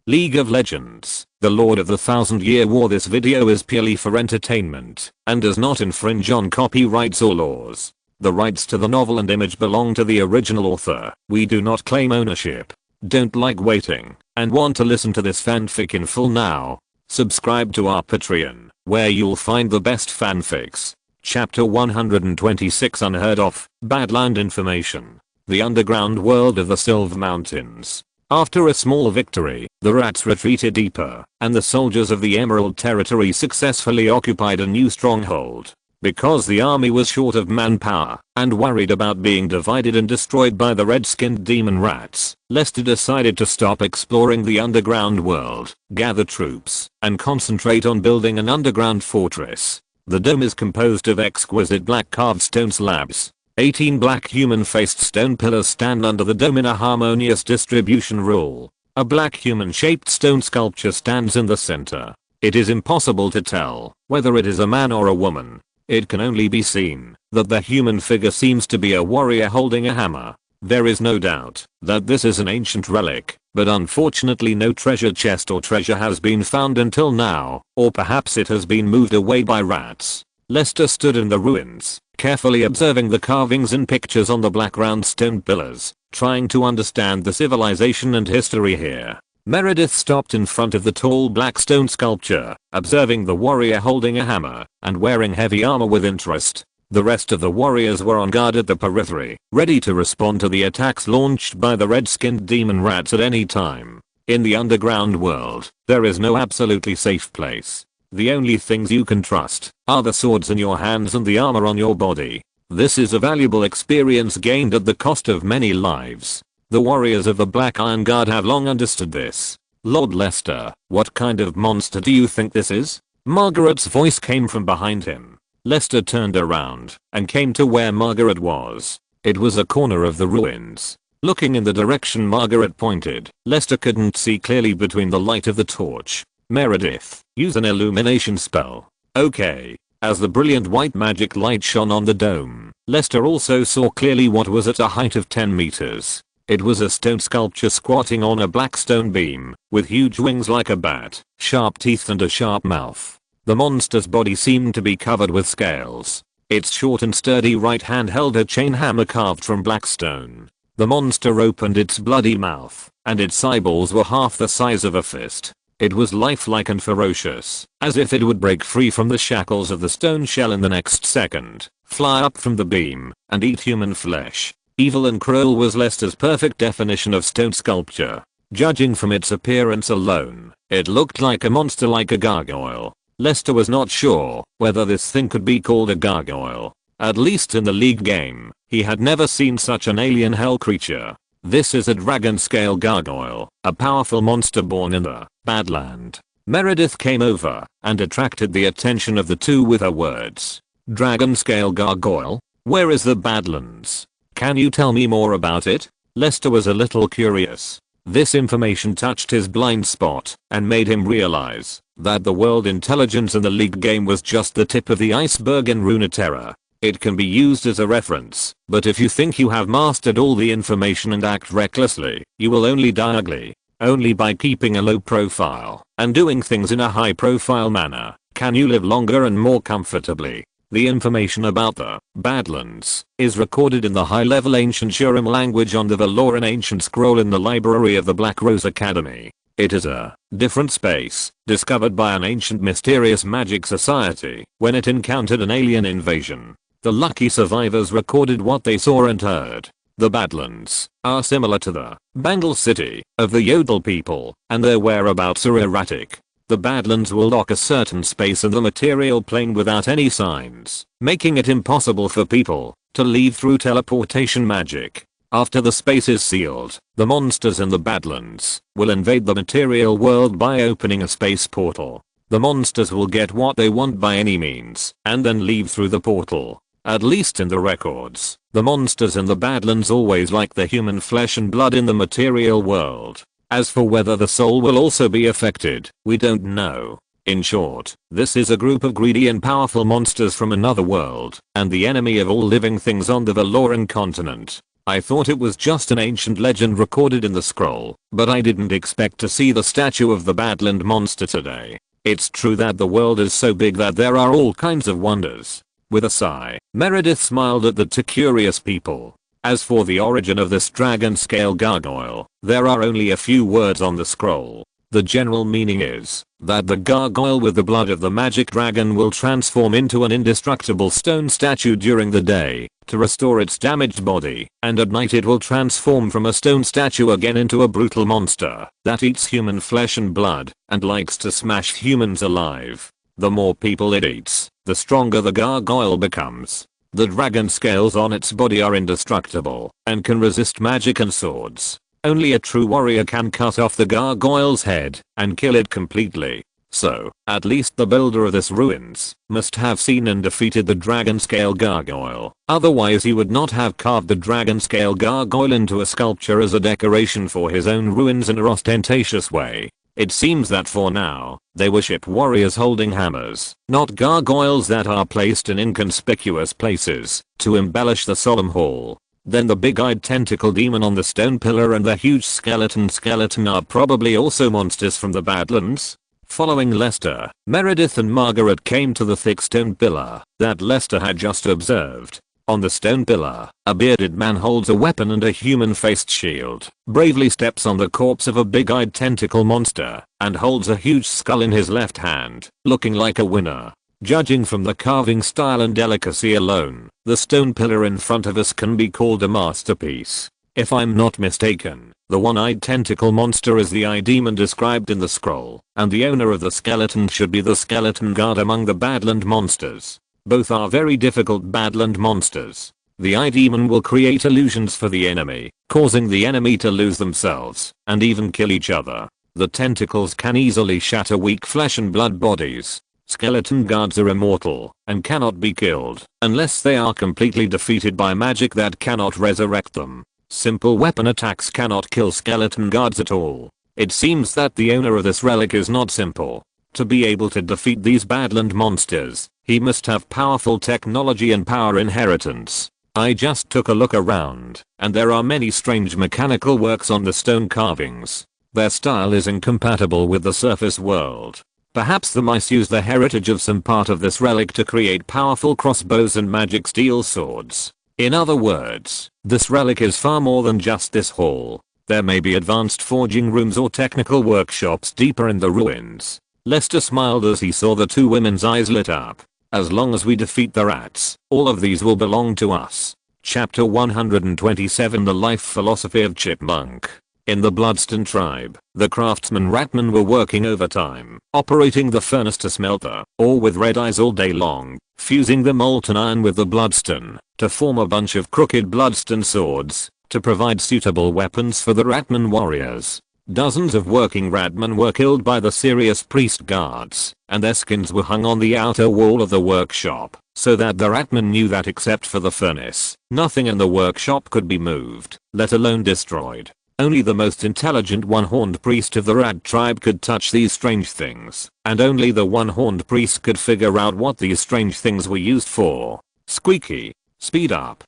League of Legends, The Lord of the Thousand Year War. This video is purely for entertainment and does not infringe on copyrights or laws. The rights to the novel and image belong to the original author. We do not claim ownership. Don't like waiting and want to listen to this fanfic in full now? Subscribe to our Patreon, where you'll find the best fanfics. Chapter 126, Unheard of, Badland Information. The underground world of the Silver Mountains. After a small victory, the rats retreated deeper, and the soldiers of the Emerald Territory successfully occupied a new stronghold. Because the army was short of manpower, and worried about being divided and destroyed by the red-skinned demon rats, Lester decided to stop exploring the underground world, gather troops, and concentrate on building an underground fortress. The dome is composed of exquisite black carved stone slabs. 18 black human-faced stone pillars stand under the dome in a harmonious distribution rule. A black human-shaped stone sculpture stands in the center. It is impossible to tell whether it is a man or a woman. It can only be seen that the human figure seems to be a warrior holding a hammer. There is no doubt that this is an ancient relic, but unfortunately no treasure chest or treasure has been found until now, or perhaps it has been moved away by rats. Lester stood in the ruins, carefully observing the carvings and pictures on the black round stone pillars, trying to understand the civilization and history here. Meredith stopped in front of the tall black stone sculpture, observing the warrior holding a hammer and wearing heavy armor with interest. The rest of the warriors were on guard at the periphery, ready to respond to the attacks launched by the red-skinned demon rats at any time. In the underground world, there is no absolutely safe place. The only things you can trust are the swords in your hands and the armor on your body. This is a valuable experience gained at the cost of many lives. The warriors of the Black Iron Guard have long understood this. Lord Lester, what kind of monster do you think this is? Margaret's voice came from behind him. Lester turned around and came to where Margaret was. It was a corner of the ruins. Looking in the direction Margaret pointed, Lester couldn't see clearly between the light of the torch. Meredith, use an illumination spell. Okay. As the brilliant white magic light shone on the dome, Lester also saw clearly what was at a height of 10 meters. It was a stone sculpture squatting on a black stone beam, with huge wings like a bat, sharp teeth and a sharp mouth. The monster's body seemed to be covered with scales. Its short and sturdy right hand held a chain hammer carved from black stone. The monster opened its bloody mouth, and its eyeballs were half the size of a fist. It was lifelike and ferocious, as if it would break free from the shackles of the stone shell in the next second, fly up from the beam, and eat human flesh. Evil and cruel was Lester's perfect definition of stone sculpture. Judging from its appearance alone, it looked like a monster like a gargoyle. Lester was not sure whether this thing could be called a gargoyle. At least in the League game, he had never seen such an alien hell creature. This is a dragon-scale gargoyle, a powerful monster born in the Badland. Meredith came over and attracted the attention of the two with her words. Dragon-scale gargoyle? Where is the Badlands? Can you tell me more about it? Lester was a little curious. This information touched his blind spot and made him realize that the world intelligence in the League game was just the tip of the iceberg in Runeterra. It can be used as a reference, but if you think you have mastered all the information and act recklessly, you will only die ugly. Only by keeping a low profile and doing things in a high profile manner can you live longer and more comfortably. The information about the Badlands is recorded in the high-level ancient Shurim language on the Valoran ancient scroll in the library of the Black Rose Academy. It is a different space, discovered by an ancient mysterious magic society when it encountered an alien invasion. The lucky survivors recorded what they saw and heard. The Badlands are similar to the Bangle City of the Yodel people, and their whereabouts are erratic. The Badlands will lock a certain space in the material plane without any signs, making it impossible for people to leave through teleportation magic. After the space is sealed, the monsters in the Badlands will invade the material world by opening a space portal. The monsters will get what they want by any means, and then leave through the portal. At least in the records, the monsters in the Badlands always like the human flesh and blood in the material world. As for whether the soul will also be affected, we don't know. In short, this is a group of greedy and powerful monsters from another world, and the enemy of all living things on the Valoran continent. I thought it was just an ancient legend recorded in the scroll, but I didn't expect to see the statue of the Badland monster today. It's true that the world is so big that there are all kinds of wonders. With a sigh, Meredith smiled at the two curious people. As for the origin of this dragon scale gargoyle, there are only a few words on the scroll. The general meaning is that the gargoyle with the blood of the magic dragon will transform into an indestructible stone statue during the day to restore its damaged body, and at night it will transform from a stone statue again into a brutal monster that eats human flesh and blood and likes to smash humans alive. The more people it eats, the stronger the gargoyle becomes. The dragon scales on its body are indestructible and can resist magic and swords. Only a true warrior can cut off the gargoyle's head and kill it completely. So, at least the builder of this ruins must have seen and defeated the dragon scale gargoyle. Otherwise he would not have carved the dragon scale gargoyle into a sculpture as a decoration for his own ruins in a ostentatious way. It seems that for now, they worship warriors holding hammers, not gargoyles that are placed in inconspicuous places to embellish the solemn hall. Then the big-eyed tentacle demon on the stone pillar and the huge skeleton are probably also monsters from the Badlands. Following Lester, Meredith and Margaret came to the thick stone pillar that Lester had just observed. On the stone pillar, a bearded man holds a weapon and a human-faced shield, bravely steps on the corpse of a big-eyed tentacle monster, and holds a huge skull in his left hand, looking like a winner. Judging from the carving style and delicacy alone, the stone pillar in front of us can be called a masterpiece. If I'm not mistaken, the one-eyed tentacle monster is the eye demon described in the scroll, and the owner of the skeleton should be the skeleton god among the Badland monsters. Both are very difficult Badland monsters. The eye demon will create illusions for the enemy, causing the enemy to lose themselves, and even kill each other. The tentacles can easily shatter weak flesh and blood bodies. Skeleton guards are immortal and cannot be killed unless they are completely defeated by magic that cannot resurrect them. Simple weapon attacks cannot kill skeleton guards at all. It seems that the owner of this relic is not simple. To be able to defeat these Badland monsters, he must have powerful technology and power inheritance. I just took a look around, and there are many strange mechanical works on the stone carvings. Their style is incompatible with the surface world. Perhaps the mice use the heritage of some part of this relic to create powerful crossbows and magic steel swords. In other words, this relic is far more than just this hall. There may be advanced forging rooms or technical workshops deeper in the ruins. Lester smiled as he saw the two women's eyes lit up. As long as we defeat the rats, all of these will belong to us. Chapter 127 The Life Philosophy of Chipmunk. In the Bloodston tribe, the craftsman ratmen were working overtime, operating the furnace to smelt the ore with red eyes all day long, fusing the molten iron with the bloodstone to form a bunch of crooked bloodstone swords to provide suitable weapons for the ratman warriors. Dozens of working ratmen were killed by the serious priest guards, and their skins were hung on the outer wall of the workshop, so that the ratmen knew that except for the furnace, nothing in the workshop could be moved, let alone destroyed. Only the most intelligent one-horned priest of the rat tribe could touch these strange things, and only the one-horned priest could figure out what these strange things were used for. Squeaky, speed up.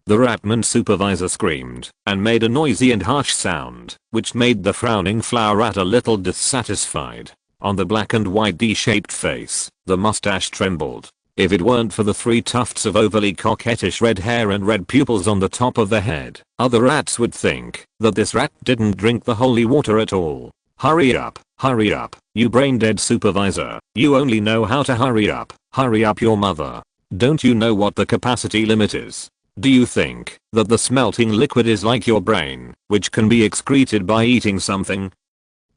The ratman supervisor screamed and made a noisy and harsh sound, which made the frowning flower rat a little dissatisfied. On the black and white D-shaped face, the mustache trembled. If it weren't for the 3 tufts of overly coquettish red hair and red pupils on the top of the head, other rats would think that this rat didn't drink the holy water at all. Hurry up, you brain-dead supervisor. You only know how to hurry up your mother. Don't you know what the capacity limit is? Do you think that the smelting liquid is like your brain, which can be excreted by eating something?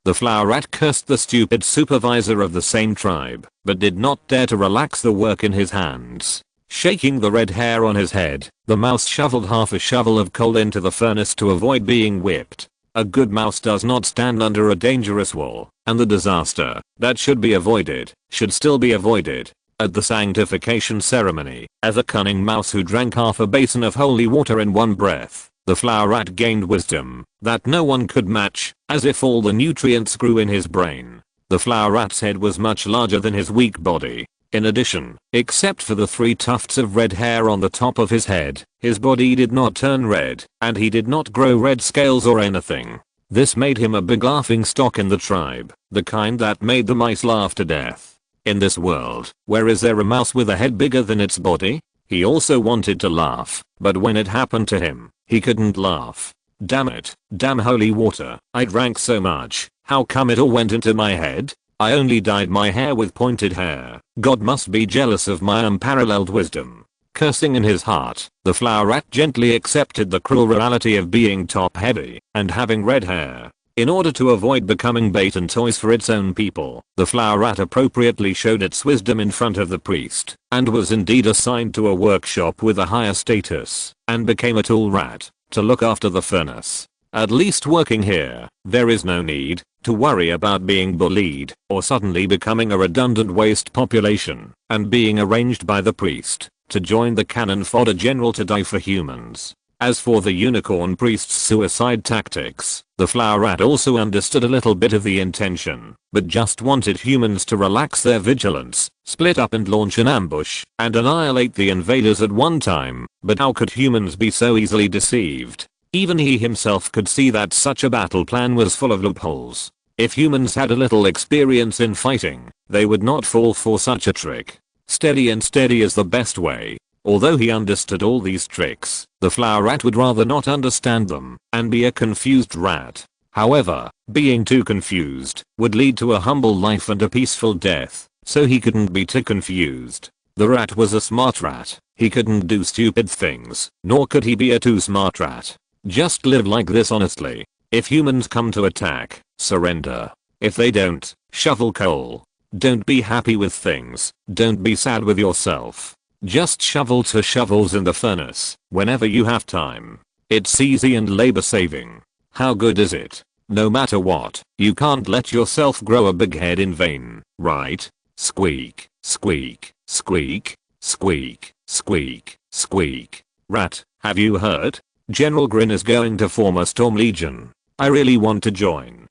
The flower rat cursed the stupid supervisor of the same tribe, but did not dare to relax the work in his hands. Shaking the red hair on his head, the mouse shoveled half a shovel of coal into the furnace to avoid being whipped. A good mouse does not stand under a dangerous wall, and the disaster that should be avoided should still be avoided. At the sanctification ceremony, as a cunning mouse who drank half a basin of holy water in one breath, the flower rat gained wisdom that no one could match, as if all the nutrients grew in his brain. The flower rat's head was much larger than his weak body. In addition, except for the 3 tufts of red hair on the top of his head, his body did not turn red, and he did not grow red scales or anything. This made him a big laughing stock in the tribe, the kind that made the mice laugh to death. In this world, where is there a mouse with a head bigger than its body? He also wanted to laugh, but when it happened to him, he couldn't laugh. Damn it, damn holy water, I drank so much, how come it all went into my head? I only dyed my hair with pointed hair. God must be jealous of my unparalleled wisdom. Cursing in his heart, the flower rat gently accepted the cruel reality of being top heavy and having red hair. In order to avoid becoming bait and toys for its own people, the flower rat appropriately showed its wisdom in front of the priest, and was indeed assigned to a workshop with a higher status, and became a tool rat, to look after the furnace. At least working here, there is no need to worry about being bullied or suddenly becoming a redundant waste population and being arranged by the priest to join the cannon fodder general to die for humans. As for the unicorn priest's suicide tactics, the flower rat also understood a little bit of the intention, but just wanted humans to relax their vigilance, split up and launch an ambush, and annihilate the invaders at one time. But how could humans be so easily deceived? Even he himself could see that such a battle plan was full of loopholes. If humans had a little experience in fighting, they would not fall for such a trick. Steady and steady is the best way. Although he understood all these tricks, the flower rat would rather not understand them and be a confused rat. However, being too confused would lead to a humble life and a peaceful death, so he couldn't be too confused. The rat was a smart rat. He couldn't do stupid things, nor could he be a too smart rat. Just live like this honestly. If humans come to attack, surrender. If they don't, shovel coal. Don't be happy with things. Don't be sad with yourself. Just shovel 2 shovels in the furnace whenever you have time. It's easy and labor saving. How good is it? No matter what, you can't let yourself grow a big head in vain, right? Squeak, squeak, squeak, squeak, squeak, squeak. Rat, have you heard? General Grin is going to form a Storm Legion. I really want to join.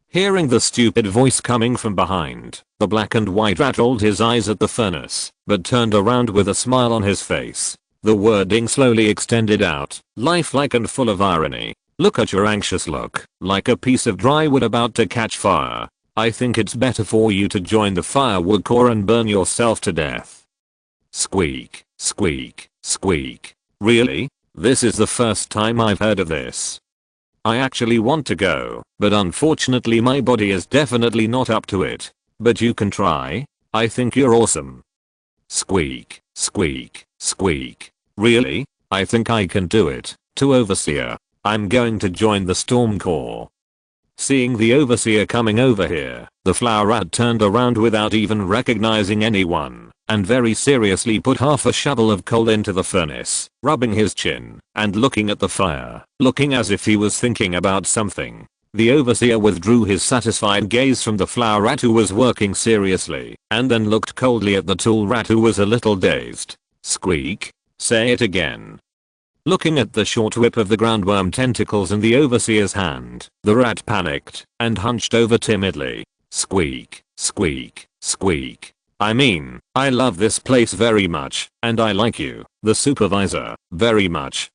Hearing the stupid voice coming from behind, the black and white rat rolled his eyes at the furnace, but turned around with a smile on his face. The wording slowly extended out, lifelike and full of irony. Look at your anxious look, like a piece of dry wood about to catch fire. I think it's better for you to join the firewood corps and burn yourself to death. Squeak, squeak, squeak. Really? This is the first time I've heard of this. I actually want to go, but unfortunately my body is definitely not up to it. But you can try. I think you're awesome. Squeak, squeak, squeak. Really? I think I can do it. To Overseer. I'm going to join the Storm Corps. Seeing the Overseer coming over here, the flower rat turned around without even recognizing anyone, and very seriously put half a shovel of coal into the furnace, rubbing his chin, and looking at the fire, looking as if he was thinking about something. The Overseer withdrew his satisfied gaze from the flower rat who was working seriously, and then looked coldly at the tool rat who was a little dazed. Squeak. Say it again. Looking at the short whip of the groundworm tentacles in the Overseer's hand, the rat panicked and hunched over timidly. Squeak, squeak, squeak. I mean, I love this place very much, and I like you, the supervisor, very much.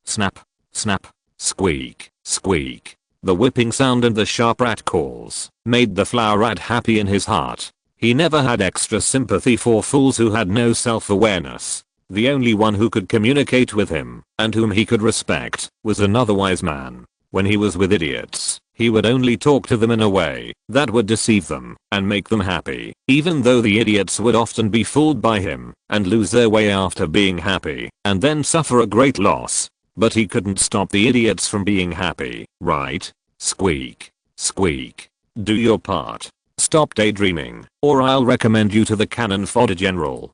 Snap, snap, squeak, squeak. The whipping sound and the sharp rat calls made the flower rat happy in his heart. He never had extra sympathy for fools who had no self-awareness. The only one who could communicate with him, and whom he could respect, was another wise man. When he was with idiots, he would only talk to them in a way that would deceive them and make them happy, even though the idiots would often be fooled by him and lose their way after being happy, and then suffer a great loss. But he couldn't stop the idiots from being happy, right? Squeak, squeak. Do your part. Stop daydreaming, or I'll recommend you to the cannon fodder general.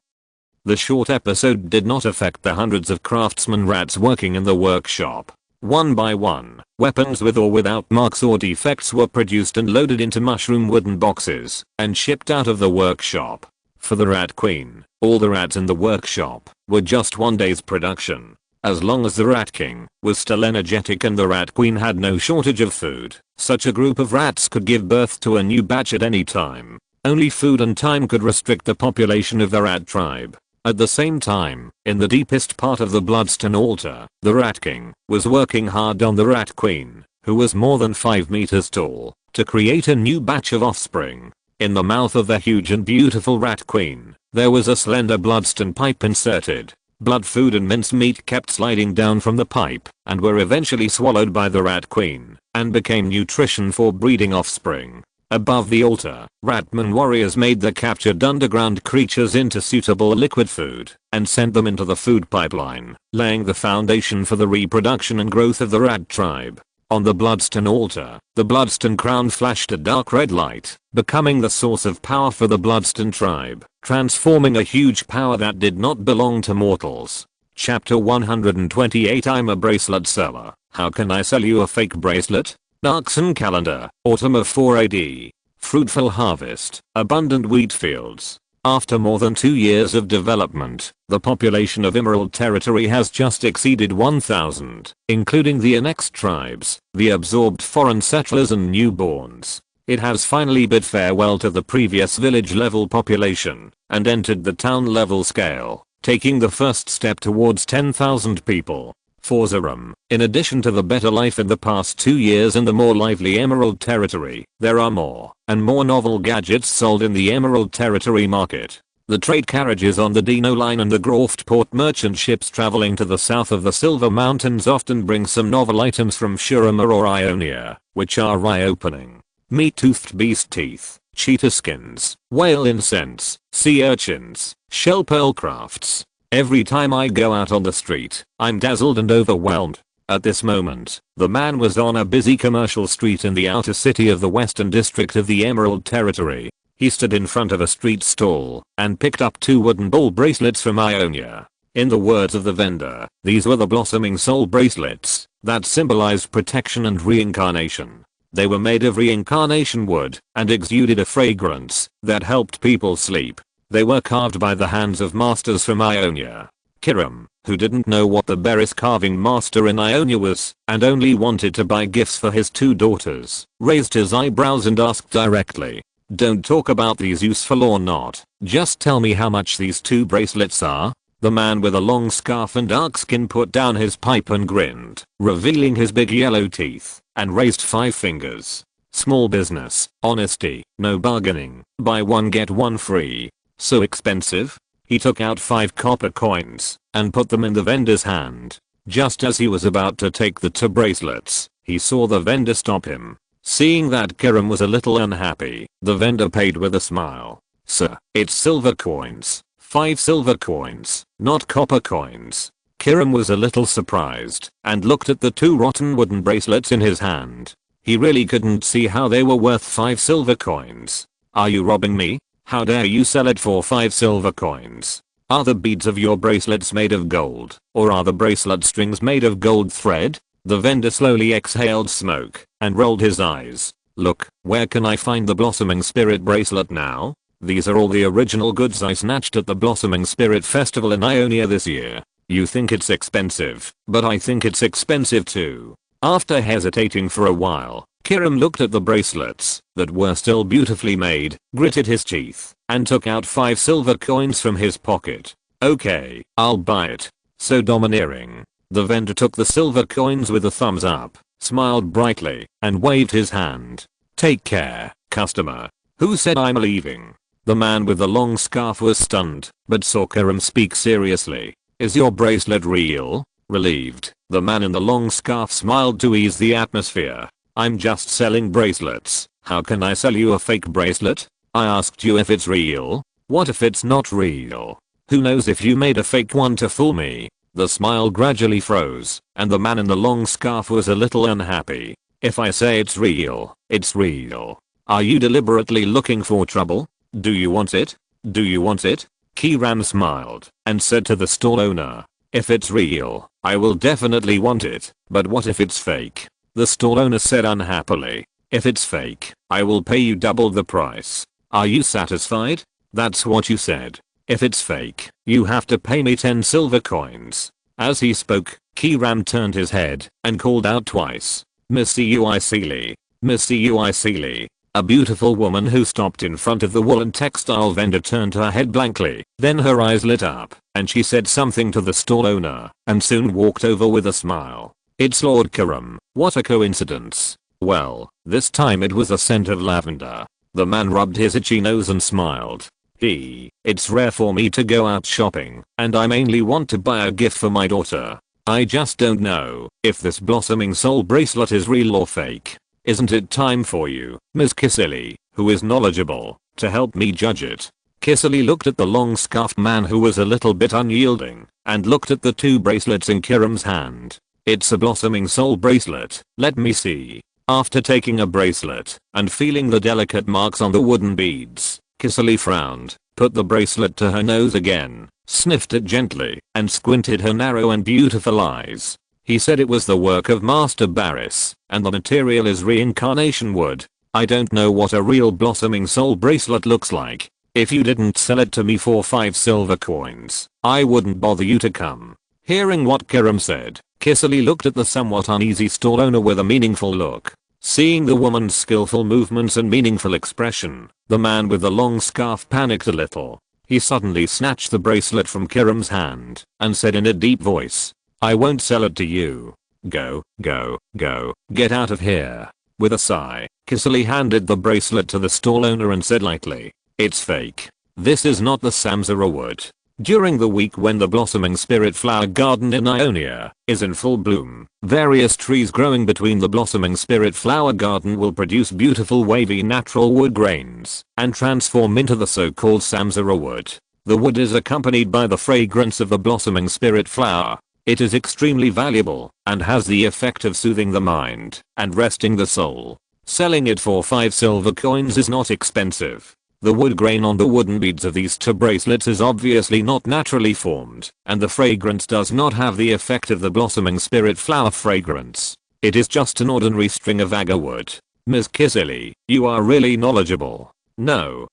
The short episode did not affect the hundreds of craftsman rats working in the workshop. One by one, weapons with or without marks or defects were produced and loaded into mushroom wooden boxes and shipped out of the workshop. For the Rat Queen, all the rats in the workshop were just one day's production. As long as the Rat King was still energetic and the Rat Queen had no shortage of food, such a group of rats could give birth to a new batch at any time. Only food and time could restrict the population of the rat tribe. At the same time, in the deepest part of the Bloodstone altar, the Rat King was working hard on the Rat Queen, who was more than 5 meters tall, to create a new batch of offspring. In the mouth of the huge and beautiful Rat Queen, there was a slender Bloodstone pipe inserted. Blood food and mincemeat kept sliding down from the pipe, and were eventually swallowed by the Rat Queen, and became nutrition for breeding offspring. Above the altar, Ratman warriors made the captured underground creatures into suitable liquid food, and sent them into the food pipeline, laying the foundation for the reproduction and growth of the Rat tribe. On the Bloodstone altar, the Bloodstone crown flashed a dark red light, becoming the source of power for the Bloodstone tribe, transforming a huge power that did not belong to mortals. Chapter 128. I'm a bracelet seller. How can I sell you a fake bracelet? Darkson calendar, autumn of 4 AD. Fruitful harvest, abundant wheat fields. After more than 2 years of development, the population of Emerald Territory has just exceeded 1,000, including the annexed tribes, the absorbed foreign settlers and newborns. It has finally bid farewell to the previous village level population, and entered the town level scale, taking the first step towards 10,000 people. Forzarum, in addition to the better life in the past 2 years and the more lively Emerald Territory, there are more and more novel gadgets sold in the Emerald Territory market. The trade carriages on the Dino Line and the Graftport merchant ships traveling to the south of the Silver Mountains often bring some novel items from Shurima or Ionia, which are eye-opening. Meat-toothed beast teeth, cheetah skins, whale incense, sea urchins, shell pearl crafts. Every time I go out on the street, I'm dazzled and overwhelmed. At this moment, the man was on a busy commercial street in the outer city of the Western District of the Emerald Territory. He stood in front of a street stall and picked up 2 wooden ball bracelets from Ionia. In the words of the vendor, these were the blossoming soul bracelets that symbolized protection and reincarnation. They were made of reincarnation wood and exuded a fragrance that helped people sleep. They were carved by the hands of masters from Ionia. Kiram, who didn't know what the Beris carving master in Ionia was, and only wanted to buy gifts for his 2 daughters, raised his eyebrows and asked directly, "Don't talk about these useful or not, just tell me how much these 2 bracelets are?" The man with a long scarf and dark skin put down his pipe and grinned, revealing his big yellow teeth, and raised 5 fingers. Small business, honesty, no bargaining, buy 1 get 1 free. So expensive? He took out 5 copper coins and put them in the vendor's hand. Just as he was about to take the 2 bracelets, he saw the vendor stop him. Seeing that Kiram was a little unhappy, the vendor paid with a smile. "Sir, it's silver coins. 5 silver coins, not copper coins." Kiram was a little surprised and looked at the 2 rotten wooden bracelets in his hand. He really couldn't see how they were worth 5 silver coins. "Are you robbing me? How dare you sell it for 5 silver coins? Are the beads of your bracelets made of gold, or are the bracelet strings made of gold thread?" The vendor slowly exhaled smoke and rolled his eyes. "Look, where can I find the Blossoming Spirit bracelet now? These are all the original goods I snatched at the Blossoming Spirit Festival in Ionia this year. You think it's expensive, but I think it's expensive too." After hesitating for a while, Kiram looked at the bracelets that were still beautifully made, gritted his teeth, and took out 5 silver coins from his pocket. "Okay, I'll buy it." So domineering, the vendor took the silver coins with a thumbs up, smiled brightly, and waved his hand. "Take care, customer. Who said I'm leaving?" The man with the long scarf was stunned, but saw Kiram speak seriously. "Is your bracelet real?" Relieved, the man in the long scarf smiled to ease the atmosphere. "I'm just selling bracelets. How can I sell you a fake bracelet? I asked you if it's real. What if it's not real? Who knows if you made a fake one to fool me?" The smile gradually froze, and the man in the long scarf was a little unhappy. "If I say it's real, it's real. Are you deliberately looking for trouble? Do you want it? Do you want it?" Kiram smiled and said to the stall owner, "If it's real, I will definitely want it, but what if it's fake?" The stall owner said unhappily, "If it's fake, I will pay you double the price. Are you satisfied?" "That's what you said. If it's fake, you have to pay me 10 silver coins." As he spoke, Kiram turned his head and called out twice, "Missy Uisili, Missy Uisili." A beautiful woman who stopped in front of the woolen textile vendor turned her head blankly, then her eyes lit up, and she said something to the stall owner, and soon walked over with a smile. "It's Lord Karam, what a coincidence." Well, this time it was a scent of lavender. The man rubbed his itchy nose and smiled. It's rare for me to go out shopping, and I mainly want to buy a gift for my daughter. I just don't know if this blossoming soul bracelet is real or fake. Isn't it time for you, Ms. Kisily, who is knowledgeable, to help me judge it? Kisily looked at the long scarfed man who was a little bit unyielding, and looked at the two bracelets in Kiram's hand. "It's a blossoming soul bracelet, let me see." After taking a bracelet and feeling the delicate marks on the wooden beads, Kisily frowned, put the bracelet to her nose again, sniffed it gently, and squinted her narrow and beautiful eyes. He said it was the work of Master Barris, and the material is reincarnation wood. "I don't know what a real blossoming soul bracelet looks like. If you didn't sell it to me for 5 silver coins, I wouldn't bother you to come." Hearing what Kiram said, Kisily looked at the somewhat uneasy stall owner with a meaningful look. Seeing the woman's skillful movements and meaningful expression, the man with the long scarf panicked a little. He suddenly snatched the bracelet from Kiram's hand and said in a deep voice, "I won't sell it to you. Go, go, go, get out of here." With a sigh, Kisily handed the bracelet to the stall owner and said lightly, "It's fake. This is not the Samsara wood." During the week when the blossoming spirit flower garden in Ionia is in full bloom, various trees growing between the blossoming spirit flower garden will produce beautiful wavy natural wood grains and transform into the so-called Samsara wood. The wood is accompanied by the fragrance of the blossoming spirit flower. It is extremely valuable and has the effect of soothing the mind and resting the soul. Selling it for 5 silver coins is not expensive. The wood grain on the wooden beads of these 2 bracelets is obviously not naturally formed, and the fragrance does not have the effect of the blossoming spirit flower fragrance. It is just an ordinary string of agar wood. Ms. Kisily, you are really knowledgeable. No,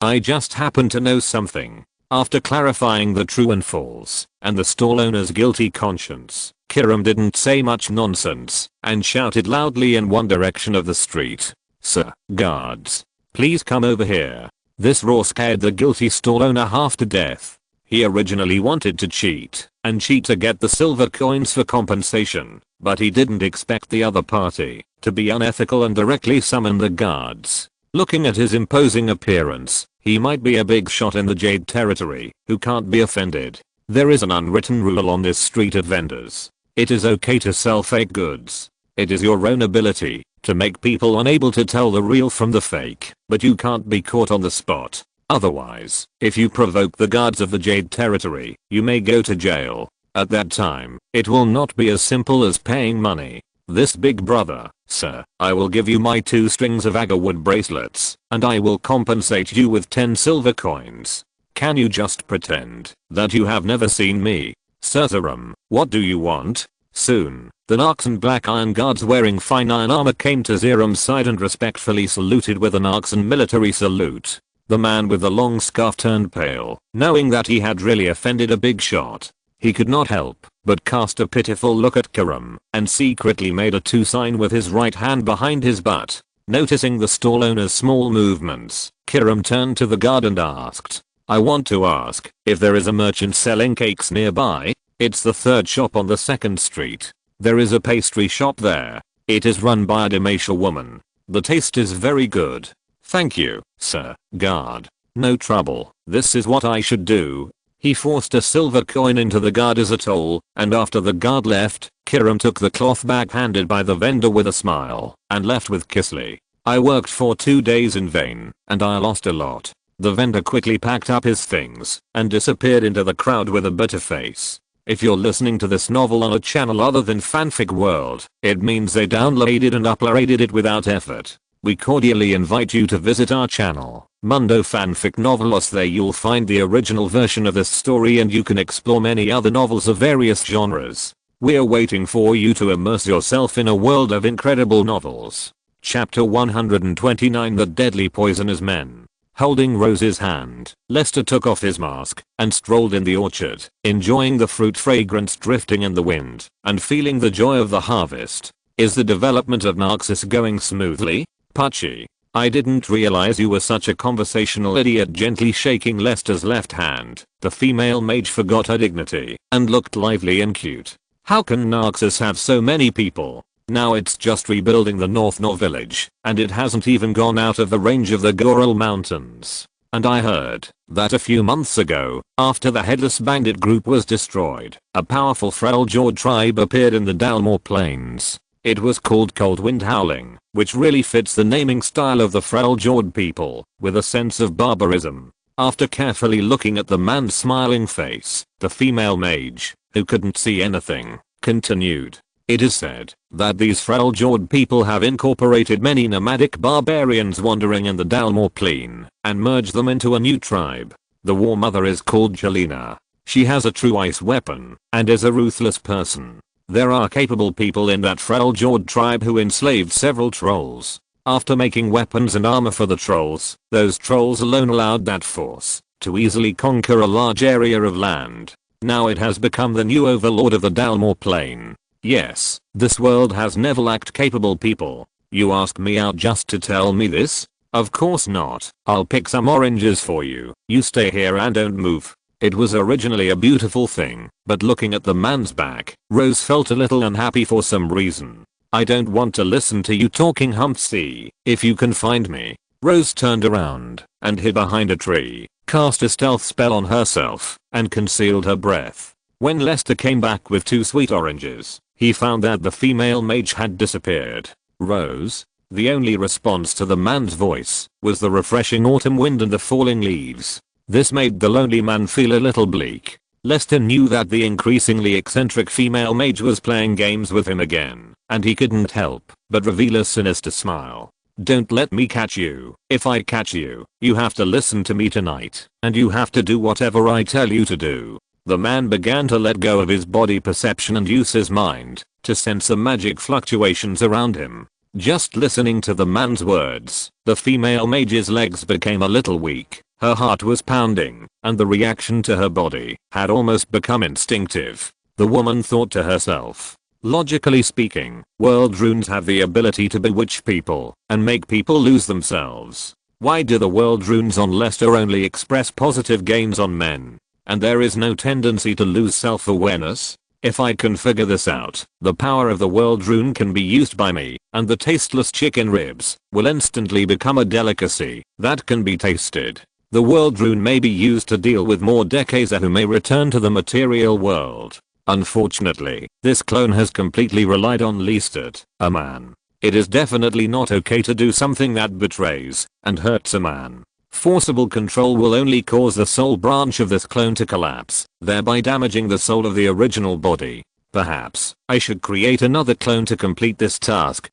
I just happen to know something. After clarifying the true and false, and the stall owner's guilty conscience, Kiram didn't say much nonsense, and shouted loudly in one direction of the street. "Sir, guards, please come over here." This roar scared the guilty stall owner half to death. He originally wanted to cheat to get the silver coins for compensation, but he didn't expect the other party to be unethical and directly summon the guards. Looking at his imposing appearance, he might be a big shot in the Jade territory who can't be offended. There is an unwritten rule on this street of vendors. It is okay to sell fake goods. It is your own ability to make people unable to tell the real from the fake, but you can't be caught on the spot. Otherwise, if you provoke the guards of the Jade territory, you may go to jail. At that time, it will not be as simple as paying money. This big brother, sir, I will give you my 2 strings of agar wood bracelets, and I will compensate you with 10 silver coins. Can you just pretend that you have never seen me? Sirzaram, what do you want? Soon, the Narksan Black Iron guards wearing fine iron armor came to Zeram's side and respectfully saluted with a Narksan military salute. The man with the long scarf turned pale, knowing that he had really offended a big shot. He could not help but cast a pitiful look at Kiram and secretly made a 2 sign with his right hand behind his butt. Noticing the stall owner's small movements, Kiram turned to the guard and asked, "I want to ask if there is a merchant selling cakes nearby." "It's the 3rd shop on the 2nd street. There is a pastry shop there. It is run by a Damasha woman. The taste is very good." "Thank you, sir, guard. No trouble. This is what I should do." He forced a silver coin into the guard as a toll, and after the guard left, Kiram took the cloth bag handed by the vendor with a smile, and left with Kisily. "I worked for 2 days in vain, and I lost a lot." The vendor quickly packed up his things, and disappeared into the crowd with a bitter face. If you're listening to this novel on a channel other than Fanfic World, it means they downloaded and uploaded it without effort. We cordially invite you to visit our channel, Mundo Fanfic Novelos. There you'll find the original version of this story and you can explore many other novels of various genres. We're waiting for you to immerse yourself in a world of incredible novels. Chapter 129, The Deadly Poisonous Men. Holding Rose's hand, Lester took off his mask and strolled in the orchard, enjoying the fruit fragrance drifting in the wind and feeling the joy of the harvest. "Is the development of Narxis going smoothly, Pucci?" I didn't realize you were such a conversational idiot. Gently shaking Lester's left hand, the female mage forgot her dignity and looked lively and cute. How can Naxos have so many people? Now it's just rebuilding the North Nor village, and it hasn't even gone out of the range of the Goral Mountains. And I heard that a few months ago, after the Headless Bandit group was destroyed, a powerful Freljord tribe appeared in the Dalmor Plains. It was called Coldwind Howling, which really fits the naming style of the Freljord people, with a sense of barbarism. After carefully looking at the man's smiling face, the female mage, who couldn't see anything, continued. It is said that these Freljord people have incorporated many nomadic barbarians wandering in the Dalmor Plain and merged them into a new tribe. The War Mother is called Jelena. She has a true ice weapon and is a ruthless person. There are capable people in that Freljord tribe who enslaved several trolls. After making weapons and armor for the trolls, those trolls alone allowed that force to easily conquer a large area of land. Now it has become the new overlord of the Dalmor Plain. Yes, this world has never lacked capable people. You ask me out just to tell me this? Of course not. I'll pick some oranges for you. You stay here and don't move. It was originally a beautiful thing, but looking at the man's back, Rose felt a little unhappy for some reason. I don't want to listen to you talking, Humphrey. If you can find me. Rose turned around and hid behind a tree, cast a stealth spell on herself, and concealed her breath. When Lester came back with 2 sweet oranges, he found that the female mage had disappeared. Rose? The only response to the man's voice was the refreshing autumn wind and the falling leaves. This made the lonely man feel a little bleak. Lester knew that the increasingly eccentric female mage was playing games with him again, and he couldn't help but reveal a sinister smile. Don't let me catch you. If I catch you, you have to listen to me tonight, and you have to do whatever I tell you to do. The man began to let go of his body perception and use his mind to sense the magic fluctuations around him. Just listening to the man's words, the female mage's legs became a little weak, her heart was pounding, and the reaction to her body had almost become instinctive. The woman thought to herself, logically speaking, world runes have the ability to bewitch people and make people lose themselves. Why do the world runes on Lester only express positive gains on men? And there is no tendency to lose self-awareness? If I can figure this out, the power of the world rune can be used by me, and the tasteless chicken ribs will instantly become a delicacy that can be tasted. The world rune may be used to deal with more Decasa who may return to the material world. Unfortunately, this clone has completely relied on Lestat, a man. It is definitely not okay to do something that betrays and hurts a man. Forcible control will only cause the soul branch of this clone to collapse, thereby damaging the soul of the original body. Perhaps I should create another clone to complete this task.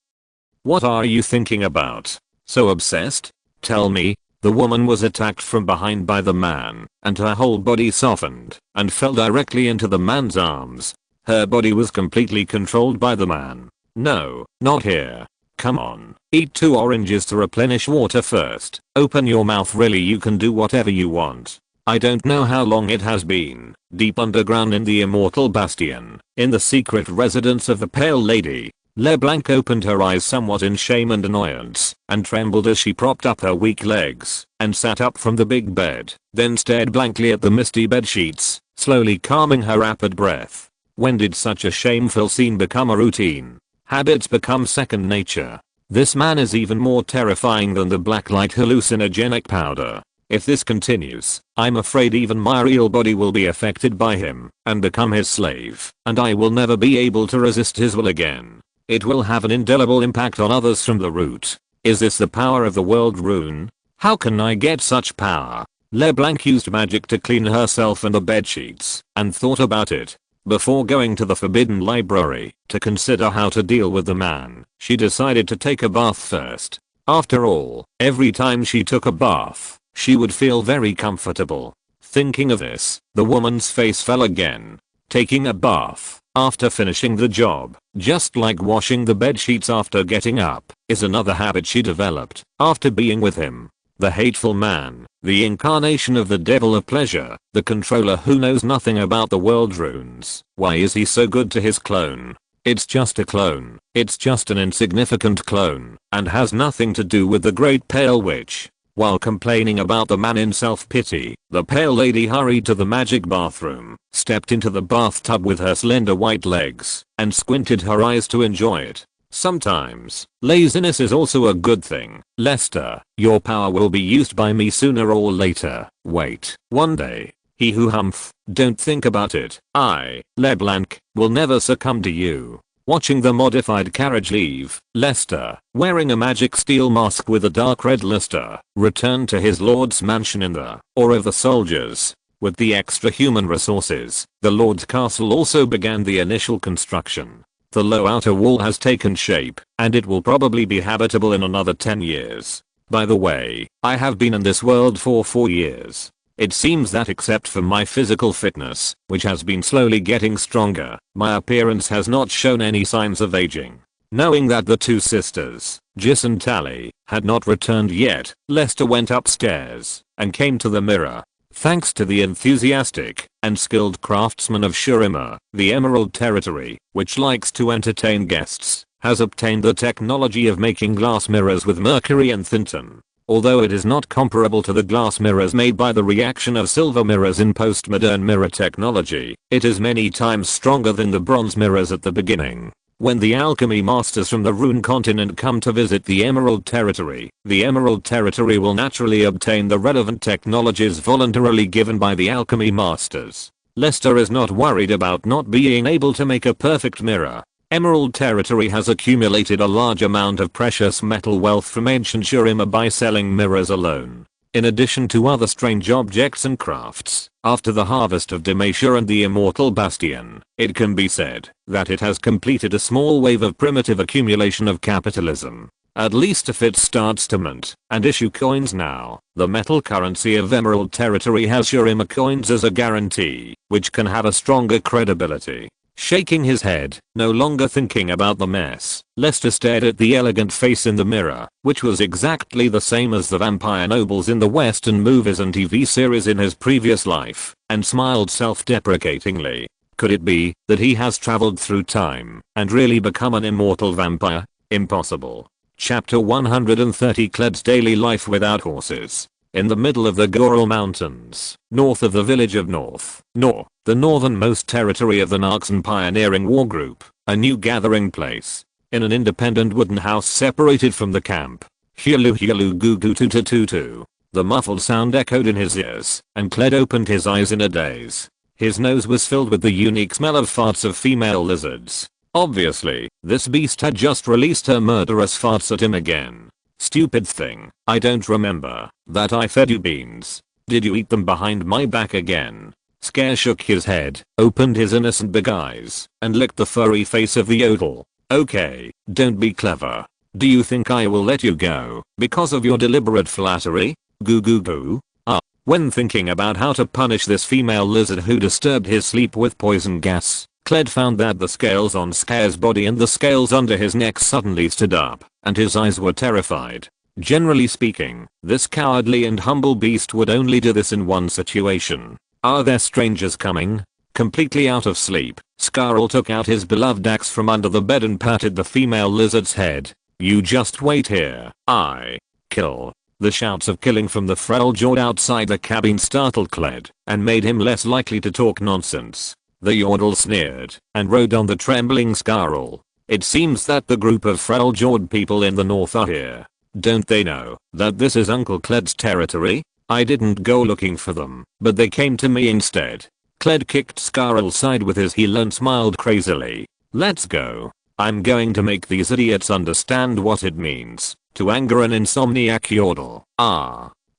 What are you thinking about? So obsessed? Tell me. The woman was attacked from behind by the man, and her whole body softened and fell directly into the man's arms. Her body was completely controlled by the man. No, not here. Come on, eat 2 oranges to replenish water first. Open your mouth, really, you can do whatever you want. I don't know how long it has been, deep underground in the Immortal Bastion, in the secret residence of the Pale Lady. LeBlanc opened her eyes somewhat in shame and annoyance, and trembled as she propped up her weak legs, and sat up from the big bed, then stared blankly at the misty bed sheets, slowly calming her rapid breath. When did such a shameful scene become a routine? Habits become second nature. This man is even more terrifying than the blacklight hallucinogenic powder. If this continues, I'm afraid even my real body will be affected by him and become his slave, and I will never be able to resist his will again. It will have an indelible impact on others from the root. Is this the power of the world rune? How can I get such power? LeBlanc used magic to clean herself and the bedsheets, and thought about it. Before going to the Forbidden Library to consider how to deal with the man, she decided to take a bath first. After all, every time she took a bath, she would feel very comfortable. Thinking of this, the woman's face fell again. Taking a bath after finishing the job, just like washing the bed sheets after getting up, is another habit she developed after being with him. The hateful man, the incarnation of the devil of pleasure, the controller who knows nothing about the world runes. Why is he so good to his clone? It's just a clone. It's just an insignificant clone, and has nothing to do with the Great Pale Witch. While complaining about the man in self-pity, the pale lady hurried to the magic bathroom, stepped into the bathtub with her slender white legs, and squinted her eyes to enjoy it. Sometimes, laziness is also a good thing. Lester, your power will be used by me sooner or later. Wait, one day. He who humph, don't think about it. I, LeBlanc, will never succumb to you. Watching the modified carriage leave, Lester, wearing a magic steel mask with a dark red luster, returned to his lord's mansion in the Awe of the Soldiers. With the extra human resources, the lord's castle also began the initial construction. The low outer wall has taken shape, and it will probably be habitable in another 10 years. By the way, I have been in this world for 4 years. It seems that except for my physical fitness, which has been slowly getting stronger, my appearance has not shown any signs of aging. Knowing that the two sisters, Jis and Tally, had not returned yet, Lester went upstairs and came to the mirror. Thanks to the enthusiastic and skilled craftsman of Shurima, the Emerald Territory, which likes to entertain guests, has obtained the technology of making glass mirrors with mercury and thinton. Although it is not comparable to the glass mirrors made by the reaction of silver mirrors in postmodern mirror technology, it is many times stronger than the bronze mirrors at the beginning. When the alchemy masters from the Rune continent come to visit the Emerald Territory will naturally obtain the relevant technologies voluntarily given by the alchemy masters. Lester is not worried about not being able to make a perfect mirror. Emerald Territory has accumulated a large amount of precious metal wealth from ancient Shurima by selling mirrors alone. In addition to other strange objects and crafts, after the harvest of Demacia and the Immortal Bastion, it can be said that it has completed a small wave of primitive accumulation of capitalism. At least if it starts to mint and issue coins now, the metal currency of Emerald Territory has Shurima coins as a guarantee, which can have a stronger credibility. Shaking his head, no longer thinking about the mess, Lester stared at the elegant face in the mirror, which was exactly the same as the vampire nobles in the Western movies and TV series in his previous life, and smiled self-deprecatingly. Could it be that he has traveled through time and really become an immortal vampire? Impossible. Chapter 130 Cled's daily life without horses. In the middle of the Goral Mountains, north of the village of Nor, the northernmost territory of the Narxan pioneering war group, a new gathering place. In an independent wooden house separated from the camp. Hulu hulu goo goo too too too too. The muffled sound echoed in his ears, and Cled opened his eyes in a daze. His nose was filled with the unique smell of farts of female lizards. Obviously, this beast had just released her murderous farts at him again. Stupid thing, I don't remember that I fed you beans. Did you eat them behind my back again? Scare shook his head, opened his innocent big eyes, and licked the furry face of the yodel. Okay, don't be clever. Do you think I will let you go because of your deliberate flattery? Goo goo goo. When thinking about how to punish this female lizard who disturbed his sleep with poison gas, Cled found that the scales on Scare's body and the scales under his neck suddenly stood up, and his eyes were terrified. Generally speaking, this cowardly and humble beast would only do this in one situation. Are there strangers coming? Completely out of sleep, Scarl took out his beloved axe from under the bed and patted the female lizard's head. You just wait here. I kill. The shouts of killing from the frail jawed outside the cabin startled Cled, and made him less likely to talk nonsense. The yodel sneered, and rode on the trembling Scarl. It seems that the group of frail-jawed people in the north are here. Don't they know that this is Uncle Cled's territory? I didn't go looking for them, but they came to me instead. Cled kicked Scarl's side with his heel and smiled crazily. Let's go. I'm going to make these idiots understand what it means to anger an insomniac yodel.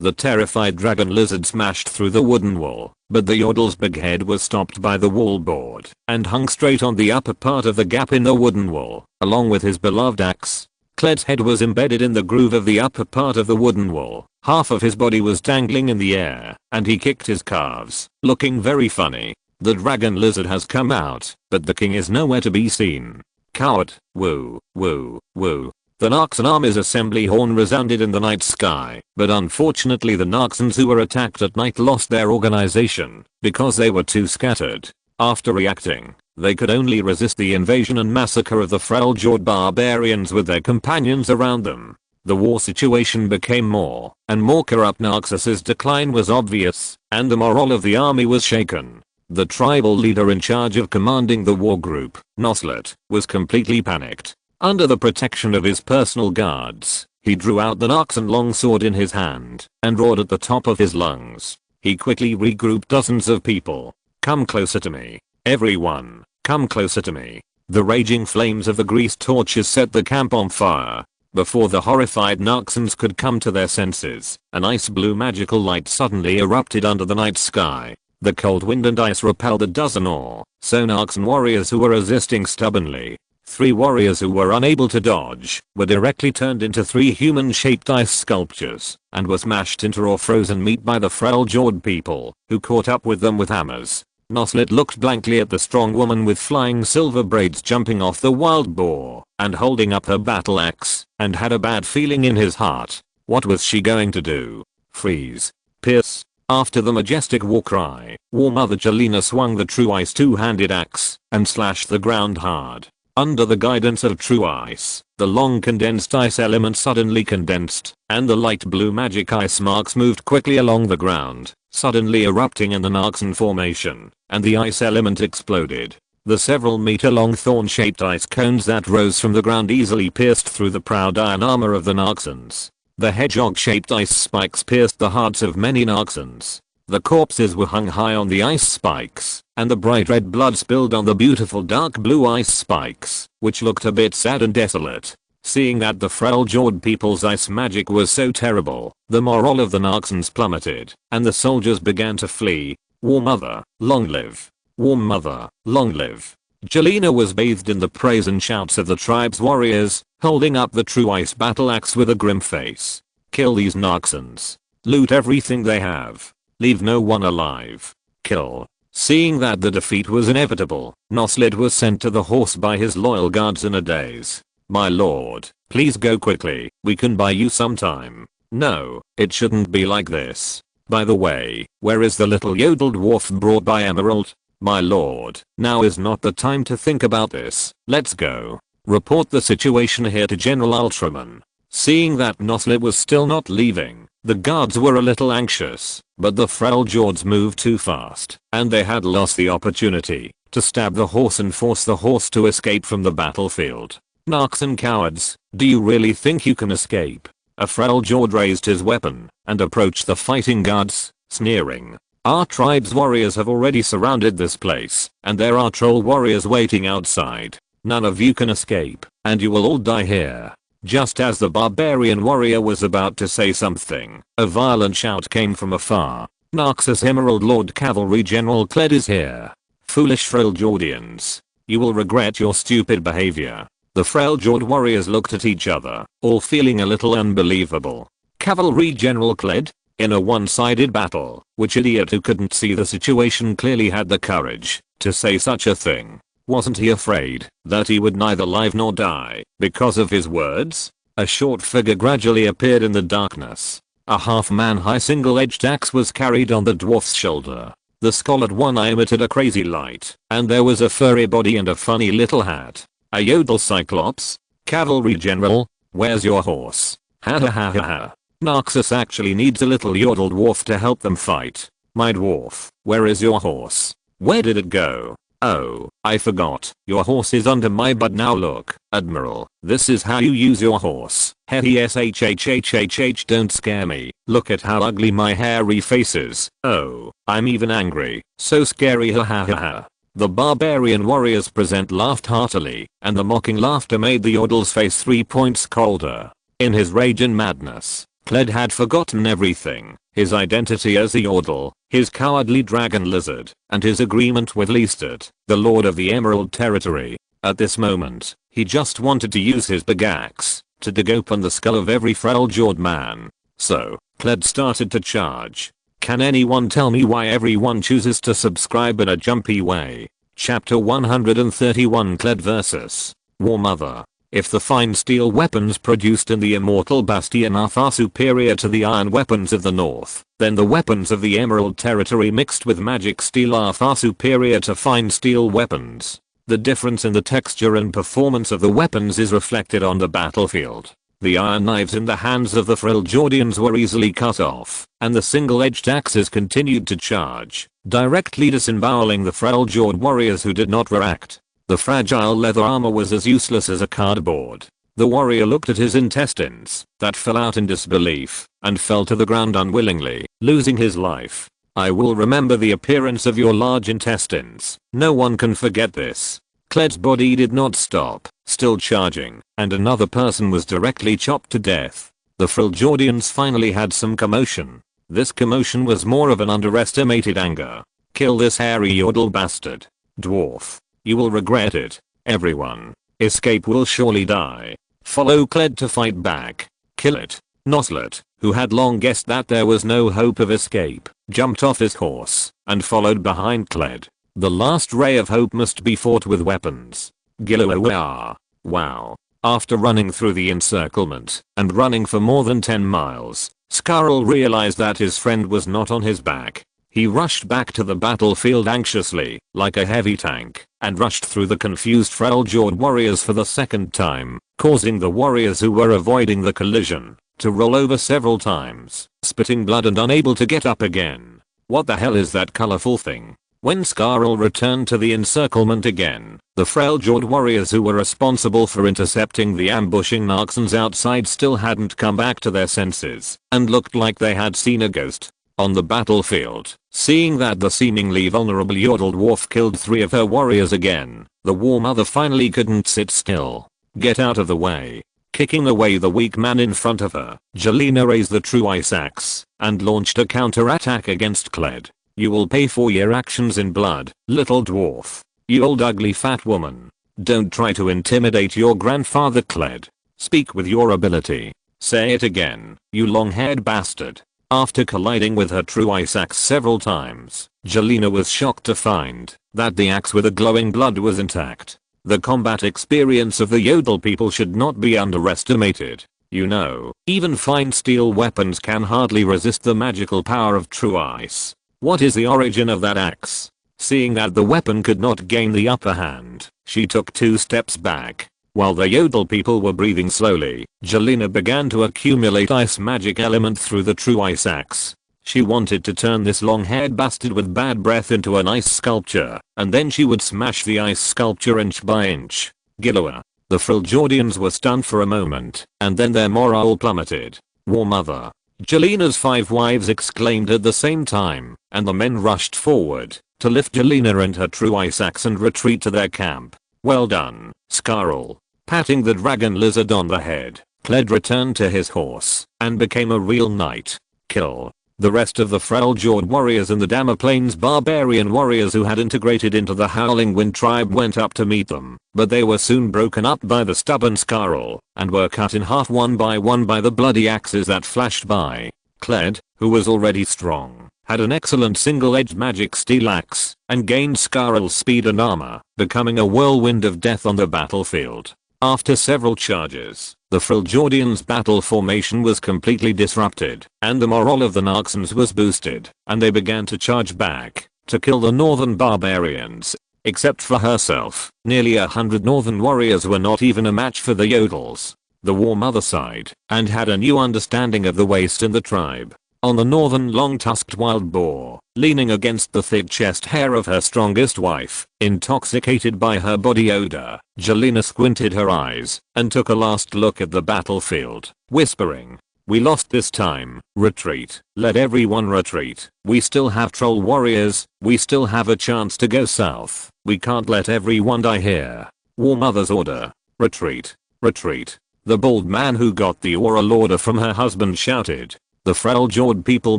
The terrified dragon lizard smashed through the wooden wall, but the yodel's big head was stopped by the wall board and hung straight on the upper part of the gap in the wooden wall, along with his beloved axe. Cled's head was embedded in the groove of the upper part of the wooden wall. Half of his body was dangling in the air, and he kicked his calves, looking very funny. The dragon lizard has come out, but the king is nowhere to be seen. Coward, woo, woo, woo. The Narxan army's assembly horn resounded in the night sky, but unfortunately the Narxans who were attacked at night lost their organization because they were too scattered. After reacting, They could only resist the invasion and massacre of the Freljord barbarians with their companions around them. The war situation became more and more corrupt. Naxxus's decline was obvious, and the morale of the army was shaken. The tribal leader in charge of commanding the war group, Noslet, was completely panicked. Under the protection of his personal guards, he drew out the Naxxan longsword in his hand and roared at the top of his lungs. He quickly regrouped dozens of people. "Come closer to me. Everyone, come closer to me." The raging flames of the greased torches set the camp on fire. Before the horrified Naxxans could come to their senses, an ice blue magical light suddenly erupted under the night sky. The cold wind and ice repelled a dozen or so Naxxan warriors who were resisting stubbornly. 3 warriors who were unable to dodge were directly turned into 3 human-shaped ice sculptures and were smashed into raw frozen meat by the Freljord people, who caught up with them with hammers. Noslet looked blankly at the strong woman with flying silver braids jumping off the wild boar and holding up her battle axe, and had a bad feeling in his heart. What was she going to do? Freeze. Pierce. After the majestic war cry, War Mother Jelena swung the True Ice 2-handed axe and slashed the ground hard. Under the guidance of True Ice, the long condensed ice element suddenly condensed, and the light blue magic ice marks moved quickly along the ground, suddenly erupting in the Naxxan formation, and the ice element exploded. The several meter long thorn-shaped ice cones that rose from the ground easily pierced through the proud iron armor of the Naxxans. The hedgehog-shaped ice spikes pierced the hearts of many Naxxans. The corpses were hung high on the ice spikes, and the bright red blood spilled on the beautiful dark blue ice spikes, which looked a bit sad and desolate. Seeing that the Freljord people's ice magic was so terrible, the morale of the Naxxans plummeted, and the soldiers began to flee. War Mother, long live. War Mother, long live. Jelena was bathed in the praise and shouts of the tribe's warriors, holding up the True Ice battle axe with a grim face. Kill these Naxxans. Loot everything they have. Leave no one alive. Kill. Seeing that the defeat was inevitable, Noslet was sent to the horse by his loyal guards in a daze. "My lord, please go quickly, we can buy you some time." "No, it shouldn't be like this. By the way, where is the little yodel dwarf brought by Emerald?" "My lord, now is not the time to think about this, let's go. Report the situation here to General Ultraman." Seeing that Noslet was still not leaving, the guards were a little anxious, but the Freljords moved too fast, and they had lost the opportunity to stab the horse and force the horse to escape from the battlefield. "Naxxan cowards, do you really think you can escape?" A Freljord raised his weapon and approached the fighting guards, sneering. "Our tribe's warriors have already surrounded this place, and there are troll warriors waiting outside. None of you can escape, and you will all die here." Just as the barbarian warrior was about to say something, a violent shout came from afar. "Naxxus Emerald Lord Cavalry General Kled is here. Foolish Freljordians. You will regret your stupid behavior." The Freljord warriors looked at each other, all feeling a little unbelievable. Cavalry General Kled? In a one-sided battle, which idiot who couldn't see the situation clearly had the courage to say such a thing? Wasn't he afraid that he would neither live nor die because of his words? A short figure gradually appeared in the darkness. A half-man-high single-edged axe was carried on the dwarf's shoulder. The scarlet one eye emitted a crazy light, and there was a furry body and a funny little hat. A yodel cyclops? "Cavalry General, where's your horse?" "Ha ha ha ha ha. Naxxus actually needs a little yodel dwarf to help them fight." "My dwarf, where is your horse? Where did it go?" "Oh, I forgot. Your horse is under my bed now. Look, Admiral, this is how you use your horse." "Hshhhhhh, don't scare me. Look at how ugly my hairy face is. Oh, I'm even angry. So scary, ha ha ha ha." The barbarian warriors present laughed heartily, and the mocking laughter made the yodel's face 3 points colder. In his rage and madness, Kled had forgotten everything: his identity as a yodel, his cowardly dragon lizard, and his agreement with Leastert, the lord of the Emerald Territory. At this moment, he just wanted to use his big axe to dig open the skull of every Freljord man. So, Kled started to charge. Can anyone tell me why everyone chooses to subscribe in a jumpy way? Chapter 131 Kled vs. War Mother. If the fine steel weapons produced in the Immortal Bastion are far superior to the iron weapons of the North, then the weapons of the Emerald Territory mixed with magic steel are far superior to fine steel weapons. The difference in the texture and performance of the weapons is reflected on the battlefield. The iron knives in the hands of the Freljordians were easily cut off, and the single-edged axes continued to charge, directly disemboweling the Freljord warriors who did not react. The fragile leather armor was as useless as a cardboard. The warrior looked at his intestines, that fell out in disbelief, and fell to the ground unwillingly, losing his life. I will remember the appearance of your large intestines. No one can forget this. Kled's body did not stop, still charging, and another person was directly chopped to death. The Freljordians finally had some commotion. This commotion was more of an underestimated anger. Kill this hairy yodel bastard. Dwarf. You will regret it. Everyone. Escape will surely die. Follow Kled to fight back. Kill it. Noslet, who had long guessed that there was no hope of escape, jumped off his horse and followed behind Kled. The last ray of hope must be fought with weapons. Gilua. Wow. After running through the encirclement and running for more than 10 miles, Skarl realized that his friend was not on his back. He rushed back to the battlefield anxiously, like a heavy tank, and rushed through the confused Freljord warriors for the second time, causing the warriors who were avoiding the collision to roll over several times, spitting blood and unable to get up again. What the hell is that colorful thing? When Skarl returned to the encirclement again, the Freljord warriors who were responsible for intercepting the ambushing Narxons outside still hadn't come back to their senses and looked like they had seen a ghost. On the battlefield, seeing that the seemingly vulnerable Yodel dwarf killed 3 of her warriors again, the War Mother finally couldn't sit still. Get out of the way. Kicking away the weak man in front of her, Jelena raised the true ice axe and launched a counterattack against Kled. You will pay for your actions in blood, little dwarf. You old ugly fat woman. Don't try to intimidate your grandfather Kled. Speak with your ability. Say it again, you long-haired bastard. After colliding with her true ice axe several times, Jelena was shocked to find that the axe with the glowing blood was intact. The combat experience of the Yodel people should not be underestimated. You know, even fine steel weapons can hardly resist the magical power of true ice. What is the origin of that axe? Seeing that the weapon could not gain the upper hand, she took 2 steps back. While the Yodel people were breathing slowly, Jelena began to accumulate ice magic element through the true ice axe. She wanted to turn this long-haired bastard with bad breath into an ice sculpture, and then she would smash the ice sculpture inch by inch. Gilua. The Freljordians were stunned for a moment, and then their morale plummeted. War Mother. Jelena's 5 wives exclaimed at the same time, and the men rushed forward to lift Jelena and her true ice axe and retreat to their camp. Well done, Skarl. Patting the dragon lizard on the head, Kled returned to his horse and became a real knight. Kill. The rest of the Freljord warriors and the Damaplanes barbarian warriors who had integrated into the Howling Wind tribe went up to meet them, but they were soon broken up by the stubborn Skarl and were cut in half one by the bloody axes that flashed by. Kled, who was already strong, had an excellent single-edged magic steel axe and gained Skarl's speed and armor, becoming a whirlwind of death on the battlefield. After several charges, the Freljordians' battle formation was completely disrupted, and the morale of the Narxons was boosted, and they began to charge back to kill the northern barbarians. Except for herself, nearly 100 northern warriors were not even a match for the Yodels. The War Mother sighed and had a new understanding of the waste in the tribe. On the northern long-tusked wild boar, leaning against the thick chest hair of her strongest wife, intoxicated by her body odor, Jelena squinted her eyes and took a last look at the battlefield, whispering, "We lost this time. Retreat. Let everyone retreat. We still have troll warriors. We still have a chance to go south. We can't let everyone die here." War Mother's order. Retreat. Retreat. The bald man who got the oral order from her husband shouted. The Freljord people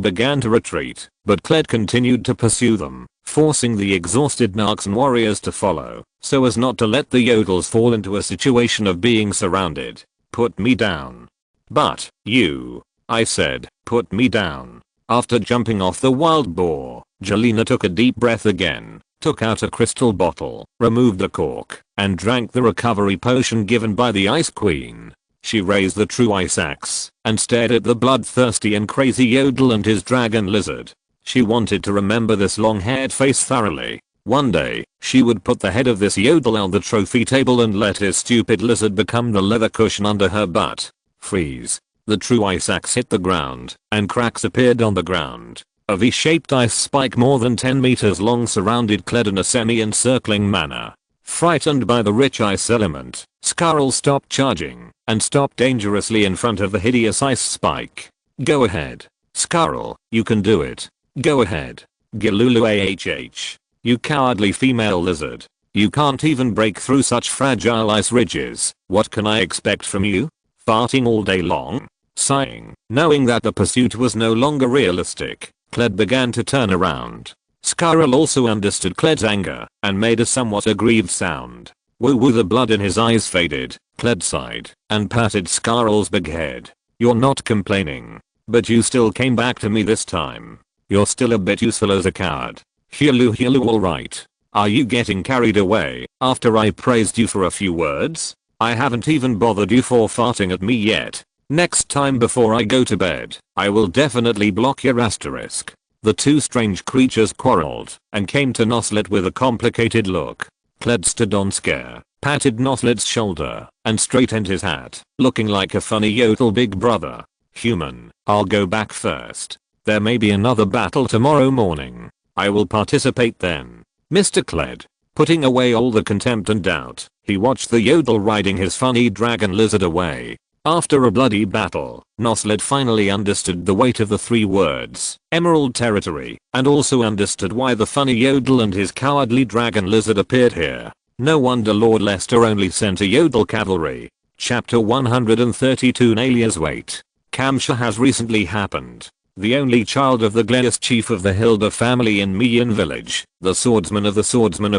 began to retreat, but Kled continued to pursue them, forcing the exhausted Narxon warriors to follow, so as not to let the Yodels fall into a situation of being surrounded. "Put me down." "But, you," I said, "put me down." After jumping off the wild boar, Jelena took a deep breath again, took out a crystal bottle, removed the cork, and drank the recovery potion given by the Ice Queen. She raised the true ice axe and stared at the bloodthirsty and crazy Yodel and his dragon lizard. She wanted to remember this long-haired face thoroughly. One day, she would put the head of this yodel on the trophy table and let his stupid lizard become the leather cushion under her butt. Freeze. The true ice axe hit the ground, and cracks appeared on the ground. A V-shaped ice spike more than 10 meters long surrounded Kled in a semi-encircling manner. Frightened by the rich ice element, Skarl stopped charging, and stopped dangerously in front of the hideous ice spike. Go ahead. Skarl, you can do it. Go ahead. Gilulu ahh. You cowardly female lizard. You can't even break through such fragile ice ridges. What can I expect from you? Farting all day long? Sighing, knowing that the pursuit was no longer realistic, Kled began to turn around. Skarl also understood Kled's anger, and made a somewhat aggrieved sound. Woo, the blood in his eyes faded. Kled sighed, and patted Skarl's big head. You're not complaining. But you still came back to me this time. You're still a bit useful as a coward. Hilu alright. Are you getting carried away, after I praised you for a few words? I haven't even bothered you for farting at me yet. Next time before I go to bed, I will definitely block your asterisk. The two strange creatures quarreled, and came to Noslet with a complicated look. Kled stood on scare, patted Noslet's shoulder, and straightened his hat, looking like a funny yodel big brother. Human, I'll go back first. There may be another battle tomorrow morning. I will participate then. Mr. Kled. Putting away all the contempt and doubt, he watched the yodel riding his funny dragon lizard away. After a bloody battle, Noslet finally understood the weight of the 3 words, Emerald Territory, and also understood why the funny yodel and his cowardly dragon lizard appeared here. No wonder Lord Lester only sent a yodel cavalry. Chapter 132 Nalia's Weight. Kamsha has recently happened. The only child of the Gleus chief of the Hilda family in Mian village, the swordsman of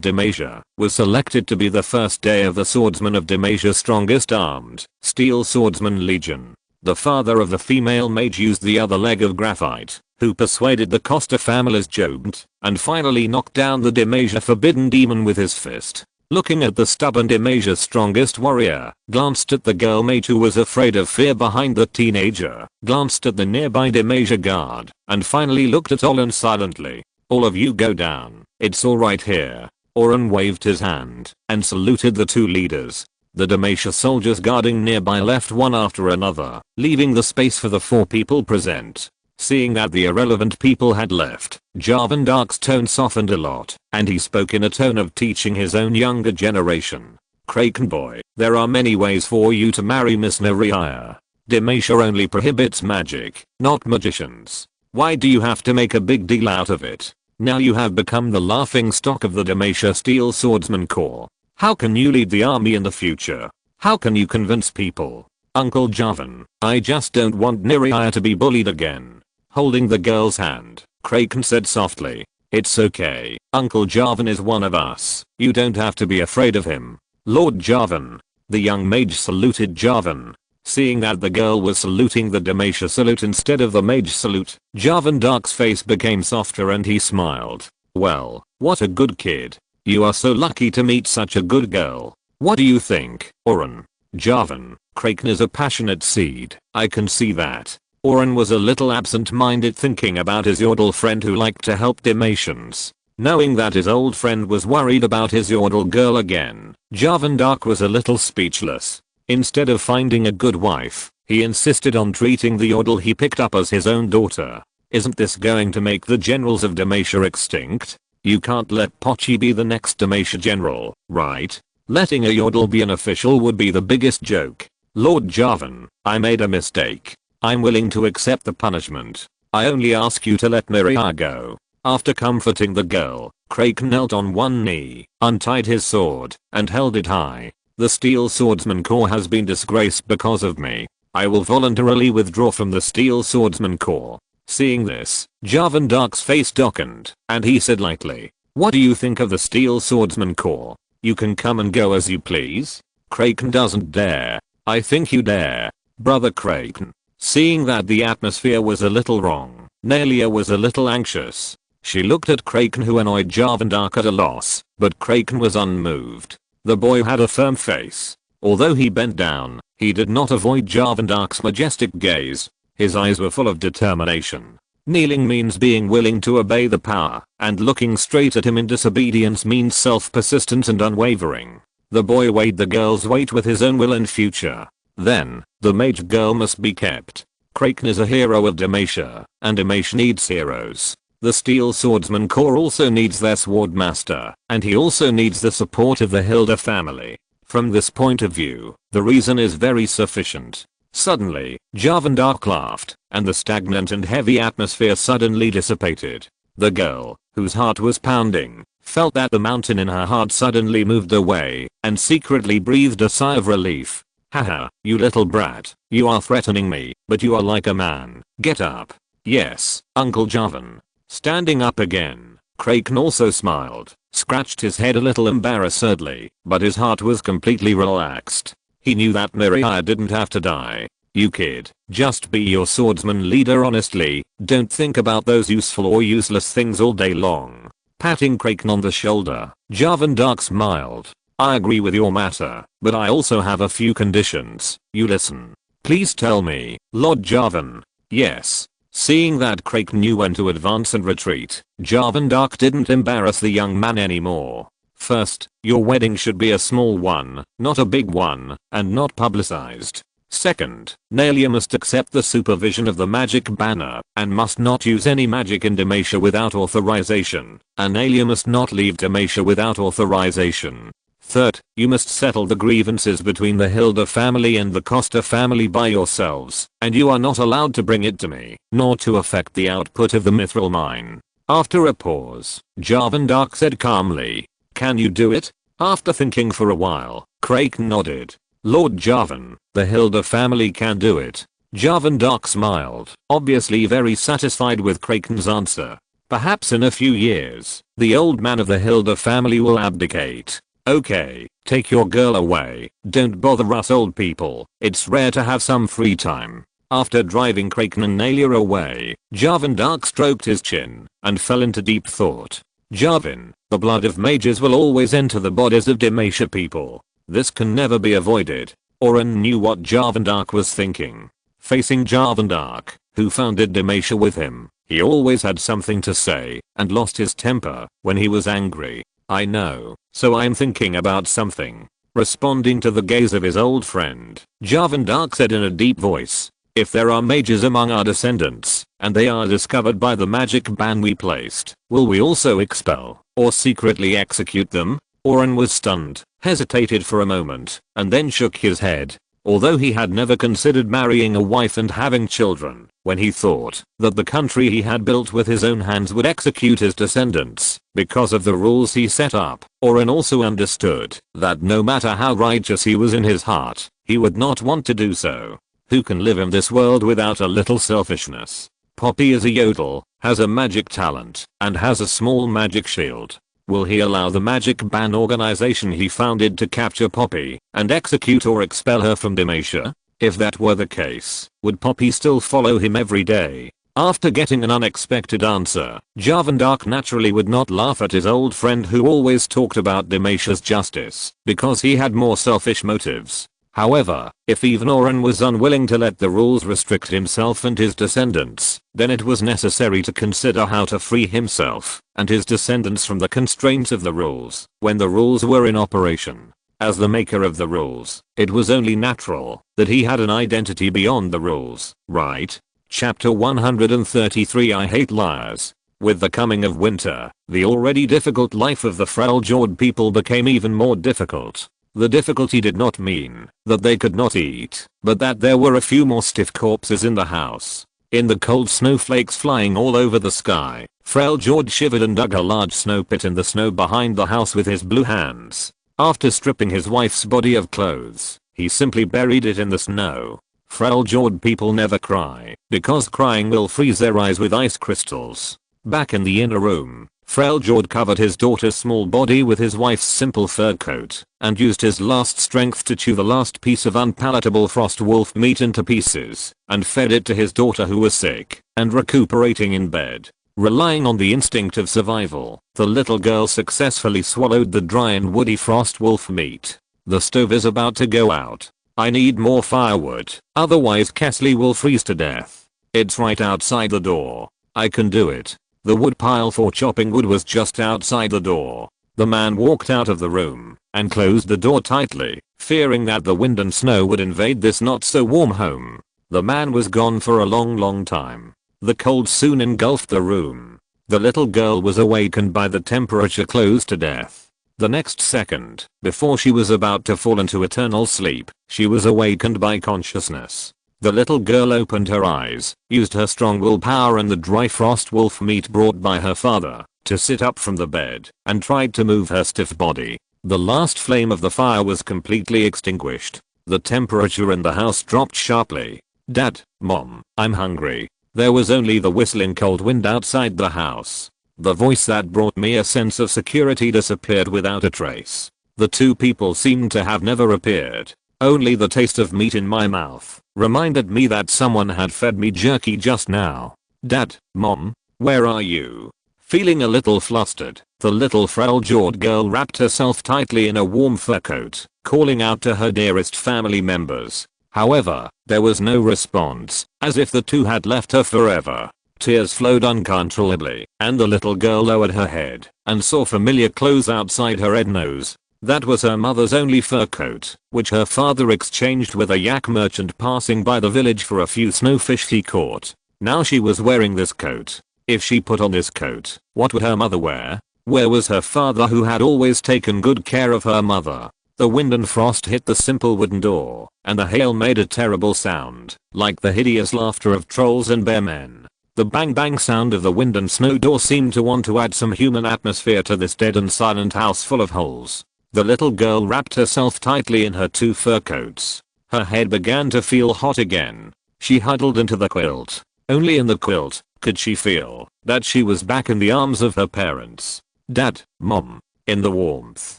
Demacia, was selected to be the first day of the swordsman of Demacia's strongest armed, Steel Swordsman Legion. The father of the female mage used the other leg of graphite, who persuaded the Costa family's Jobent, and finally knocked down the Demacia forbidden demon with his fist. Looking at the stubborn Demacia's strongest warrior, glanced at the girl mage who was afraid of fear behind the teenager, glanced at the nearby Demacia guard, and finally looked at Oren silently. All of you go down, it's alright here. Oren waved his hand, and saluted the 2 leaders. The Demacia soldiers guarding nearby left one after another, leaving the space for the 4 people present. Seeing that the irrelevant people had left, Jarvan Dark's tone softened a lot, and he spoke in a tone of teaching his own younger generation. Kraken boy, there are many ways for you to marry Miss Neriah. Demacia only prohibits magic, not magicians. Why do you have to make a big deal out of it? Now you have become the laughing stock of the Demacia Steel Swordsman Corps. How can you lead the army in the future? How can you convince people? Uncle Jarvan, I just don't want Neriah to be bullied again. Holding the girl's hand, Kraken said softly, it's okay, Uncle Jarvan is one of us, you don't have to be afraid of him. Lord Jarvan. The young mage saluted Jarvan. Seeing that the girl was saluting the Demacia salute instead of the mage salute, Jarvan Dark's face became softer and he smiled. Well, what a good kid. You are so lucky to meet such a good girl. What do you think, Oren? Jarvan, Kraken is a passionate seed, I can see that. Oren was a little absent-minded thinking about his yodel friend who liked to help Demacians. Knowing that his old friend was worried about his yodel girl again, Jarvan Dark was a little speechless. Instead of finding a good wife, he insisted on treating the yodel he picked up as his own daughter. Isn't this going to make the generals of Demacia extinct? You can't let Pochi be the next Demacia general, right? Letting a yodel be an official would be the biggest joke. Lord Jarvan, I made a mistake. I'm willing to accept the punishment. I only ask you to let Neriah go. After comforting the girl, Kraken knelt on one knee, untied his sword, and held it high. The Steel Swordsman Corps has been disgraced because of me. I will voluntarily withdraw from the Steel Swordsman Corps. Seeing this, Jarvan Dark's face darkened, and he said lightly, what do you think of the Steel Swordsman Corps? You can come and go as you please. Kraken doesn't dare. I think you dare. Brother Kraken. Seeing that the atmosphere was a little wrong, Nalia was a little anxious. She looked at Kraken who annoyed Jarvan Dark at a loss, but Kraken was unmoved. The boy had a firm face. Although he bent down, he did not avoid Jarvan Dark's majestic gaze. His eyes were full of determination. Kneeling means being willing to obey the power, and looking straight at him in disobedience means self-persistent and unwavering. The boy weighed the girl's weight with his own will and future. Then, the mage girl must be kept. Kraken is a hero of Demacia, and Demacia needs heroes. The Steel Swordsman Corps also needs their swordmaster, and he also needs the support of the Hilda family. From this point of view, the reason is very sufficient. Suddenly, Jarvan laughed, and the stagnant and heavy atmosphere suddenly dissipated. The girl, whose heart was pounding, felt that the mountain in her heart suddenly moved away, and secretly breathed a sigh of relief. Haha, you little brat, you are threatening me, but you are like a man. Get up. Yes, Uncle Jarvan. Standing up again, Kraken also smiled, scratched his head a little embarrassedly, but his heart was completely relaxed. He knew that Miria didn't have to die. You kid, just be your swordsman leader honestly, don't think about those useful or useless things all day long. Patting Kraken on the shoulder, Jarvan smiled. I agree with your matter, but I also have a few conditions. You listen. Please tell me, Lord Jarvan. Yes. Seeing that Kraken knew when to advance and retreat, Jarvan didn't embarrass the young man anymore. First, your wedding should be a small one, not a big one, and not publicized. Second, Nalia must accept the supervision of the magic banner, and must not use any magic in Demacia without authorization, and Nalia must not leave Demacia without authorization. Third, you must settle the grievances between the Hilda family and the Costa family by yourselves, and you are not allowed to bring it to me, nor to affect the output of the mithril mine. After a pause, Jarvan said calmly, can you do it? After thinking for a while, Kraken nodded. Lord Jarvan, the Hilda family can do it. Jarvan smiled, obviously very satisfied with Kraken's answer. Perhaps in a few years, the old man of the Hilda family will abdicate. Okay, take your girl away, don't bother us old people, it's rare to have some free time. After driving Kraken and Nalia away, Jarvan stroked his chin, and fell into deep thought. Jarvan, the blood of mages will always enter the bodies of Demacia people. This can never be avoided. Oren knew what Jarvan was thinking. Facing Jarvan, who founded Demacia with him, he always had something to say, and lost his temper when he was angry. I know, so I'm thinking about something. Responding to the gaze of his old friend, Jarvan said in a deep voice, if there are mages among our descendants, and they are discovered by the magic ban we placed, will we also expel, or secretly execute them? Oren was stunned, hesitated for a moment, and then shook his head. Although he had never considered marrying a wife and having children, when he thought that the country he had built with his own hands would execute his descendants because of the rules he set up, Oren also understood that no matter how righteous he was in his heart, he would not want to do so. Who can live in this world without a little selfishness? Poppy is a yodel, has a magic talent, and has a small magic shield. Will he allow the magic ban organization he founded to capture Poppy and execute or expel her from Demacia? If that were the case, would Poppy still follow him every day? After getting an unexpected answer, Jarvan naturally would not laugh at his old friend who always talked about Demacia's justice, because he had more selfish motives. However, if even Oren was unwilling to let the rules restrict himself and his descendants, then it was necessary to consider how to free himself and his descendants from the constraints of the rules when the rules were in operation. As the maker of the rules, it was only natural that he had an identity beyond the rules, right? Chapter 133 I hate liars. With the coming of winter, the already difficult life of the Freljord people became even more difficult. The difficulty did not mean that they could not eat, but that there were a few more stiff corpses in the house. In the cold snowflakes flying all over the sky, Freljord shivered and dug a large snow pit in the snow behind the house with his blue hands. After stripping his wife's body of clothes, he simply buried it in the snow. Freljord people never cry, because crying will freeze their eyes with ice crystals. Back in the inner room, Freljord covered his daughter's small body with his wife's simple fur coat, and used his last strength to chew the last piece of unpalatable frost wolf meat into pieces, and fed it to his daughter who was sick, and recuperating in bed. Relying on the instinct of survival, the little girl successfully swallowed the dry and woody frost wolf meat. The stove is about to go out. I need more firewood, otherwise Kesley will freeze to death. It's right outside the door. I can do it. The wood pile for chopping wood was just outside the door. The man walked out of the room and closed the door tightly, fearing that the wind and snow would invade this not so warm home. The man was gone for a long time. The cold soon engulfed the room. The little girl was awakened by the temperature close to death. The next second, before she was about to fall into eternal sleep, she was awakened by consciousness. The little girl opened her eyes, used her strong willpower and the dry frost wolf meat brought by her father to sit up from the bed and tried to move her stiff body. The last flame of the fire was completely extinguished. The temperature in the house dropped sharply. Dad, Mom, I'm hungry. There was only the whistling cold wind outside the house. The voice that brought me a sense of security disappeared without a trace. The two people seemed to have never appeared. Only the taste of meat in my mouth reminded me that someone had fed me jerky just now. Dad, Mom, where are you? Feeling a little flustered, the little frail-jawed girl wrapped herself tightly in a warm fur coat, calling out to her dearest family members. However, there was no response, as if the two had left her forever. Tears flowed uncontrollably, and the little girl lowered her head and saw familiar clothes outside her head nose. That was her mother's only fur coat, which her father exchanged with a yak merchant passing by the village for a few snowfish he caught. Now she was wearing this coat. If she put on this coat, what would her mother wear? Where was her father who had always taken good care of her mother? The wind and frost hit the simple wooden door, and the hail made a terrible sound, like the hideous laughter of trolls and bear men. The bang bang sound of the wind and snow door seemed to want to add some human atmosphere to this dead and silent house full of holes. The little girl wrapped herself tightly in her two fur coats. Her head began to feel hot again. She huddled into the quilt. Only in the quilt could she feel that she was back in the arms of her parents. Dad, Mom. In the warmth,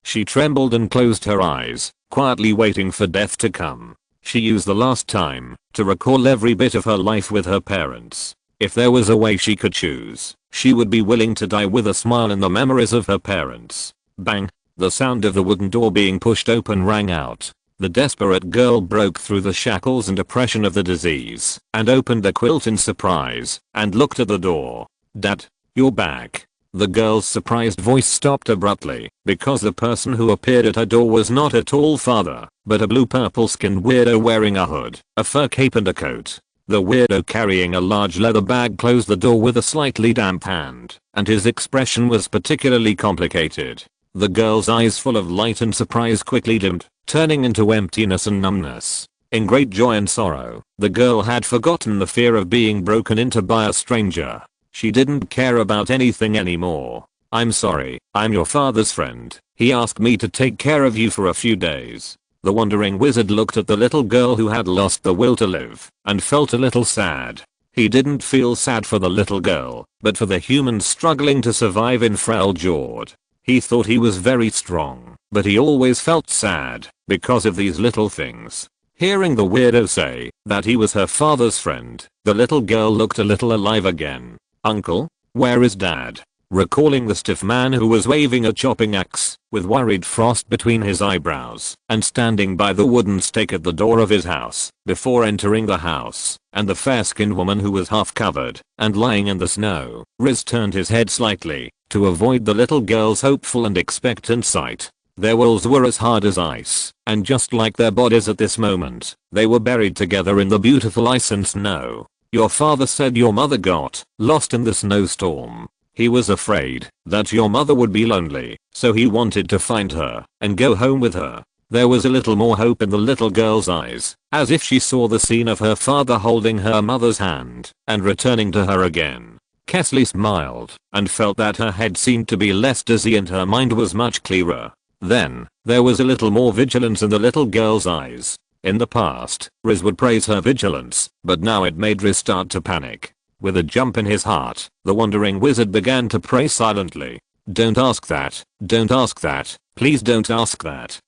she trembled and closed her eyes, quietly waiting for death to come. She used the last time to recall every bit of her life with her parents. If there was a way she could choose, she would be willing to die with a smile in the memories of her parents. Bang! The sound of the wooden door being pushed open rang out. The desperate girl broke through the shackles and oppression of the disease and opened the quilt in surprise and looked at the door. Dad, you're back. The girl's surprised voice stopped abruptly because the person who appeared at her door was not a tall father, but a blue-purple skinned weirdo wearing a hood, a fur cape and a coat. The weirdo carrying a large leather bag closed the door with a slightly damp hand, and his expression was particularly complicated. The girl's eyes full of light and surprise quickly dimmed, turning into emptiness and numbness. In great joy and sorrow, the girl had forgotten the fear of being broken into by a stranger. She didn't care about anything anymore. I'm sorry, I'm your father's friend. He asked me to take care of you for a few days. The wandering wizard looked at the little girl who had lost the will to live and felt a little sad. He didn't feel sad for the little girl, but for the humans struggling to survive in Freljord. He thought he was very strong, but he always felt sad because of these little things. Hearing the weirdo say that he was her father's friend, the little girl looked a little alive again. Uncle, where is Dad? Recalling the stiff man who was waving a chopping axe with worried frost between his eyebrows and standing by the wooden stake at the door of his house before entering the house, and the fair-skinned woman who was half covered and lying in the snow, Riz turned his head slightly to avoid the little girl's hopeful and expectant sight. Their walls were as hard as ice, and just like their bodies at this moment, they were buried together in the beautiful ice and snow. Your father said your mother got lost in the snowstorm. He was afraid that your mother would be lonely, so he wanted to find her and go home with her. There was a little more hope in the little girl's eyes, as if she saw the scene of her father holding her mother's hand and returning to her again. Kesley smiled and felt that her head seemed to be less dizzy and her mind was much clearer. Then, there was a little more vigilance in the little girl's eyes. In the past, Riz would praise her vigilance, but now it made Riz start to panic. With a jump in his heart, the wandering wizard began to pray silently. Don't ask that, don't ask that, please don't ask that.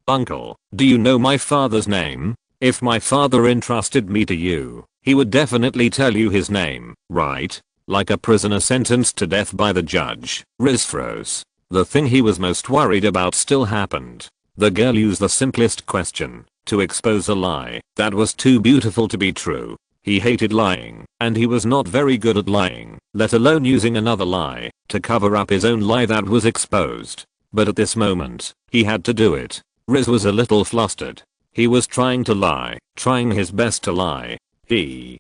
Uncle, do you know my father's name? If my father entrusted me to you, he would definitely tell you his name, right? Like a prisoner sentenced to death by the judge. Riz froze. The thing he was most worried about still happened. The girl used the simplest question to expose a lie that was too beautiful to be true. He hated lying, and he was not very good at lying, let alone using another lie to cover up his own lie that was exposed. But at this moment, he had to do it. Riz was a little flustered. He was trying to lie, trying his best to lie. He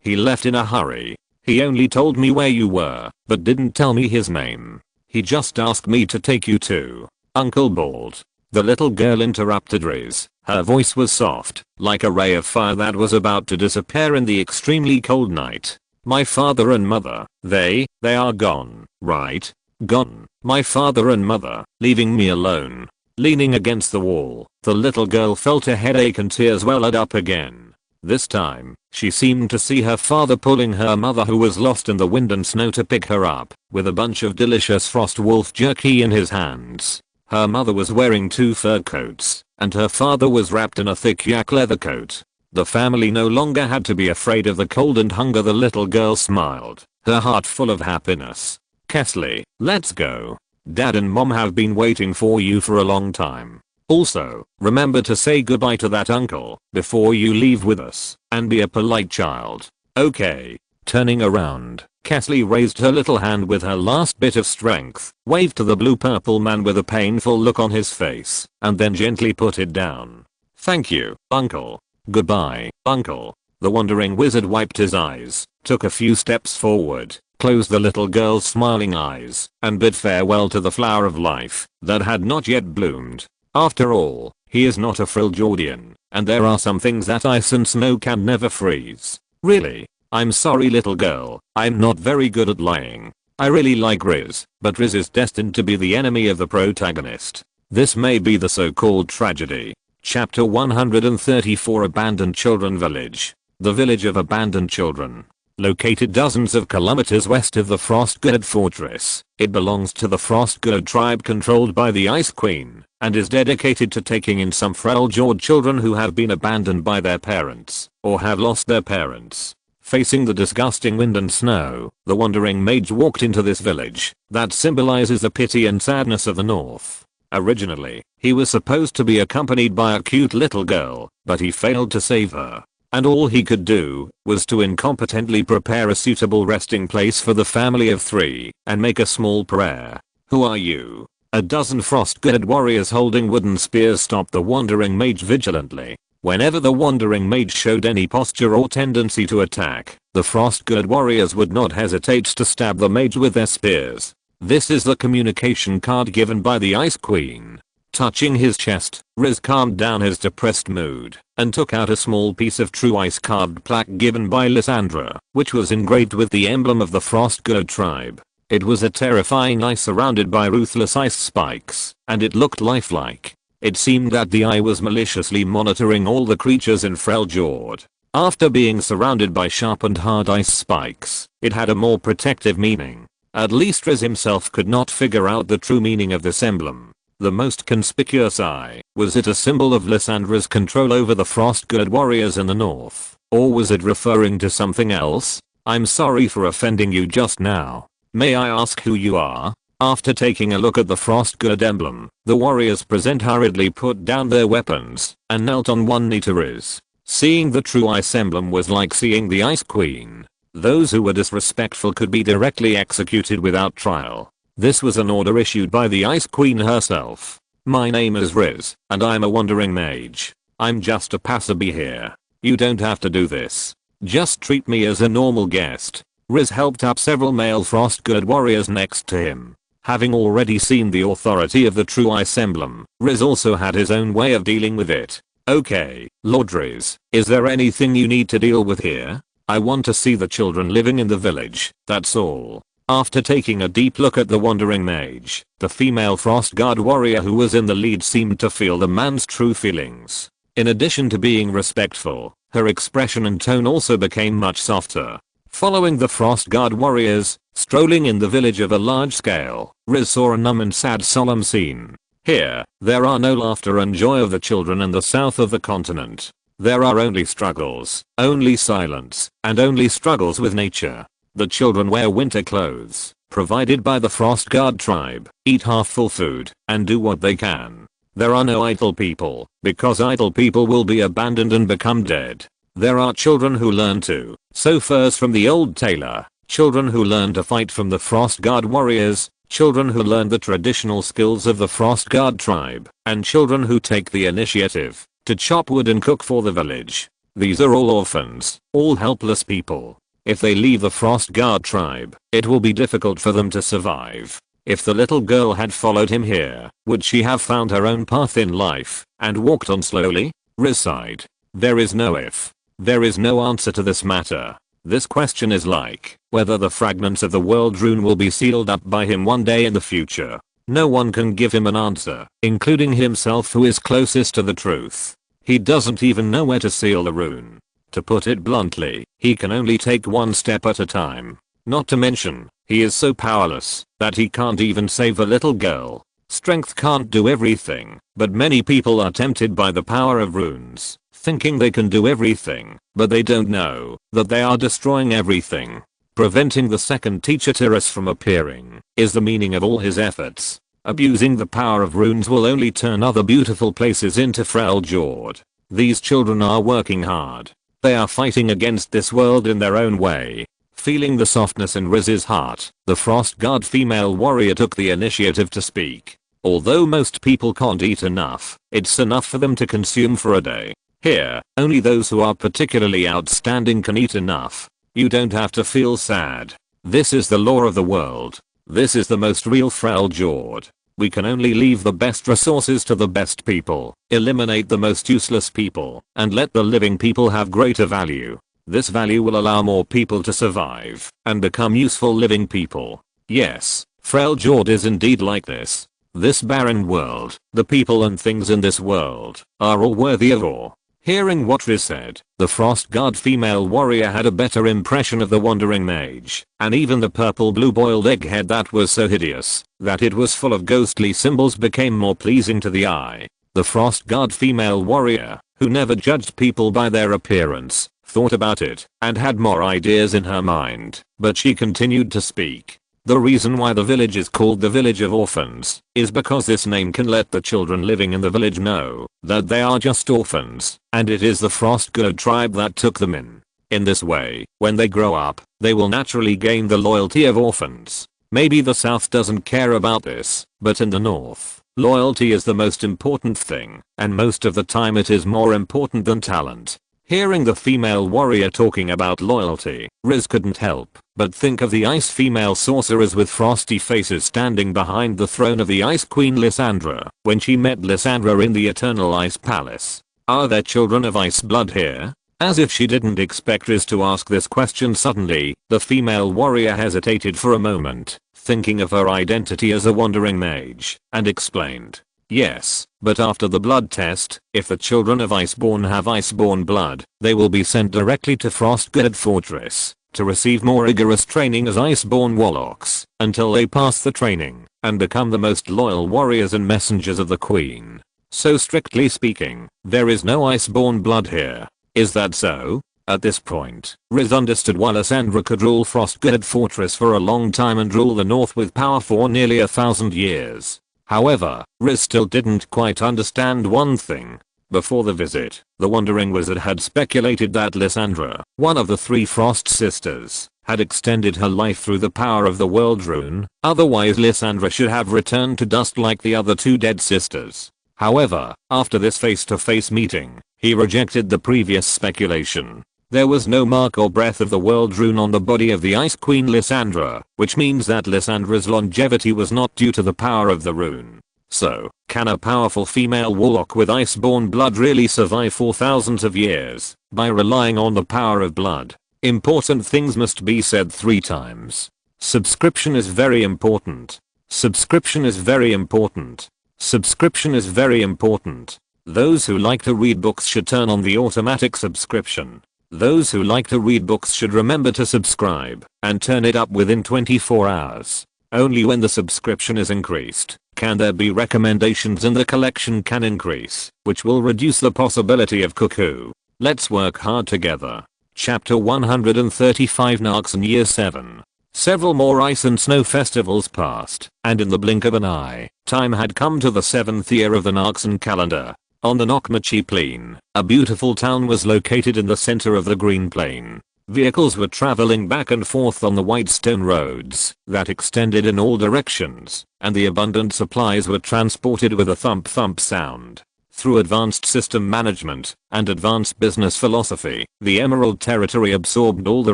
left in a hurry. He only told me where you were, but didn't tell me his name. He just asked me to take you to Uncle Bald. The little girl interrupted Riz. Her voice was soft, like a ray of fire that was about to disappear in the extremely cold night. My father and mother, they are gone, right? Gone. My father and mother, leaving me alone. Leaning against the wall, the little girl felt a headache and tears welled up again. This time, she seemed to see her father pulling her mother, who was lost in the wind and snow, to pick her up, with a bunch of delicious Frost Wolf jerky in his hands. Her mother was wearing 2 fur coats, and her father was wrapped in a thick yak leather coat. The family no longer had to be afraid of the cold and hunger. The little girl smiled, her heart full of happiness. Kesley, let's go. Dad and Mom have been waiting for you for a long time. Also, remember to say goodbye to that uncle before you leave with us, and be a polite child. Okay. Turning around, Kesley raised her little hand with her last bit of strength, waved to the blue-purple man with a painful look on his face, and then gently put it down. Thank you, Uncle. Goodbye, Uncle. The wandering wizard wiped his eyes, took a few steps forward, closed the little girl's smiling eyes, and bid farewell to the flower of life that had not yet bloomed. After all, he is not a Freljordian, and there are some things that ice and snow can never freeze. Really? I'm sorry, little girl, I'm not very good at lying. I really like Riz, but Riz is destined to be the enemy of the protagonist. This may be the so-called tragedy. Chapter 134, Abandoned Children Village. The village of abandoned children. Located dozens of kilometers west of the Frostgird Fortress, it belongs to the Frostgird tribe controlled by the Ice Queen, and is dedicated to taking in some Freljord children who have been abandoned by their parents, or have lost their parents. Facing the disgusting wind and snow, the wandering mage walked into this village that symbolizes the pity and sadness of the north. Originally, he was supposed to be accompanied by a cute little girl, but he failed to save her. And all he could do was to incompetently prepare a suitable resting place for the family of 3 and make a small prayer. Who are you? A dozen Frostgird warriors holding wooden spears stopped the wandering mage vigilantly. Whenever the wandering mage showed any posture or tendency to attack, the Frostgird warriors would not hesitate to stab the mage with their spears. This is the communication card given by the Ice Queen. Touching his chest, Riz calmed down his depressed mood and took out a small piece of true ice carved plaque given by Lysandra, which was engraved with the emblem of the Frostgird tribe. It was a terrifying eye surrounded by ruthless ice spikes, and it looked lifelike. It seemed that the eye was maliciously monitoring all the creatures in Freljord. After being surrounded by sharp and hard ice spikes, it had a more protective meaning. At least Riz himself could not figure out the true meaning of this emblem. The most conspicuous eye, was it a symbol of Lysandra's control over the Frostgird warriors in the north, or was it referring to something else? I'm sorry for offending you just now. May I ask who you are? After taking a look at the Frostgird emblem, the warriors present hurriedly put down their weapons and knelt on one knee to Riz. Seeing the true ice emblem was like seeing the Ice Queen. Those who were disrespectful could be directly executed without trial. This was an order issued by the Ice Queen herself. My name is Riz, and I'm a wandering mage. I'm just a passerby here. You don't have to do this. Just treat me as a normal guest. Riz helped up several male Frostgird warriors next to him. Having already seen the authority of the true ice emblem, Riz also had his own way of dealing with it. Okay, Lord Riz, is there anything you need to deal with here? I want to see the children living in the village, that's all. After taking a deep look at the wandering mage, the female Frostgird warrior who was in the lead seemed to feel the man's true feelings. In addition to being respectful, her expression and tone also became much softer. Following the Frostgird warriors, strolling in the village of a large scale, Riz saw a numb and sad solemn scene. Here, there are no laughter and joy of the children in the south of the continent. There are only struggles, only silence, and only struggles with nature. The children wear winter clothes, provided by the Frostgird tribe, eat half-full food, and do what they can. There are no idle people, because idle people will be abandoned and become dead. There are children who learn to sew furs from the old tailor, children who learn to fight from the Frost Guard warriors, children who learn the traditional skills of the Frost Guard tribe, and children who take the initiative to chop wood and cook for the village. These are all orphans, all helpless people. If they leave the Frost Guard tribe, it will be difficult for them to survive. If the little girl had followed him here, would she have found her own path in life and walked on slowly? Riz sighed. There is no if. There is no answer to this matter. This question is like whether the fragments of the world rune will be sealed up by him one day in the future. No one can give him an answer, including himself, who is closest to the truth. He doesn't even know where to seal the rune. To put it bluntly, he can only take one step at a time. Not to mention, he is so powerless that he can't even save a little girl. Strength can't do everything, but many people are tempted by the power of runes, thinking they can do everything, but they don't know that they are destroying everything. Preventing the second teacher Tiras from appearing is the meaning of all his efforts. Abusing the power of runes will only turn other beautiful places into Freljord. These children are working hard. They are fighting against this world in their own way. Feeling the softness in Riz's heart, the Frost Guard female warrior took the initiative to speak. Although most people can't eat enough, it's enough for them to consume for a day. Here, only those who are particularly outstanding can eat enough. You don't have to feel sad. This is the law of the world. This is the most real Freljord. We can only leave the best resources to the best people, eliminate the most useless people, and let the living people have greater value. This value will allow more people to survive and become useful living people. Yes, Freljord is indeed like this. This barren world, the people and things in this world, are all worthy of awe. Hearing what Riz said, the Frost Guard female warrior had a better impression of the wandering mage, and even the purple blue boiled egghead that was so hideous that it was full of ghostly symbols became more pleasing to the eye. The Frost Guard female warrior, who never judged people by their appearance, thought about it and had more ideas in her mind, but she continued to speak. The reason why the village is called the Village of Orphans is because this name can let the children living in the village know that they are just orphans, and it is the Frost Guard tribe that took them in. In this way, when they grow up, they will naturally gain the loyalty of orphans. Maybe the South doesn't care about this, but in the North, loyalty is the most important thing, and most of the time it is more important than talent. Hearing the female warrior talking about loyalty, Riz couldn't help but think of the ice female sorcerers with frosty faces standing behind the throne of the Ice Queen Lysandra when she met Lysandra in the Eternal Ice Palace. Are there children of ice blood here? As if she didn't expect Riz to ask this question suddenly, the female warrior hesitated for a moment, thinking of her identity as a wandering mage, and explained. Yes, but after the blood test, if the children of Iceborn have Iceborn blood, they will be sent directly to Frostguard Fortress to receive more rigorous training as Iceborn warlocks until they pass the training and become the most loyal warriors and messengers of the Queen. So strictly speaking, there is no Iceborn blood here. Is that so? At this point, Riz understood why Lysandra could rule Frostguard Fortress for a long time and rule the North with power for nearly 1,000 years. However, Riz still didn't quite understand one thing. Before the visit, the Wandering Wizard had speculated that Lysandra, one of the 3 Frost sisters, had extended her life through the power of the world rune, otherwise Lysandra should have returned to dust like the other 2 dead sisters. However, after this face-to-face meeting, he rejected the previous speculation. There was no mark or breath of the world rune on the body of the Ice Queen Lysandra, which means that Lysandra's longevity was not due to the power of the rune. So, can a powerful female warlock with Iceborn blood really survive for thousands of years by relying on the power of blood? Important things must be said 3 times. Subscription is very important. Subscription is very important. Subscription is very important. Those who like to read books should turn on the automatic subscription. Those who like to read books should remember to subscribe and turn it up within 24 hours. Only when the subscription is increased can there be recommendations and the collection can increase, which will reduce the possibility of cuckoo. Let's work hard together. Chapter 135 Narkson Year 7. Several more ice and snow festivals passed, and in the blink of an eye, time had come to the 7th year of the Narkson calendar. On the Nokmachi Plain, a beautiful town was located in the center of the green plain. Vehicles were traveling back and forth on the white stone roads that extended in all directions, and the abundant supplies were transported with a thump thump sound. Through advanced system management and advanced business philosophy, the Emerald Territory absorbed all the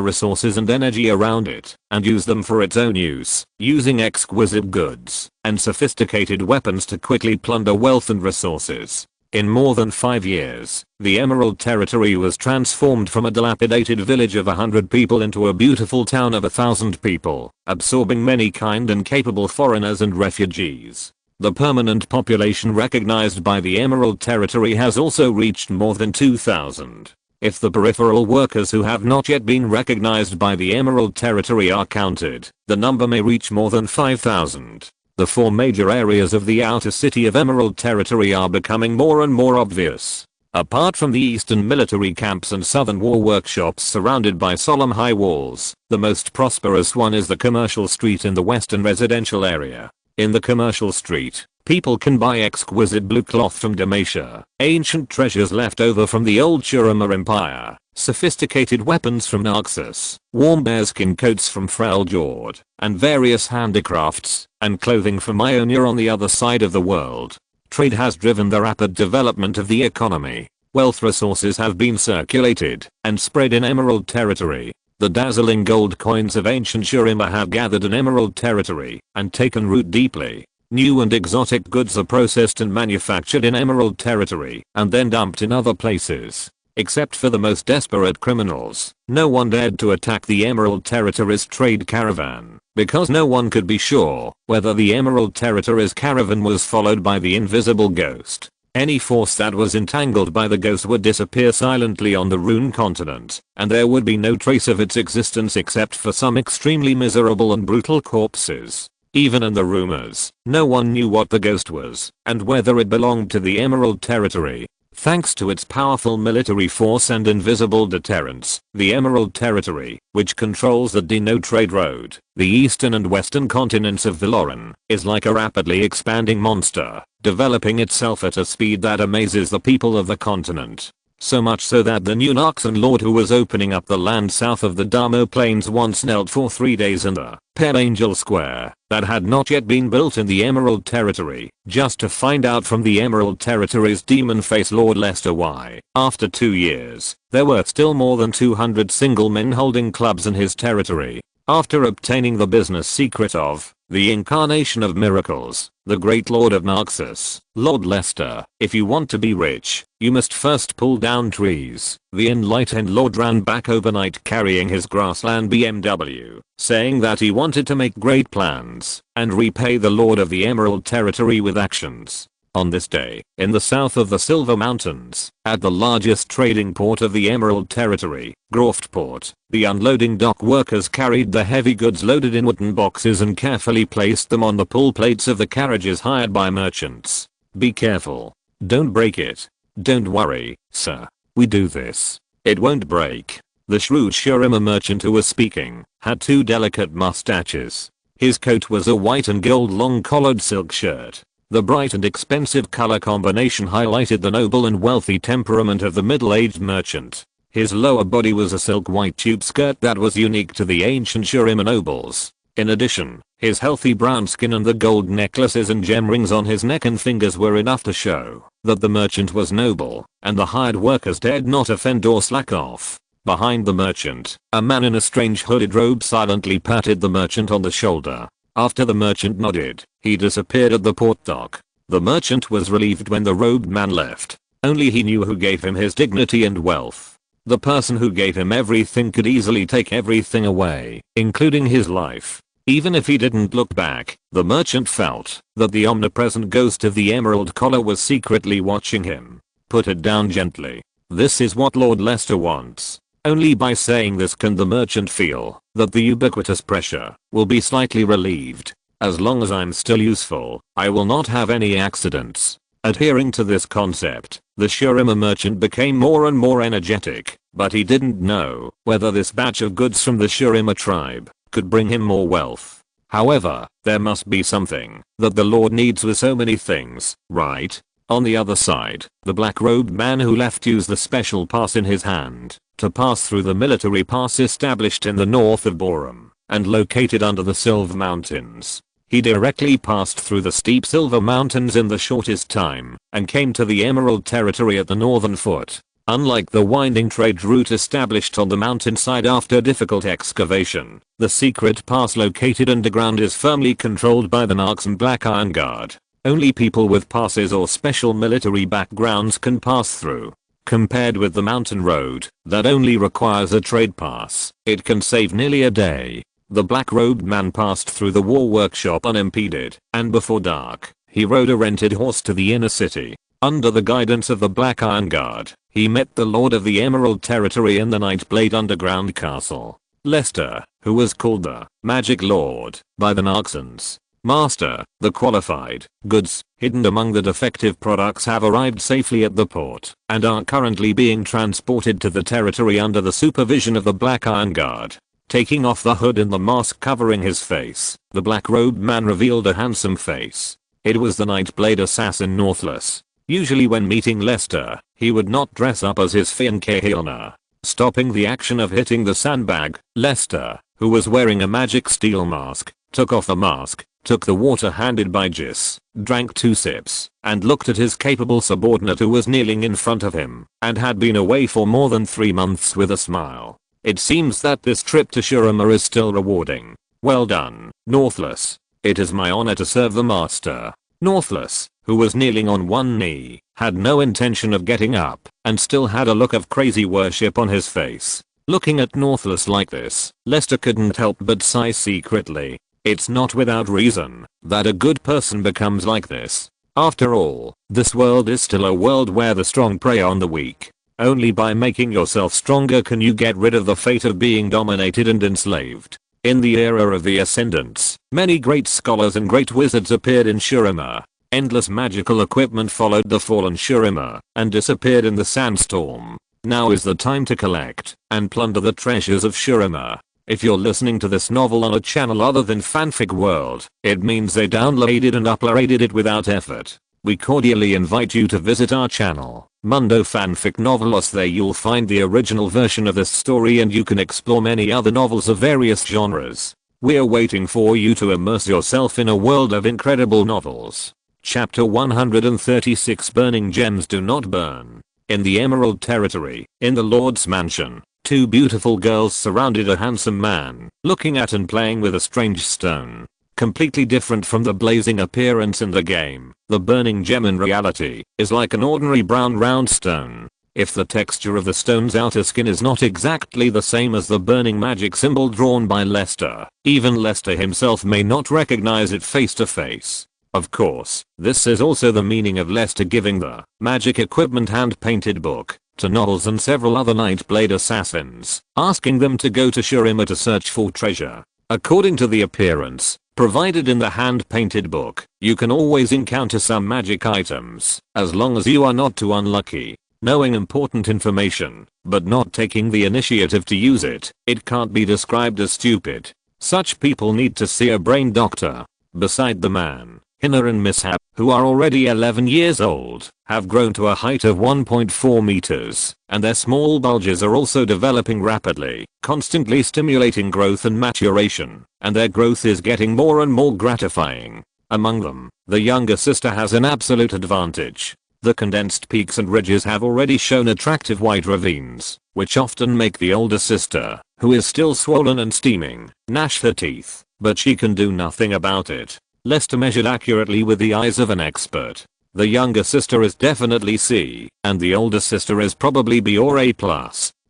resources and energy around it and used them for its own use, using exquisite goods and sophisticated weapons to quickly plunder wealth and resources. In more than 5 years, the Emerald Territory was transformed from a dilapidated village of 100 people into a beautiful town of 1,000 people, absorbing many kind and capable foreigners and refugees. The permanent population recognized by the Emerald Territory has also reached more than 2,000. If the peripheral workers who have not yet been recognized by the Emerald Territory are counted, the number may reach more than 5,000. The 4 major areas of the outer city of Emerald Territory are becoming more and more obvious. Apart from the eastern military camps and southern war workshops surrounded by solemn high walls, the most prosperous one is the commercial street in the western residential area. In the commercial street, people can buy exquisite blue cloth from Dalmatia, ancient treasures left over from the old Shurima Empire, sophisticated weapons from Naxos, warm bearskin coats from Freljord, and various handicrafts and clothing from Ionia on the other side of the world. Trade has driven the rapid development of the economy. Wealth resources have been circulated and spread in Emerald Territory. The dazzling gold coins of ancient Shurima have gathered in Emerald Territory and taken root deeply. New and exotic goods are processed and manufactured in Emerald Territory and then dumped in other places. Except for the most desperate criminals, no one dared to attack the Emerald Territory's trade caravan, because no one could be sure whether the Emerald Territory's caravan was followed by the invisible ghost. Any force that was entangled by the ghost would disappear silently on the Rune continent, and there would be no trace of its existence except for some extremely miserable and brutal corpses. Even in the rumors, no one knew what the ghost was, and whether it belonged to the Emerald Territory. Thanks to its powerful military force and invisible deterrence, the Emerald Territory, which controls the Dino Trade Road, the eastern and western continents of Valoran, is like a rapidly expanding monster, developing itself at a speed that amazes the people of the continent. So much so that the new Naxan Lord who was opening up the land south of the Damo Plains once knelt for 3 days in the Pale Angel Square that had not yet been built in the Emerald Territory, just to find out from the Emerald Territory's demon face Lord Lester why, after 2 years, there were still more than 200 single men holding clubs in his territory. After obtaining the business secret of the incarnation of miracles, the great Lord of Naxos, Lord Lester, if you want to be rich, you must first pull down trees. The enlightened Lord ran back overnight carrying his grassland BMW, saying that he wanted to make great plans and repay the Lord of the Emerald Territory with actions. On this day, in the south of the Silver Mountains, at the largest trading port of the Emerald Territory, Graftport, the unloading dock workers carried the heavy goods loaded in wooden boxes and carefully placed them on the pull plates of the carriages hired by merchants. Be careful. Don't break it. Don't worry, sir. We do this. It won't break. The shrewd Shurima merchant who was speaking had 2 delicate mustaches. His coat was a white and gold long-collared silk shirt. The bright and expensive color combination highlighted the noble and wealthy temperament of the middle-aged merchant. His lower body was a silk white tube skirt that was unique to the ancient Shurima nobles. In addition, his healthy brown skin and the gold necklaces and gem rings on his neck and fingers were enough to show that the merchant was noble, and the hired workers dared not offend or slack off. Behind the merchant, a man in a strange hooded robe silently patted the merchant on the shoulder. After the merchant nodded, he disappeared at the port dock. The merchant was relieved when the robed man left. Only he knew who gave him his dignity and wealth. The person who gave him everything could easily take everything away, including his life. Even if he didn't look back, the merchant felt that the omnipresent ghost of the Emerald Collar was secretly watching him. Put it down gently. This is what Lord Lester wants. Only by saying this can the merchant feel that the ubiquitous pressure will be slightly relieved. As long as I'm still useful, I will not have any accidents. Adhering to this concept, the Shurima merchant became more and more energetic, but he didn't know whether this batch of goods from the Shurima tribe could bring him more wealth. However, there must be something that the Lord needs with so many things, right? On the other side, the black-robed man who left used the special pass in his hand to pass through the military pass established in the north of Borum and located under the Silver Mountains. He directly passed through the steep Silver Mountains in the shortest time and came to the Emerald Territory at the northern foot. Unlike the winding trade route established on the mountainside after difficult excavation, the secret pass located underground is firmly controlled by the Narcs and Black Iron Guard. Only people with passes or special military backgrounds can pass through. Compared with the mountain road, that only requires a trade pass, it can save nearly a day. The black-robed man passed through the war workshop unimpeded, and before dark, he rode a rented horse to the inner city. Under the guidance of the Black Iron Guard, he met the Lord of the Emerald Territory in the Nightblade underground castle. Lester, who was called the Magic Lord by the Narcsans. Master, the qualified goods hidden among the defective products have arrived safely at the port and are currently being transported to the territory under the supervision of the Black Iron Guard. Taking off the hood and the mask covering his face, the black-robed man revealed a handsome face. It was the Nightblade assassin Northless. Usually when meeting Lester, he would not dress up as his fiancée Hilna. Stopping the action of hitting the sandbag, Lester, who was wearing a magic steel mask, took off the mask, took the water handed by Jis, drank 2 sips, and looked at his capable subordinate who was kneeling in front of him and had been away for more than 3 months with a smile. It seems that this trip to Shurima is still rewarding. Well done, Northless. It is my honor to serve the master. Northless, who was kneeling on one knee, had no intention of getting up and still had a look of crazy worship on his face. Looking at Northless like this, Lester couldn't help but sigh secretly. It's not without reason that a good person becomes like this. After all, this world is still a world where the strong prey on the weak. Only by making yourself stronger can you get rid of the fate of being dominated and enslaved. In the era of the Ascendants, many great scholars and great wizards appeared in Shurima. Endless magical equipment followed the fallen Shurima and disappeared in the sandstorm. Now is the time to collect and plunder the treasures of Shurima. If you're listening to this novel on a channel other than Fanfic World, it means they downloaded and uploaded it without effort. We cordially invite you to visit our channel, Mundo Fanfic Novelos. There you'll find the original version of this story and you can explore many other novels of various genres. We're waiting for you to immerse yourself in a world of incredible novels. Chapter 136 Burning Gems Do Not Burn. In the Emerald Territory, in the Lord's Mansion, 2 beautiful girls surrounded a handsome man, looking at and playing with a strange stone. Completely different from the blazing appearance in the game, the burning gem in reality is like an ordinary brown round stone. If the texture of the stone's outer skin is not exactly the same as the burning magic symbol drawn by Lester, even Lester himself may not recognize it face to face. Of course, this is also the meaning of Lester giving the magic equipment hand-painted book to Nobles and several other Nightblade assassins, asking them to go to Shurima to search for treasure. According to the appearance provided in the hand-painted book, you can always encounter some magic items, as long as you are not too unlucky. Knowing important information, but not taking the initiative to use it, it can't be described as stupid. Such people need to see a brain doctor. Beside the man, Hinner and Mishap, who are already 11 years old, have grown to a height of 1.4 meters, and their small bulges are also developing rapidly, constantly stimulating growth and maturation, and their growth is getting more and more gratifying. Among them, the younger sister has an absolute advantage. The condensed peaks and ridges have already shown attractive white ravines, which often make the older sister, who is still swollen and steaming, gnash her teeth, but she can do nothing about it. Lester measured accurately with the eyes of an expert. The younger sister is definitely C, and the older sister is probably B or A+.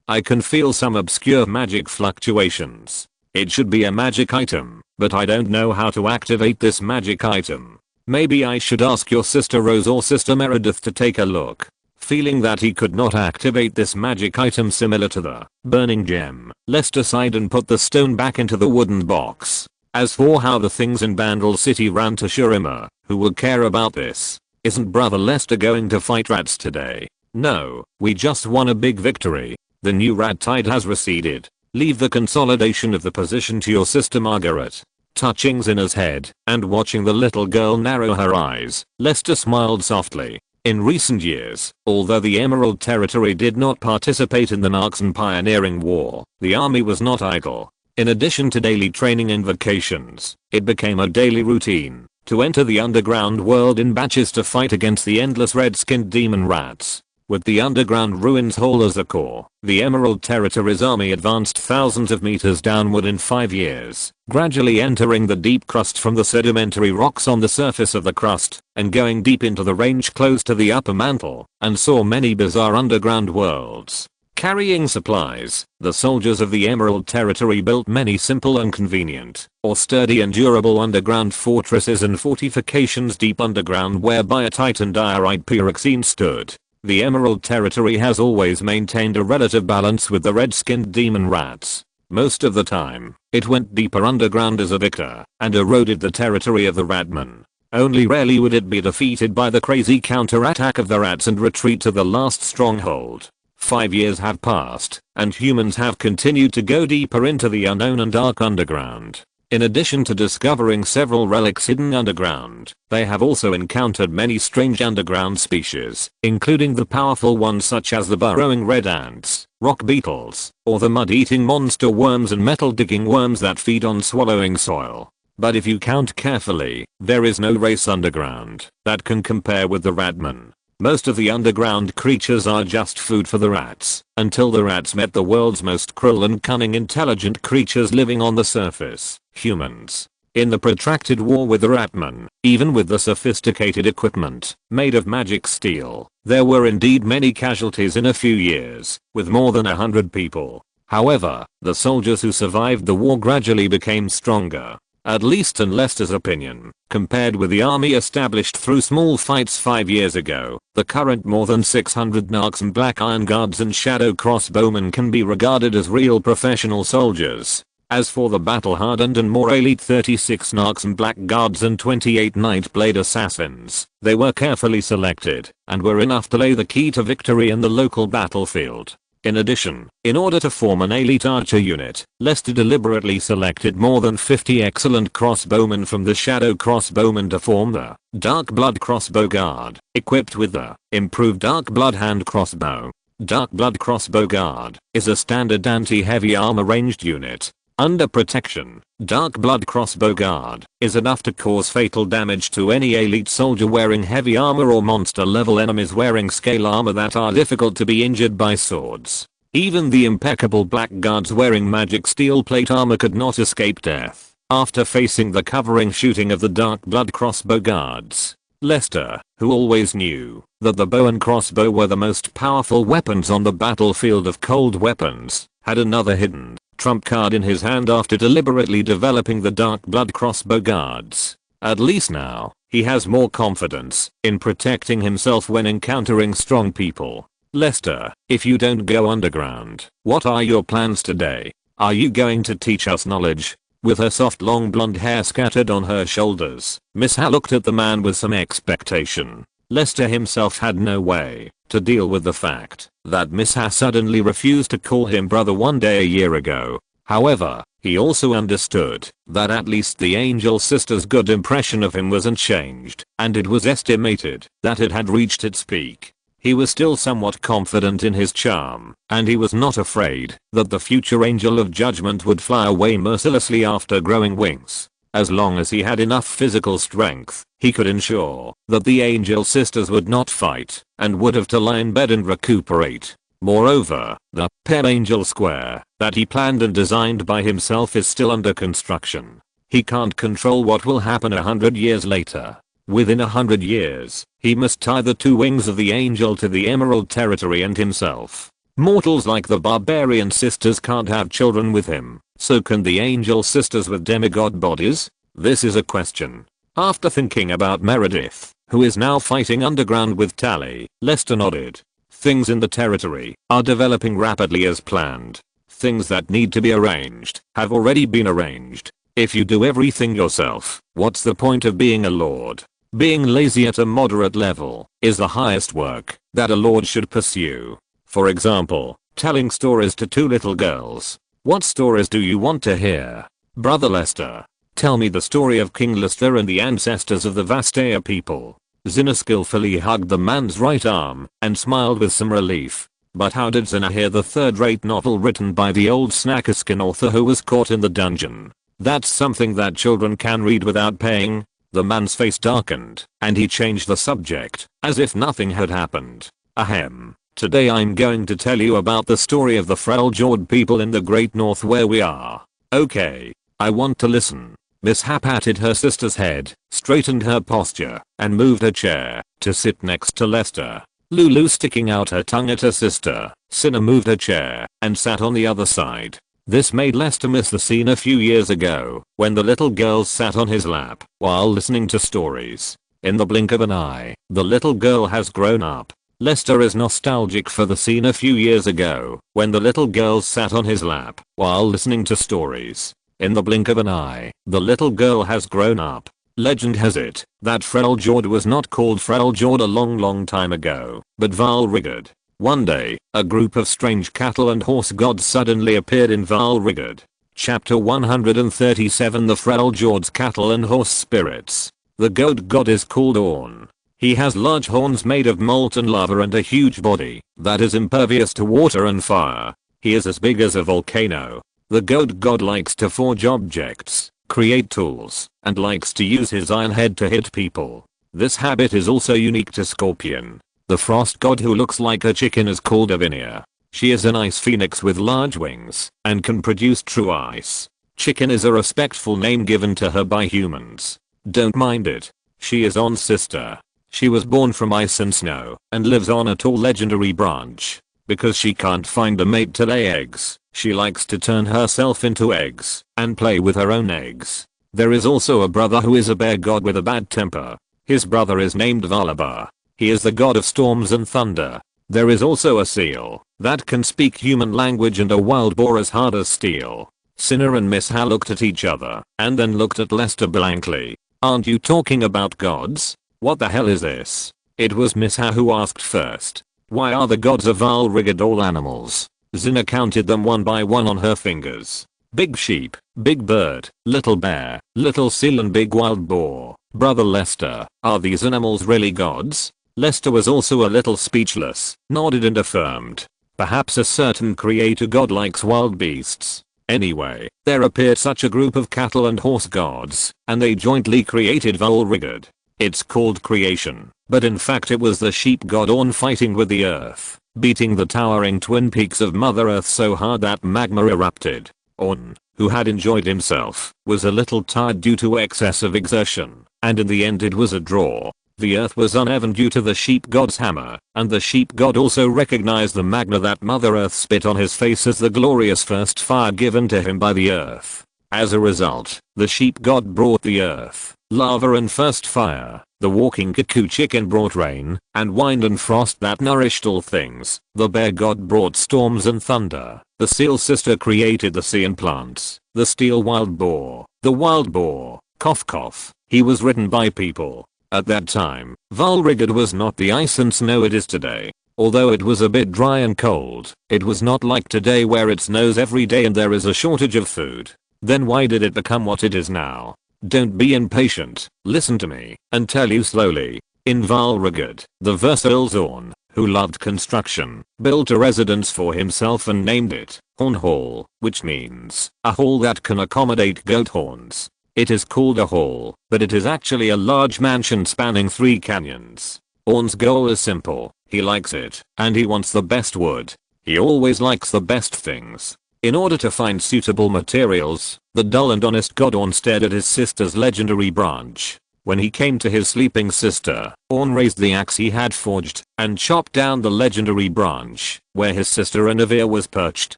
I can feel some obscure magic fluctuations. It should be a magic item, but I don't know how to activate this magic item. Maybe I should ask your sister Rose or sister Meredith to take a look. Feeling that he could not activate this magic item similar to the burning gem, Lester sighed and put the stone back into the wooden box. As for how the things in Bandle City ran to Shurima, who would care about this? Isn't Brother Lester going to fight rats today? No, we just won a big victory. The new rat tide has receded. Leave the consolidation of the position to your sister Margaret. Touching Zinna's head and watching the little girl narrow her eyes, Lester smiled softly. In recent years, although the Emerald Territory did not participate in the Narksan pioneering war, the army was not idle. In addition to daily training and vacations, it became a daily routine to enter the underground world in batches to fight against the endless red-skinned demon rats. With the underground ruins hall as a core, the Emerald Territory's army advanced thousands of meters downward in 5 years, gradually entering the deep crust from the sedimentary rocks on the surface of the crust, and going deep into the range close to the upper mantle, and saw many bizarre underground worlds. Carrying supplies, the soldiers of the Emerald Territory built many simple and convenient, or sturdy and durable underground fortresses and fortifications deep underground whereby a titan diorite pyroxene stood. The Emerald Territory has always maintained a relative balance with the red-skinned demon rats. Most of the time, it went deeper underground as a victor, and eroded the territory of the ratmen. Only rarely would it be defeated by the crazy counterattack of the rats and retreat to the last stronghold. 5 years have passed, and humans have continued to go deeper into the unknown and dark underground. In addition to discovering several relics hidden underground, they have also encountered many strange underground species, including the powerful ones such as the burrowing red ants, rock beetles, or the mud-eating monster worms and metal-digging worms that feed on swallowing soil. But if you count carefully, there is no race underground that can compare with the ratmen. Most of the underground creatures are just food for the rats, until the rats met the world's most cruel and cunning intelligent creatures living on the surface, humans. In the protracted war with the ratmen, even with the sophisticated equipment, made of magic steel, there were indeed many casualties in a few years, with more than 100 people. However, the soldiers who survived the war gradually became stronger. At least in Lester's opinion, compared with the army established through small fights 5 years ago, the current more than 600 Narksan Black Iron Guards and Shadow Crossbowmen can be regarded as real professional soldiers. As for the battle-hardened and more elite 36 Narksan Black Guards and 28 Nightblade Assassins, they were carefully selected, and were enough to lay the key to victory in the local battlefield. In addition, in order to form an elite archer unit, Lester deliberately selected more than 50 excellent crossbowmen from the Shadow Crossbowmen to form the Dark Blood Crossbow Guard, equipped with the improved Dark Blood Hand Crossbow. Dark Blood Crossbow Guard is a standard anti-heavy armor ranged unit. Under protection, Dark Blood Crossbow Guard is enough to cause fatal damage to any elite soldier wearing heavy armor or monster level enemies wearing scale armor that are difficult to be injured by swords. Even the impeccable Black Guards wearing magic steel plate armor could not escape death after facing the covering shooting of the Dark Blood Crossbow Guards. Lester, who always knew that the bow and crossbow were the most powerful weapons on the battlefield of cold weapons, had another hidden trump card in his hand after deliberately developing the Dark Blood Crossbow Guards. At least now, he has more confidence in protecting himself when encountering strong people. Lester, if you don't go underground, what are your plans today? Are you going to teach us knowledge? With her soft long blonde hair scattered on her shoulders, Miss Ha looked at the man with some expectation. Lester himself had no way to deal with the fact that Miss Ha suddenly refused to call him brother one day a year ago. However, he also understood that at least the Angel Sister's good impression of him wasn't changed, and it was estimated that it had reached its peak. He was still somewhat confident in his charm, and he was not afraid that the future Angel of Judgment would fly away mercilessly after growing wings. As long as he had enough physical strength, he could ensure that the Angel Sisters would not fight and would have to lie in bed and recuperate. Moreover, the Pale Angel Square that he planned and designed by himself is still under construction. He can't control what will happen 100 years later. Within 100 years, he must tie the two wings of the angel to the Emerald Territory and himself. Mortals like the Barbarian Sisters can't have children with him, so can the Angel Sisters with demigod bodies? This is a question. After thinking about Meredith, who is now fighting underground with Tally, Lester nodded. Things in the territory are developing rapidly as planned. Things that need to be arranged have already been arranged. If you do everything yourself, what's the point of being a lord? Being lazy at a moderate level is the highest work that a lord should pursue. For example, telling stories to two little girls. What stories do you want to hear? Brother Lester, tell me the story of King Lester and the ancestors of the Vastea people. Zinna skillfully hugged the man's right arm and smiled with some relief. But how did Zinna hear the third-rate novel written by the old Snackerskin author who was caught in the dungeon? That's something that children can read without paying. The man's face darkened, and he changed the subject, as if nothing had happened. Ahem. Today I'm going to tell you about the story of the Freljord people in the Great North where we are. Okay. I want to listen. Miss Hap patted her sister's head, straightened her posture, and moved her chair to sit next to Lester. Lulu sticking out her tongue at her sister, Cinna moved her chair and sat on the other side. This made Lester miss the scene a few years ago when the little girls sat on his lap while listening to stories. In the blink of an eye, the little girl has grown up. Lester is nostalgic for the scene a few years ago when the little girls sat on his lap while listening to stories. In the blink of an eye, the little girl has grown up. Legend has it that Freljord was not called Freljord a long time ago, but Valrigord. One day, a group of strange cattle and horse gods suddenly appeared in Valrigord. Chapter 137 The Freljord's Cattle and Horse Spirits. The goat god is called Orn. He has large horns made of molten lava and a huge body that is impervious to water and fire. He is as big as a volcano. The goat god likes to forge objects, create tools, and likes to use his iron head to hit people. This habit is also unique to Scorpion. The frost god who looks like a chicken is called Avinia. She is an ice phoenix with large wings and can produce true ice. Chicken is a respectful name given to her by humans. Don't mind it. She is On's sister. She was born from ice and snow and lives on a tall legendary branch. Because she can't find a mate to lay eggs, she likes to turn herself into eggs and play with her own eggs. There is also a brother who is a bear god with a bad temper. His brother is named Valabar. He is the god of storms and thunder. There is also a seal that can speak human language and a wild boar as hard as steel. Cinna and Miss Ha looked at each other and then looked at Lester blankly. Aren't you talking about gods? What the hell is this? It was Miss Ha who asked first. Why are the gods of Valrigord all animals? Zinna counted them one by one on her fingers. Big sheep, big bird, little bear, little seal and big wild boar. Brother Lester, are these animals really gods? Lester was also a little speechless, nodded and affirmed. Perhaps a certain creator god likes wild beasts. Anyway, there appeared such a group of cattle and horse gods, and they jointly created Valrigord. It's called creation, but in fact it was the sheep god Orn fighting with the earth, beating the towering twin peaks of Mother Earth so hard that magma erupted. Orn, who had enjoyed himself, was a little tired due to excessive exertion, and in the end it was a draw. The earth was uneven due to the sheep god's hammer, and the sheep god also recognized the magma that Mother Earth spit on his face as the glorious first fire given to him by the earth. As a result, the sheep god brought the earth, lava and first fire. The walking cuckoo chicken brought rain and wind and frost that nourished all things. The bear god brought storms and thunder. The seal sister created the sea and plants. The steel wild boar. The wild boar, cough cough. He was ridden by people. At that time, Valrigord was not the ice and snow it is today. Although it was a bit dry and cold, it was not like today where it snows every day and there is a shortage of food. Then why did it become what it is now? Don't be impatient, listen to me, and tell you slowly. In Valrigord, the versatile Orn, who loved construction, built a residence for himself and named it Horn Hall, which means a hall that can accommodate goat horns. It is called a hall, but it is actually a large mansion spanning 3 canyons. Orn's goal is simple, he likes it, and he wants the best wood. He always likes the best things. In order to find suitable materials, the dull and honest god Orn stared at his sister's legendary branch. When he came to his sleeping sister, Orn raised the axe he had forged and chopped down the legendary branch where his sister Anavir was perched,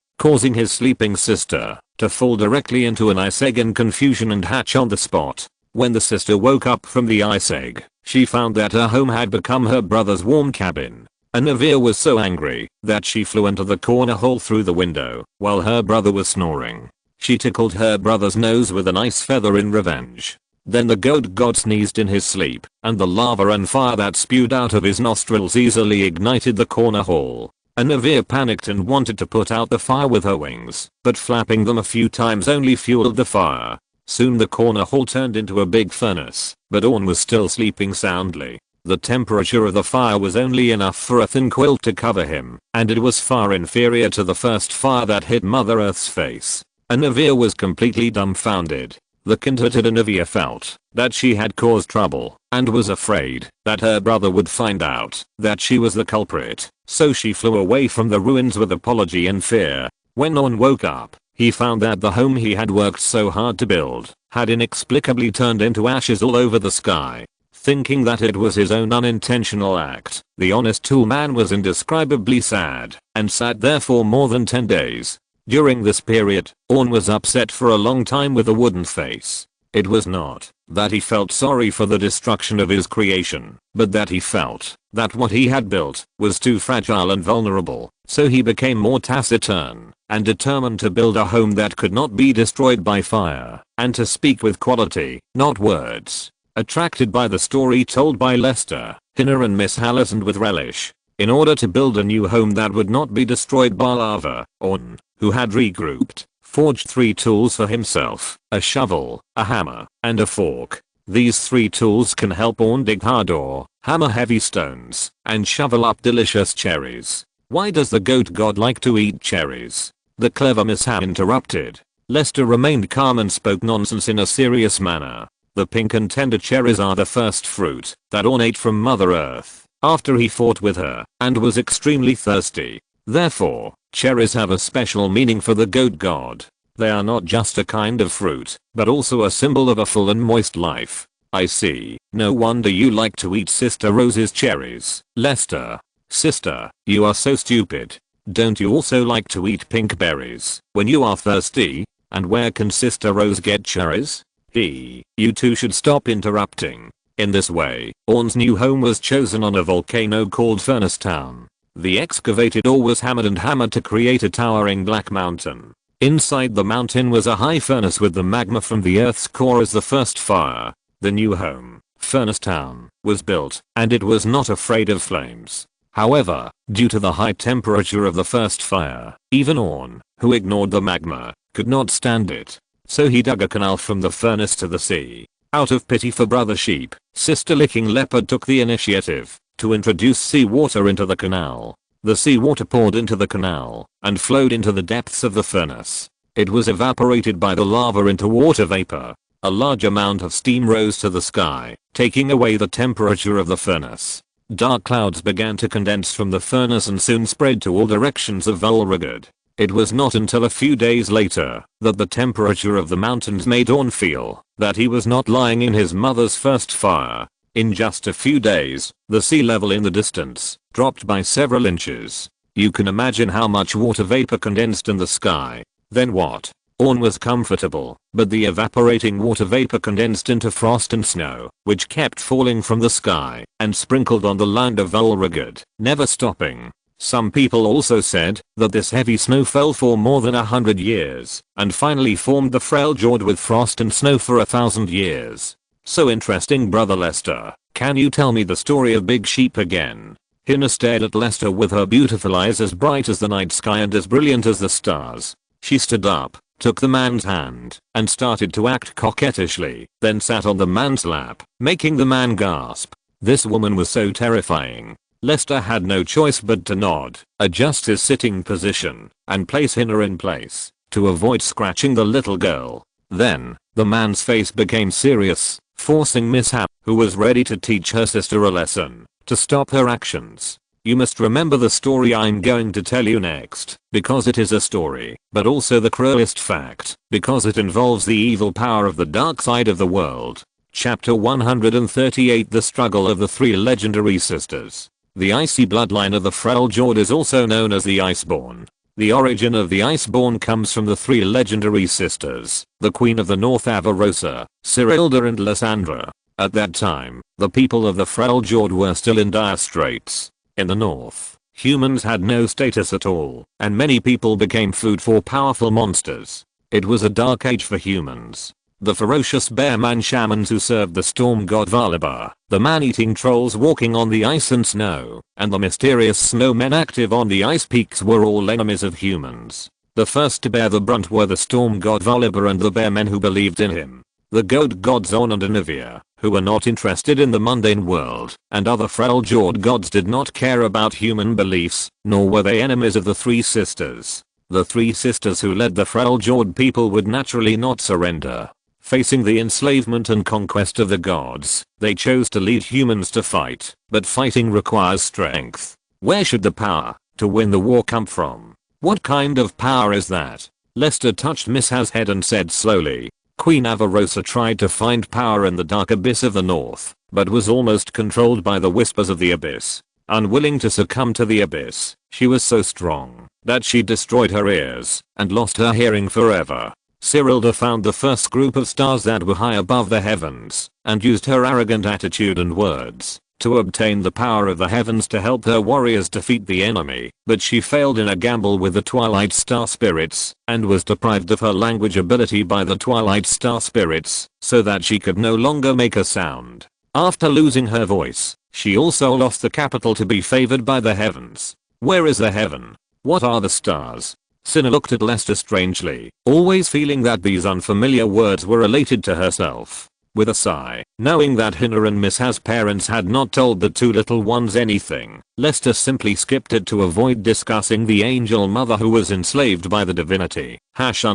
causing his sleeping sister to fall directly into an ice egg in confusion and hatch on the spot. When the sister woke up from the ice egg, she found that her home had become her brother's warm cabin. Anavir was so angry that she flew into the corner hole through the window while her brother was snoring. She tickled her brother's nose with an ice feather in revenge. Then the goat god sneezed in his sleep, and the lava and fire that spewed out of his nostrils easily ignited the corner hole. Anavir panicked and wanted to put out the fire with her wings, but flapping them a few times only fueled the fire. Soon the corner hole turned into a big furnace, but Orn was still sleeping soundly. The temperature of the fire was only enough for a thin quilt to cover him, and it was far inferior to the first fire that hit Mother Earth's face. Anivia was completely dumbfounded. The kind-hearted Anivia felt that she had caused trouble and was afraid that her brother would find out that she was the culprit, so she flew away from the ruins with apology and fear. When Orn woke up, he found that the home he had worked so hard to build had inexplicably turned into ashes all over the sky. Thinking that it was his own unintentional act, the honest toolman was indescribably sad and sat there for more than 10 days. During this period, Orn was upset for a long time with a wooden face. It was not that he felt sorry for the destruction of his creation, but that he felt that what he had built was too fragile and vulnerable, so he became more taciturn and determined to build a home that could not be destroyed by fire, and to speak with quality, not words. Attracted by the story told by Lester, Hina and Miss Hall listened with relish. In order to build a new home that would not be destroyed by lava, Orn, who had regrouped, forged 3 tools for himself: a shovel, a hammer, and a fork. These 3 tools can help Orn dig hard ore, hammer heavy stones, and shovel up delicious cherries. Why does the goat god like to eat cherries? The clever Miss Hall interrupted. Lester remained calm and spoke nonsense in a serious manner. The pink and tender cherries are the first fruit that Orn ate from Mother Earth after he fought with her and was extremely thirsty. Therefore, cherries have a special meaning for the goat god. They are not just a kind of fruit, but also a symbol of a full and moist life. I see. No wonder you like to eat Sister Rose's cherries. Lester. Sister, you are so stupid. Don't you also like to eat pink berries when you are thirsty? And where can Sister Rose get cherries? You two should stop interrupting. In this way, Orn's new home was chosen on a volcano called Furnace Town. The excavated ore was hammered and hammered to create a towering black mountain. Inside the mountain was a high furnace with the magma from the Earth's core as the first fire. The new home, Furnace Town, was built, and it was not afraid of flames. However, due to the high temperature of the first fire, even Orn, who ignored the magma, could not stand it. So he dug a canal from the furnace to the sea. Out of pity for Brother Sheep, Sister Licking Leopard took the initiative to introduce seawater into the canal. The seawater poured into the canal and flowed into the depths of the furnace. It was evaporated by the lava into water vapor. A large amount of steam rose to the sky, taking away the temperature of the furnace. Dark clouds began to condense from the furnace and soon spread to all directions of Volregard. It was not until a few days later that the temperature of the mountains made Orn feel that he was not lying in his mother's first fire. In just a few days, the sea level in the distance dropped by several inches. You can imagine how much water vapor condensed in the sky. Then what? Orn was comfortable, but the evaporating water vapor condensed into frost and snow, which kept falling from the sky and sprinkled on the land of Volregard, never stopping. Some people also said that this heavy snow fell for more than 100 years and finally formed the Freljord with frost and snow for 1,000 years. So interesting, Brother Lester. Can you tell me the story of Big Sheep again? Hina stared at Lester with her beautiful eyes as bright as the night sky and as brilliant as the stars. She stood up, took the man's hand, and started to act coquettishly, then sat on the man's lap, making the man gasp. This woman was so terrifying. Lester had no choice but to nod, adjust his sitting position, and place Hina in place, to avoid scratching the little girl. Then, the man's face became serious, forcing Miss Hall, who was ready to teach her sister a lesson, to stop her actions. You must remember the story I'm going to tell you next, because it is a story, but also the cruelest fact, because it involves the evil power of the dark side of the world. Chapter 138: The Struggle of the Three Legendary Sisters. The icy bloodline of the Freljord is also known as the Iceborn. The origin of the Iceborn comes from the three legendary sisters, the Queen of the North Avarosa, Cyrilda and Lysandra. At that time, the people of the Freljord were still in dire straits. In the north, humans had no status at all, and many people became food for powerful monsters. It was a dark age for humans. The ferocious bear-man shamans who served the storm god Valibar, the man-eating trolls walking on the ice and snow, and the mysterious snowmen active on the ice peaks were all enemies of humans. The first to bear the brunt were the storm god Valibar and the bear-men who believed in him. The goat gods Orn and Anivia, who were not interested in the mundane world, and other Freljord gods did not care about human beliefs, nor were they enemies of the three sisters. The three sisters who led the Freljord people would naturally not surrender. Facing the enslavement and conquest of the gods, they chose to lead humans to fight, but fighting requires strength. Where should the power to win the war come from? What kind of power is that? Lester touched Misha's head and said slowly, Queen Avarosa tried to find power in the dark abyss of the north, but was almost controlled by the whispers of the abyss. Unwilling to succumb to the abyss, she was so strong that she destroyed her ears and lost her hearing forever. Cyrilda found the first group of stars that were high above the heavens and used her arrogant attitude and words to obtain the power of the heavens to help her warriors defeat the enemy, but she failed in a gamble with the Twilight Star Spirits and was deprived of her language ability by the Twilight Star Spirits so that she could no longer make a sound. After losing her voice, she also lost the capital to be favored by the heavens. Where is the heaven? What are the stars? Cinna looked at Lester strangely, always feeling that these unfamiliar words were related to herself. With a sigh, knowing that Hinna and Misha's parents had not told the two little ones anything, Lester simply skipped it to avoid discussing the angel mother who was enslaved by the divinity. #anti-river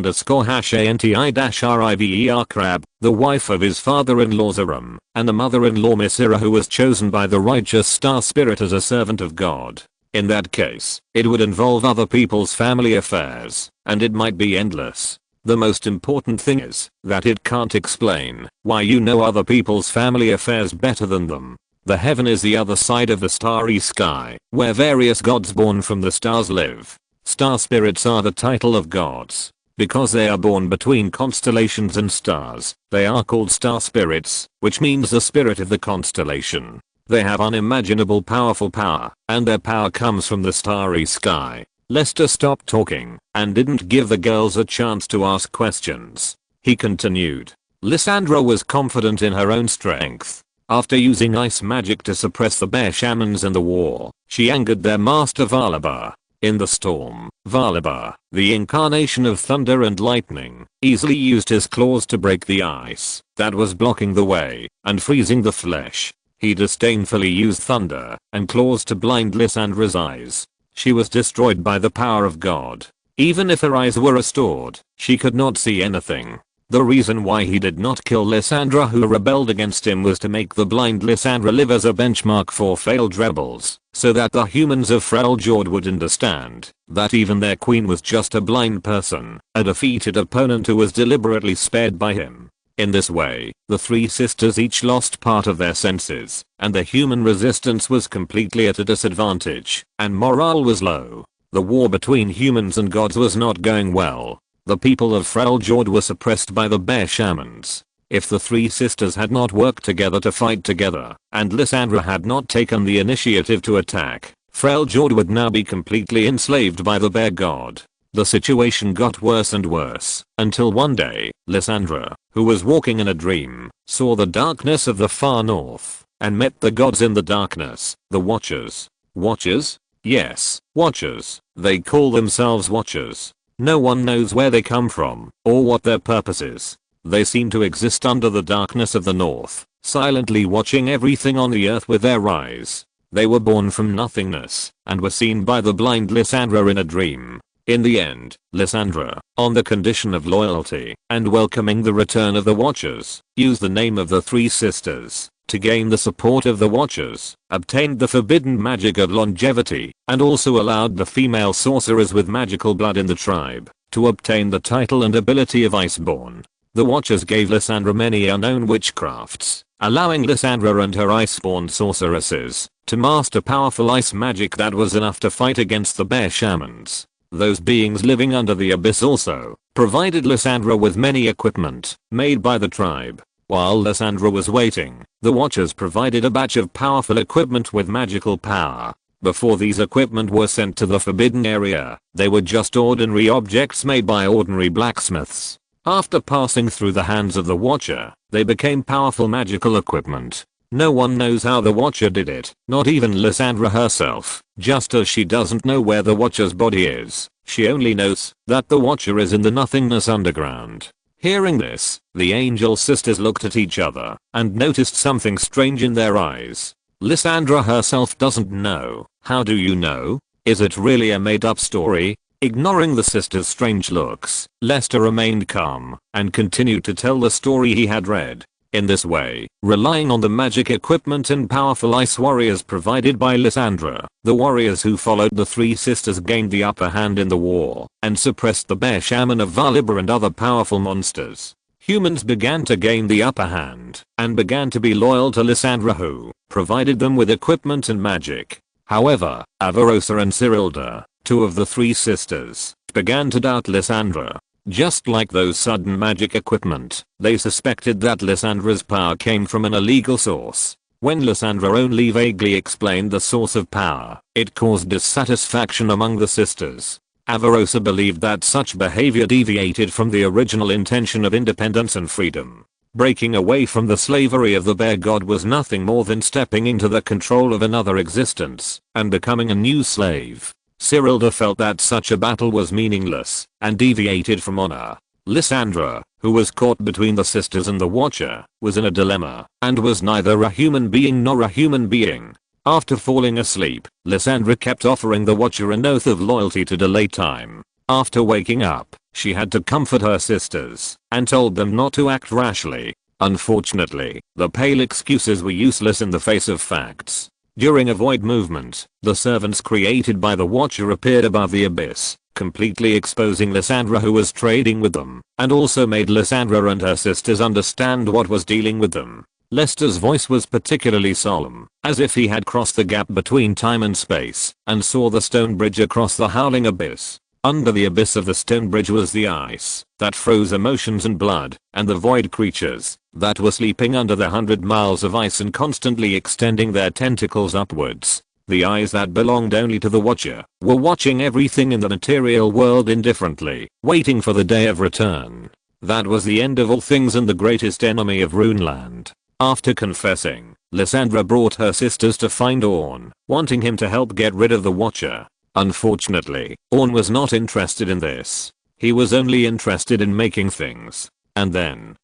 crab, the wife of his father-in-law Zerum, and the mother-in-law Misira who was chosen by the righteous star spirit as a servant of God. In that case, it would involve other people's family affairs, and it might be endless. The most important thing is that it can't explain why you know other people's family affairs better than them. The heaven is the other side of the starry sky, where various gods born from the stars live. Star spirits are the title of gods. Because they are born between constellations and stars, they are called star spirits, which means the spirit of the constellation. They have unimaginable powerful power, and their power comes from the starry sky. Lester stopped talking and didn't give the girls a chance to ask questions. He continued. Lysandra was confident in her own strength. After using ice magic to suppress the bear shamans in the war, she angered their master Valibar. In the storm, Valibar, the incarnation of thunder and lightning, easily used his claws to break the ice that was blocking the way and freezing the flesh. He disdainfully used thunder and claws to blind Lysandra's eyes. She was destroyed by the power of God. Even if her eyes were restored, she could not see anything. The reason why he did not kill Lysandra who rebelled against him was to make the blind Lysandra live as a benchmark for failed rebels, so that the humans of Freljord would understand that even their queen was just a blind person, a defeated opponent who was deliberately spared by him. In this way, the three sisters each lost part of their senses, and the human resistance was completely at a disadvantage, and morale was low. The war between humans and gods was not going well. The people of Freljord were suppressed by the bear shamans. If the three sisters had not worked together to fight together, and Lysandra had not taken the initiative to attack, Freljord would now be completely enslaved by the bear god. The situation got worse and worse, until one day, Lysandra, who was walking in a dream, saw the darkness of the far north, and met the gods in the darkness, the Watchers. Watchers? Yes, Watchers. They call themselves Watchers. No one knows where they come from, or what their purpose is. They seem to exist under the darkness of the north, silently watching everything on the earth with their eyes. They were born from nothingness, and were seen by the blind Lysandra in a dream. In the end, Lysandra, on the condition of loyalty and welcoming the return of the Watchers, used the name of the three sisters to gain the support of the Watchers, obtained the forbidden magic of longevity, and also allowed the female sorcerers with magical blood in the tribe to obtain the title and ability of Iceborn. The Watchers gave Lysandra many unknown witchcrafts, allowing Lysandra and her Iceborn sorceresses to master powerful ice magic that was enough to fight against the bear shamans. Those beings living under the abyss also provided Lysandra with many equipment made by the tribe. While Lysandra was waiting, the Watchers provided a batch of powerful equipment with magical power. Before these equipment were sent to the forbidden area, they were just ordinary objects made by ordinary blacksmiths. After passing through the hands of the Watcher, they became powerful magical equipment. No one knows how the Watcher did it, not even Lysandra herself, just as she doesn't know where the Watcher's body is. She only knows that the Watcher is in the nothingness underground. Hearing this, the angel sisters looked at each other and noticed something strange in their eyes. Lysandra herself doesn't know. How do you know? Is it really a made-up story? Ignoring the sisters' strange looks, Lester remained calm and continued to tell the story he had read. In this way, relying on the magic equipment and powerful ice warriors provided by Lysandra, the warriors who followed the three sisters gained the upper hand in the war and suppressed the bear shaman of Valibur and other powerful monsters. Humans began to gain the upper hand and began to be loyal to Lysandra, who provided them with equipment and magic. However, Avarosa and Cyrilda, two of the three sisters, began to doubt Lysandra. Just like those sudden magic equipment, they suspected that Lysandra's power came from an illegal source. When Lysandra only vaguely explained the source of power, it caused dissatisfaction among the sisters. Avarosa believed that such behavior deviated from the original intention of independence and freedom. Breaking away from the slavery of the bear god was nothing more than stepping into the control of another existence and becoming a new slave. Cyrilda felt that such a battle was meaningless and deviated from honor. Lysandra, who was caught between the sisters and the Watcher, was in a dilemma and was neither a human being nor a human being. After falling asleep, Lysandra kept offering the Watcher an oath of loyalty to delay time. After waking up, she had to comfort her sisters and told them not to act rashly. Unfortunately, the pale excuses were useless in the face of facts. During a void movement, the servants created by the Watcher appeared above the abyss, completely exposing Lysandra, who was trading with them, and also made Lysandra and her sisters understand what was dealing with them. Lester's voice was particularly solemn, as if he had crossed the gap between time and space, and saw the stone bridge across the howling abyss. Under the abyss of the stone bridge was the ice that froze emotions and blood, and the void creatures that were sleeping under the 100 miles of ice and constantly extending their tentacles upwards. The eyes that belonged only to the Watcher were watching everything in the material world indifferently, waiting for the day of return. That was the end of all things and the greatest enemy of Runeland. After confessing, Lysandra brought her sisters to find Ornn, wanting him to help get rid of the Watcher. Unfortunately, Ornn was not interested in this. He was only interested in making things. And then,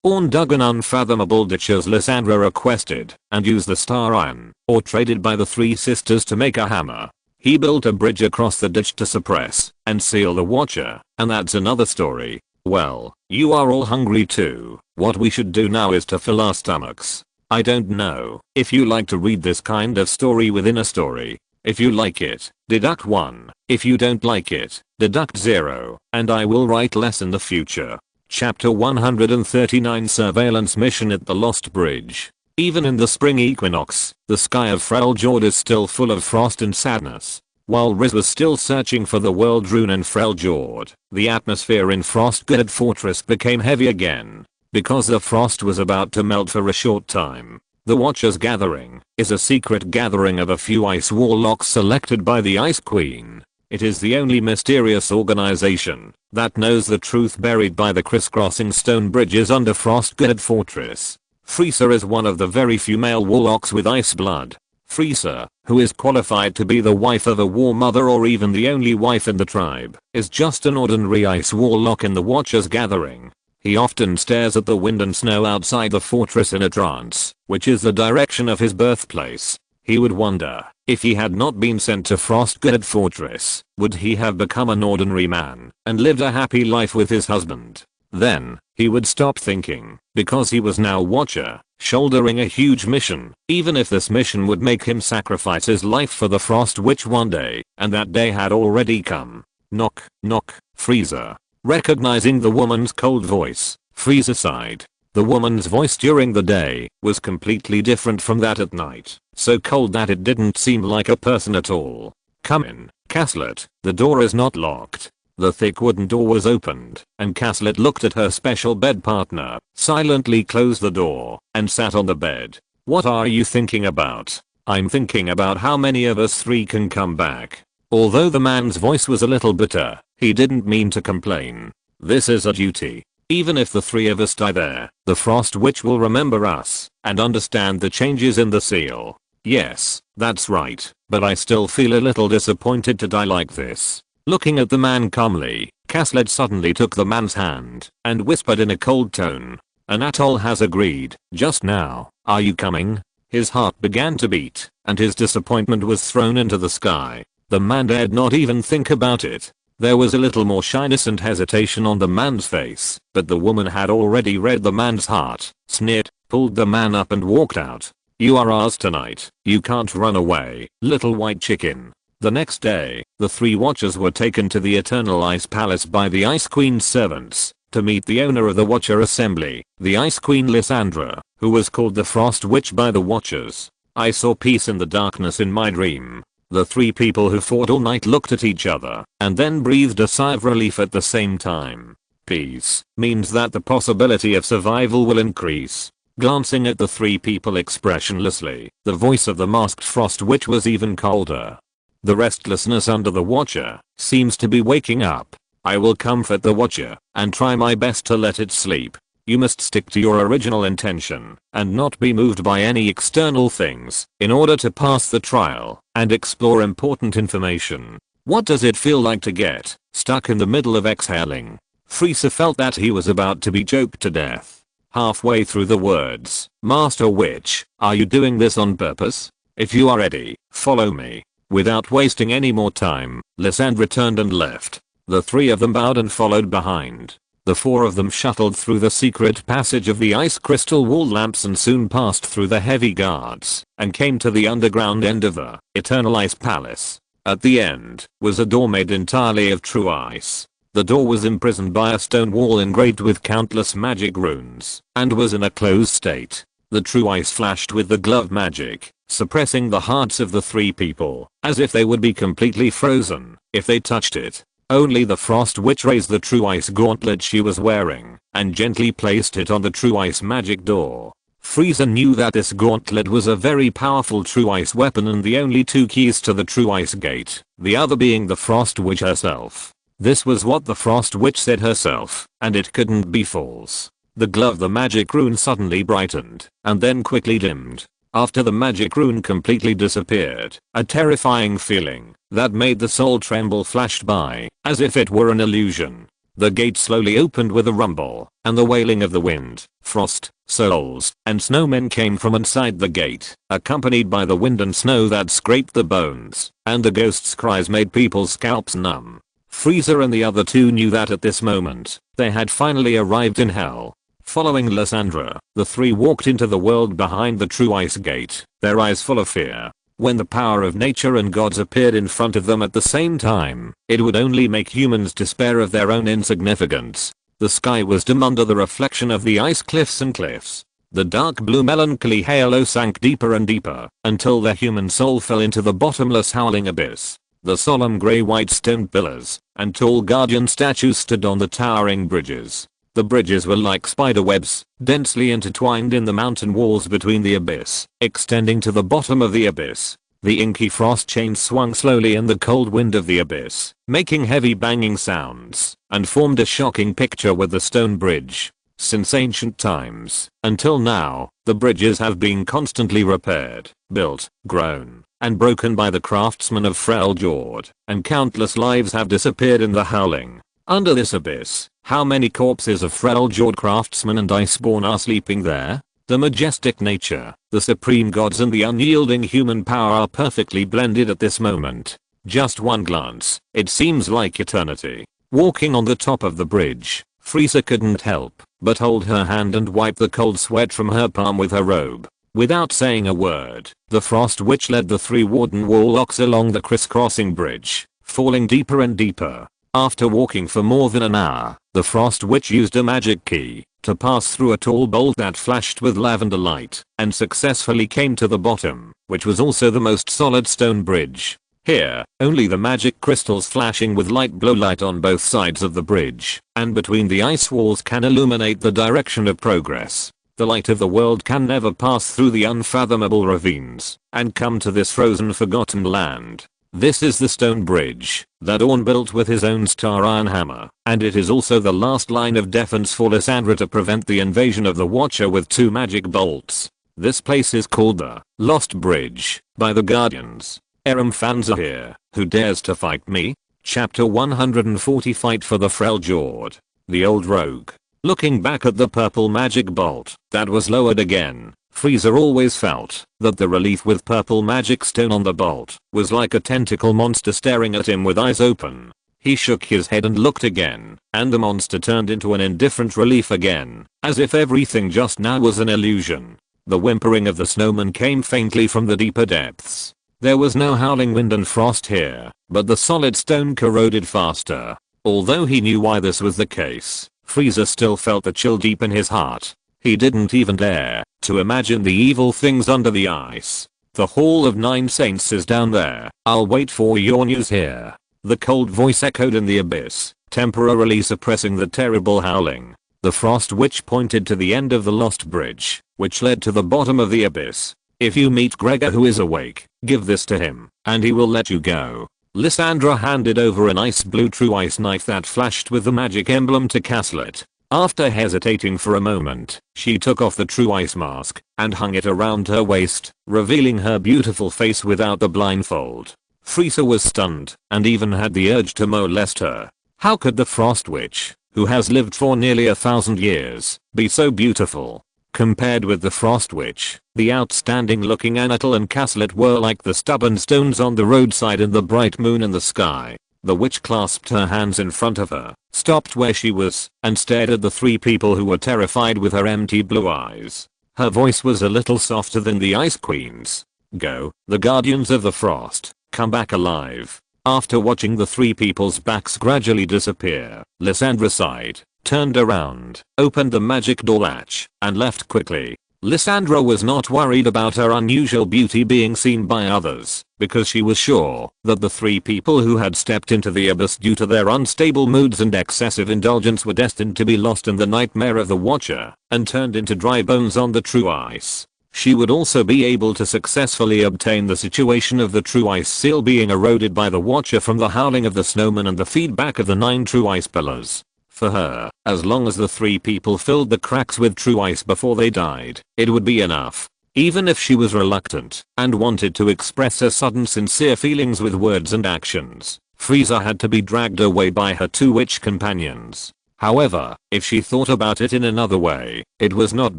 Ornn dug an unfathomable ditch as Lysandra requested, and used the star iron, or traded by the three sisters, to make a hammer. He built a bridge across the ditch to suppress and seal the Watcher, and that's another story. Well, you are all hungry too. What we should do now is to fill our stomachs. I don't know if you like to read this kind of story within a story. If you like it, deduct 1. If you don't like it, deduct 0, and I will write less in the future. Chapter 139, Surveillance Mission at the Lost Bridge. Even in the spring equinox, the sky of Freljord is still full of frost and sadness. While Riz was still searching for the world rune in Freljord, the atmosphere in Frostgard Fortress became heavy again. Because the frost was about to melt for a short time. The Watcher's Gathering is a secret gathering of a few ice warlocks selected by the Ice Queen. It is the only mysterious organization that knows the truth buried by the crisscrossing stone bridges under Frostgard Fortress. Frieza is one of the very few male warlocks with ice blood. Frieza, who is qualified to be the wife of a war mother or even the only wife in the tribe, is just an ordinary ice warlock in the Watcher's Gathering. He often stares at the wind and snow outside the fortress in a trance, which is the direction of his birthplace. He would wonder, if he had not been sent to Frostgard Fortress, would he have become an ordinary man and lived a happy life with his husband? Then, he would stop thinking, because he was now Watcher, shouldering a huge mission, even if this mission would make him sacrifice his life for the Frost Witch one day, and that day had already come. Knock, knock, Frieza. Recognizing the woman's cold voice, Frieza sighed. The woman's voice during the day was completely different from that at night, so cold that it didn't seem like a person at all. Come in, Caslet, the door is not locked. The thick wooden door was opened, and Caslet looked at her special bed partner, silently closed the door, and sat on the bed. What are you thinking about? I'm thinking about how many of us three can come back. Although the man's voice was a little bitter, he didn't mean to complain. This is a duty. Even if the three of us die there, the Frost Witch will remember us and understand the changes in the seal. Yes, that's right, but I still feel a little disappointed to die like this. Looking at the man calmly, Casled suddenly took the man's hand and whispered in a cold tone. Anatole has agreed, just now. Are you coming? His heart began to beat, and his disappointment was thrown into the sky. The man dared not even think about it. There was a little more shyness and hesitation on the man's face, but the woman had already read the man's heart, sneered, pulled the man up and walked out. You are ours tonight. You can't run away, little white chicken. The next day, the 3 watchers were taken to the Eternal Ice Palace by the Ice Queen's servants to meet the owner of the Watcher Assembly, the Ice Queen Lysandra, who was called the Frost Witch by the Watchers. I saw peace in the darkness in my dream. The 3 people who fought all night looked at each other and then breathed a sigh of relief at the same time. Peace means that the possibility of survival will increase. Glancing at the 3 people expressionlessly, the voice of the masked Frost Witch was even colder. The restlessness under the Watcher seems to be waking up. I will comfort the Watcher and try my best to let it sleep. You must stick to your original intention and not be moved by any external things in order to pass the trial and explore important information. What does it feel like to get stuck in the middle of exhaling? Frieza felt that he was about to be choked to death. Halfway through the words, Master Witch, are you doing this on purpose? If you are ready, follow me. Without wasting any more time, Lysandra turned and left. The 3 of them bowed and followed behind. The 4 of them shuttled through the secret passage of the ice crystal wall lamps and soon passed through the heavy guards and came to the underground end of the Eternal Ice Palace. At the end was a door made entirely of true ice. The door was imprisoned by a stone wall engraved with countless magic runes and was in a closed state. The true ice flashed with the glove magic, suppressing the hearts of the 3 people, as if they would be completely frozen if they touched it. Only the Frost Witch raised the true ice gauntlet she was wearing and gently placed it on the true ice magic door. Frieza knew that this gauntlet was a very powerful true ice weapon and the only 2 keys to the true ice gate, the other being the Frost Witch herself. This was what the Frost Witch said herself, and it couldn't be false. The glow of the magic rune suddenly brightened and then quickly dimmed. After the magic rune completely disappeared, a terrifying feeling that made the soul tremble flashed by, as if it were an illusion. The gate slowly opened with a rumble, and the wailing of the wind, frost, souls, and snowmen came from inside the gate, accompanied by the wind and snow that scraped the bones, and the ghosts' cries made people's scalps numb. Frieza and the other 2 knew that at this moment, they had finally arrived in hell. Following Lysandra, the 3 walked into the world behind the true ice gate, their eyes full of fear. When the power of nature and gods appeared in front of them at the same time, it would only make humans despair of their own insignificance. The sky was dim under the reflection of the ice cliffs and cliffs. The dark blue melancholy halo sank deeper and deeper, until the human soul fell into the bottomless howling abyss. The solemn grey-white stone pillars and tall guardian statues stood on the towering bridges. The bridges were like spider webs, densely intertwined in the mountain walls between the abyss, extending to the bottom of the abyss. The inky frost chains swung slowly in the cold wind of the abyss, making heavy banging sounds, and formed a shocking picture with the stone bridge. Since ancient times, until now, the bridges have been constantly repaired, built, grown, and broken by the craftsmen of Freljord, and countless lives have disappeared in the howling. Under this abyss, how many corpses of Freljord craftsmen and Iceborn are sleeping there? The majestic nature, the supreme gods and the unyielding human power are perfectly blended at this moment. Just one glance, it seems like eternity. Walking on the top of the bridge, Frieza couldn't help but hold her hand and wipe the cold sweat from her palm with her robe. Without saying a word, the Frost Witch led the 3 Warden Warlocks along the crisscrossing bridge, falling deeper and deeper. After walking for more than an hour, the Frost Witch used a magic key to pass through a tall bolt that flashed with lavender light and successfully came to the bottom, which was also the most solid stone bridge. Here, only the magic crystals flashing with light blow light on both sides of the bridge, and between the ice walls can illuminate the direction of progress. The light of the world can never pass through the unfathomable ravines and come to this frozen forgotten land. This is the stone bridge that Orn built with his own star iron hammer, and it is also the last line of defense for Lysandra to prevent the invasion of the Watcher with 2 magic bolts. This place is called the Lost Bridge by the Guardians. Erem fans are here. Who dares to fight me? Chapter 140 Fight for the Freljord. The old rogue. Looking back at the purple magic bolt that was lowered again, Frieza always felt that the relief with purple magic stone on the bolt was like a tentacle monster staring at him with eyes open. He shook his head and looked again, and the monster turned into an indifferent relief again, as if everything just now was an illusion. The whimpering of the snowman came faintly from the deeper depths. There was no howling wind and frost here, but the solid stone corroded faster. Although he knew why this was the case, Frieza still felt the chill deep in his heart. He didn't even dare to imagine the evil things under the ice. The Hall of Nine Saints is down there. I'll wait for your news here. The cold voice echoed in the abyss, temporarily suppressing the terrible howling. The Frost Witch pointed to the end of the lost bridge, which led to the bottom of the abyss. If you meet Gregor who is awake, give this to him, and he will let you go. Lysandra handed over an ice blue true ice knife that flashed with the magic emblem to Caslet. After hesitating for a moment, she took off the true ice mask and hung it around her waist, revealing her beautiful face without the blindfold. Frieza was stunned and even had the urge to molest her. How could the Frost Witch, who has lived for nearly 1,000 years, be so beautiful? Compared with the Frost Witch, the outstanding looking Anatole and Caslet were like the stubborn stones on the roadside and the bright moon in the sky. The witch clasped her hands in front of her, stopped where she was, and stared at the three people who were terrified with her empty blue eyes. Her voice was a little softer than the Ice Queen's. Go, the Guardians of the Frost, come back alive. After watching the three people's backs gradually disappear, Lysandra sighed, turned around, opened the magic door latch, and left quickly. Lysandra was not worried about her unusual beauty being seen by others, because she was sure that the three people who had stepped into the abyss due to their unstable moods and excessive indulgence were destined to be lost in the nightmare of the Watcher, and turned into dry bones on the true ice. She would also be able to successfully obtain the situation of the true ice seal being eroded by the Watcher from the howling of the snowman and the feedback of the 9 true ice pillars. For her, as long as the three people filled the cracks with true ice before they died, it would be enough. Even if she was reluctant and wanted to express her sudden sincere feelings with words and actions, Frieza had to be dragged away by her 2 witch companions. However, if she thought about it in another way, it was not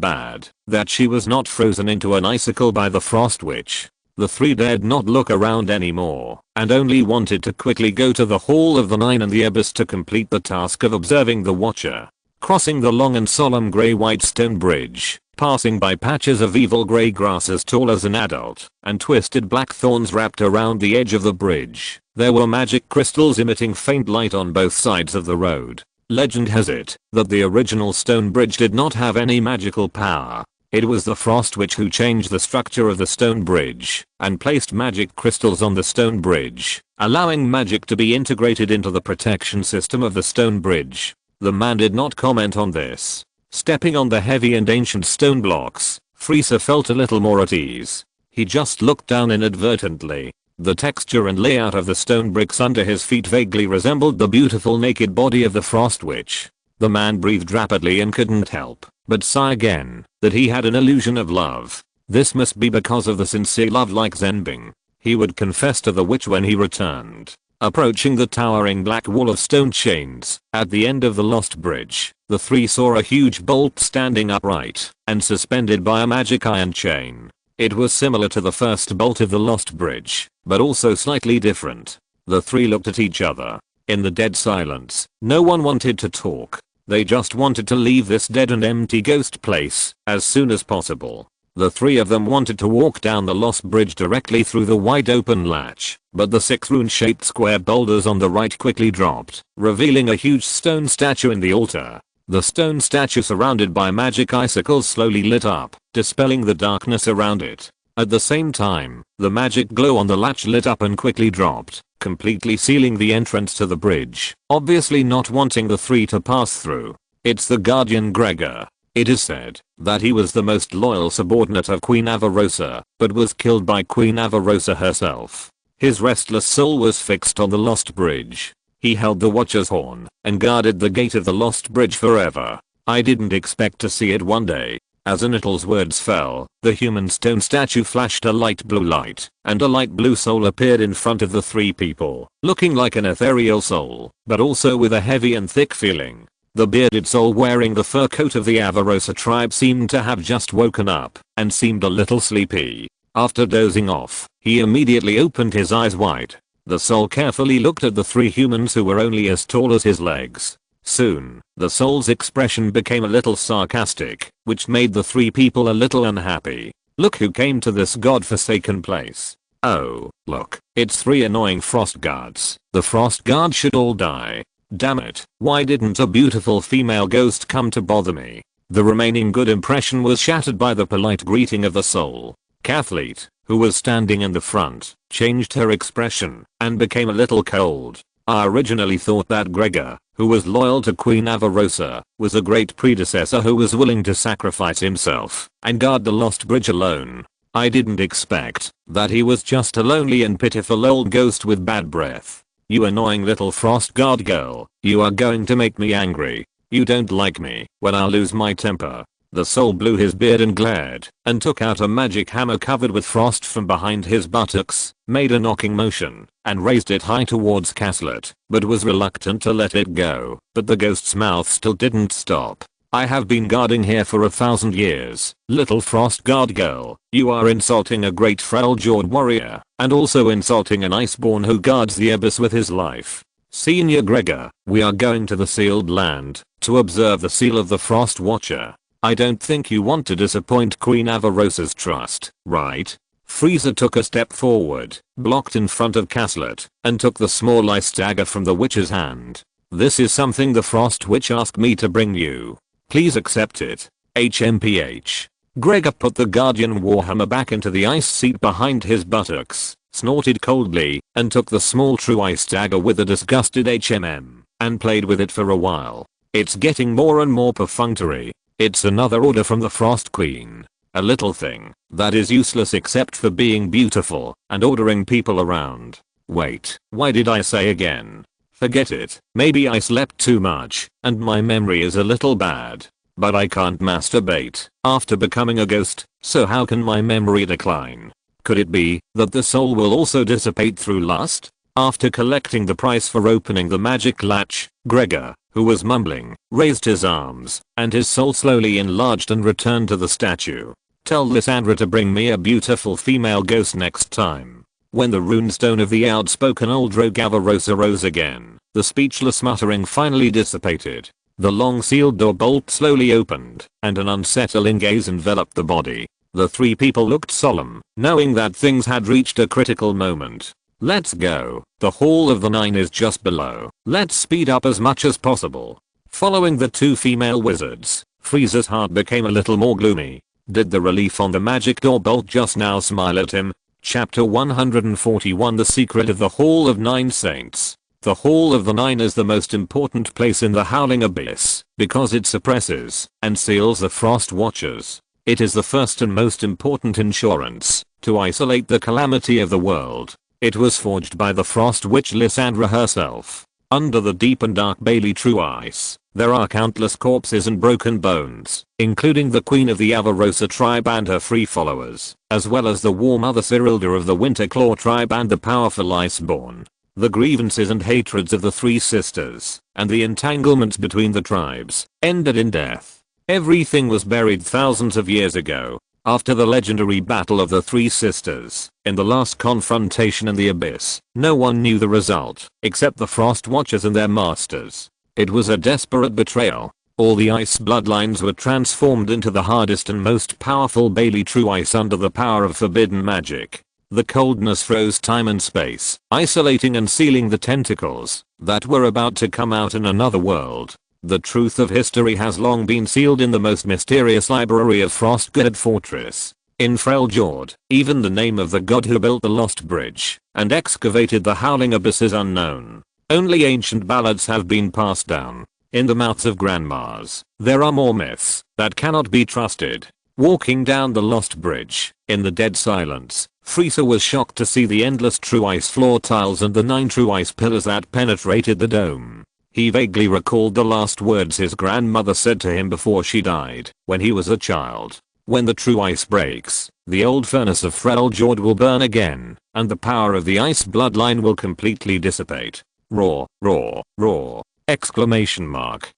bad that she was not frozen into an icicle by the Frost Witch. The 3 dared not look around anymore, and only wanted to quickly go to the Hall of the Nine and the Abyss to complete the task of observing the Watcher. Crossing the long and solemn grey-white stone bridge, passing by patches of evil grey grass as tall as an adult, and twisted black thorns wrapped around the edge of the bridge, there were magic crystals emitting faint light on both sides of the road. Legend has it that the original stone bridge did not have any magical power. It was the Frost Witch who changed the structure of the stone bridge and placed magic crystals on the stone bridge, allowing magic to be integrated into the protection system of the stone bridge. The man did not comment on this. Stepping on the heavy and ancient stone blocks, Frieza felt a little more at ease. He just looked down inadvertently. The texture and layout of the stone bricks under his feet vaguely resembled the beautiful naked body of the Frost Witch. The man breathed rapidly and couldn't help but sigh again that he had an illusion of love. This must be because of the sincere love like Zenbing. He would confess to the witch when he returned. Approaching the towering black wall of stone chains at the end of the lost bridge, the 3 saw a huge bolt standing upright and suspended by a magic iron chain. It was similar to the first bolt of the lost bridge, but also slightly different. The 3 looked at each other. In the dead silence, no one wanted to talk. They just wanted to leave this dead and empty ghost place as soon as possible. The 3 of them wanted to walk down the lost bridge directly through the wide open latch, but the 6 rune-shaped square boulders on the right quickly dropped, revealing a huge stone statue in the altar. The stone statue surrounded by magic icicles slowly lit up, dispelling the darkness around it. At the same time, the magic glow on the latch lit up and quickly dropped, completely sealing the entrance to the bridge, obviously not wanting the 3 to pass through. It's the Guardian Gregor. It is said that he was the most loyal subordinate of Queen Avarosa, but was killed by Queen Avarosa herself. His restless soul was fixed on the lost bridge. He held the Watcher's horn and guarded the gate of the lost bridge forever. I didn't expect to see it one day. As Anatel's words fell, the human stone statue flashed a light blue light, and a light blue soul appeared in front of the three people, looking like an ethereal soul, but also with a heavy and thick feeling. The bearded soul wearing the fur coat of the Avarosa tribe seemed to have just woken up, and seemed a little sleepy. After dozing off, he immediately opened his eyes wide. The soul carefully looked at the three humans who were only as tall as his legs. Soon, the soul's expression became a little sarcastic, which made the three people a little unhappy. Look who came to this god-forsaken place. Oh, look, it's three annoying frost guards. The frost guards should all die. Damn it, why didn't a beautiful female ghost come to bother me? The remaining good impression was shattered by the polite greeting of the soul. Kathleen, who was standing in the front, changed her expression and became a little cold. I originally thought that Gregor, who was loyal to Queen Avarosa, was a great predecessor who was willing to sacrifice himself and guard the lost bridge alone. I didn't expect that he was just a lonely and pitiful old ghost with bad breath. You annoying little frost guard girl, you are going to make me angry. You don't like me when I lose my temper. The soul blew his beard and glared, and took out a magic hammer covered with frost from behind his buttocks, made a knocking motion, and raised it high towards Caslet, but was reluctant to let it go. But the ghost's mouth still didn't stop. I have been guarding here for 1,000 years, little frost guard girl. You are insulting a great frail-jawed warrior, and also insulting an iceborn who guards the abyss with his life. Senior Gregor, we are going to the sealed land, to observe the seal of the Frost Watcher. I don't think you want to disappoint Queen Avarosa's trust, right? Frieza took a step forward, blocked in front of Caslet, and took the small ice dagger from the witch's hand. This is something the Frost Witch asked me to bring you. Please accept it. HMPH. Gregor put the Guardian Warhammer back into the ice seat behind his buttocks, snorted coldly, and took the small true ice dagger with a disgusted HMM, and played with it for a while. It's getting more and more perfunctory. It's another order from the Frost Queen. A little thing that is useless except for being beautiful and ordering people around. Wait, why did I say again? Forget it. Maybe I slept too much and my memory is a little bad. But I can't masturbate after becoming a ghost, so how can my memory decline? Could it be that the soul will also dissipate through lust? After collecting the price for opening the magic latch, Gregor, who was mumbling, raised his arms, and his soul slowly enlarged and returned to the statue. Tell Lysandra to bring me a beautiful female ghost next time. When the runestone of the outspoken old rogue Avarosa rose again, the speechless muttering finally dissipated. The long sealed door bolt slowly opened, and an unsettling gaze enveloped the body. The three people looked solemn, knowing that things had reached a critical moment. Let's go. The Hall of the Nine is just below. Let's speed up as much as possible. Following the two female wizards, Frieza's heart became a little more gloomy. Did the relief on the magic door bolt just now smile at him? Chapter 141 The Secret of the Hall of Nine Saints. The Hall of the Nine is the most important place in the Howling Abyss, because it suppresses and seals the Frost Watchers. It is the first and most important insurance to isolate the calamity of the world. It was forged by the Frost Witch Lysandra herself. Under the deep and dark Bailey True Ice, there are countless corpses and broken bones, including the Queen of the Avarosa tribe and her free followers, as well as the War Mother Cyrilda of the Winterclaw tribe and the powerful Iceborn. The grievances and hatreds of the three sisters, and the entanglements between the tribes, ended in death. Everything was buried thousands of years ago. After the legendary Battle of the Three Sisters, in the last confrontation in the Abyss, no one knew the result, except the Frost Watchers and their masters. It was a desperate betrayal. All the ice bloodlines were transformed into the hardest and most powerful Bailey True Ice under the power of forbidden magic. The coldness froze time and space, isolating and sealing the tentacles that were about to come out in another world. The truth of history has long been sealed in the most mysterious library of Frostgard Fortress. In Freljord, even the name of the god who built the Lost Bridge and excavated the Howling Abyss is unknown. Only ancient ballads have been passed down in the mouths of grandmas. There are more myths that cannot be trusted. Walking down the Lost Bridge, in the dead silence, Frieza was shocked to see the endless true ice floor tiles and the 9 true ice pillars that penetrated the dome. He vaguely recalled the last words his grandmother said to him before she died, when he was a child. When the true ice breaks, the old furnace of Freljord will burn again, and the power of the ice bloodline will completely dissipate. Roar, roar, roar! Exclamation mark.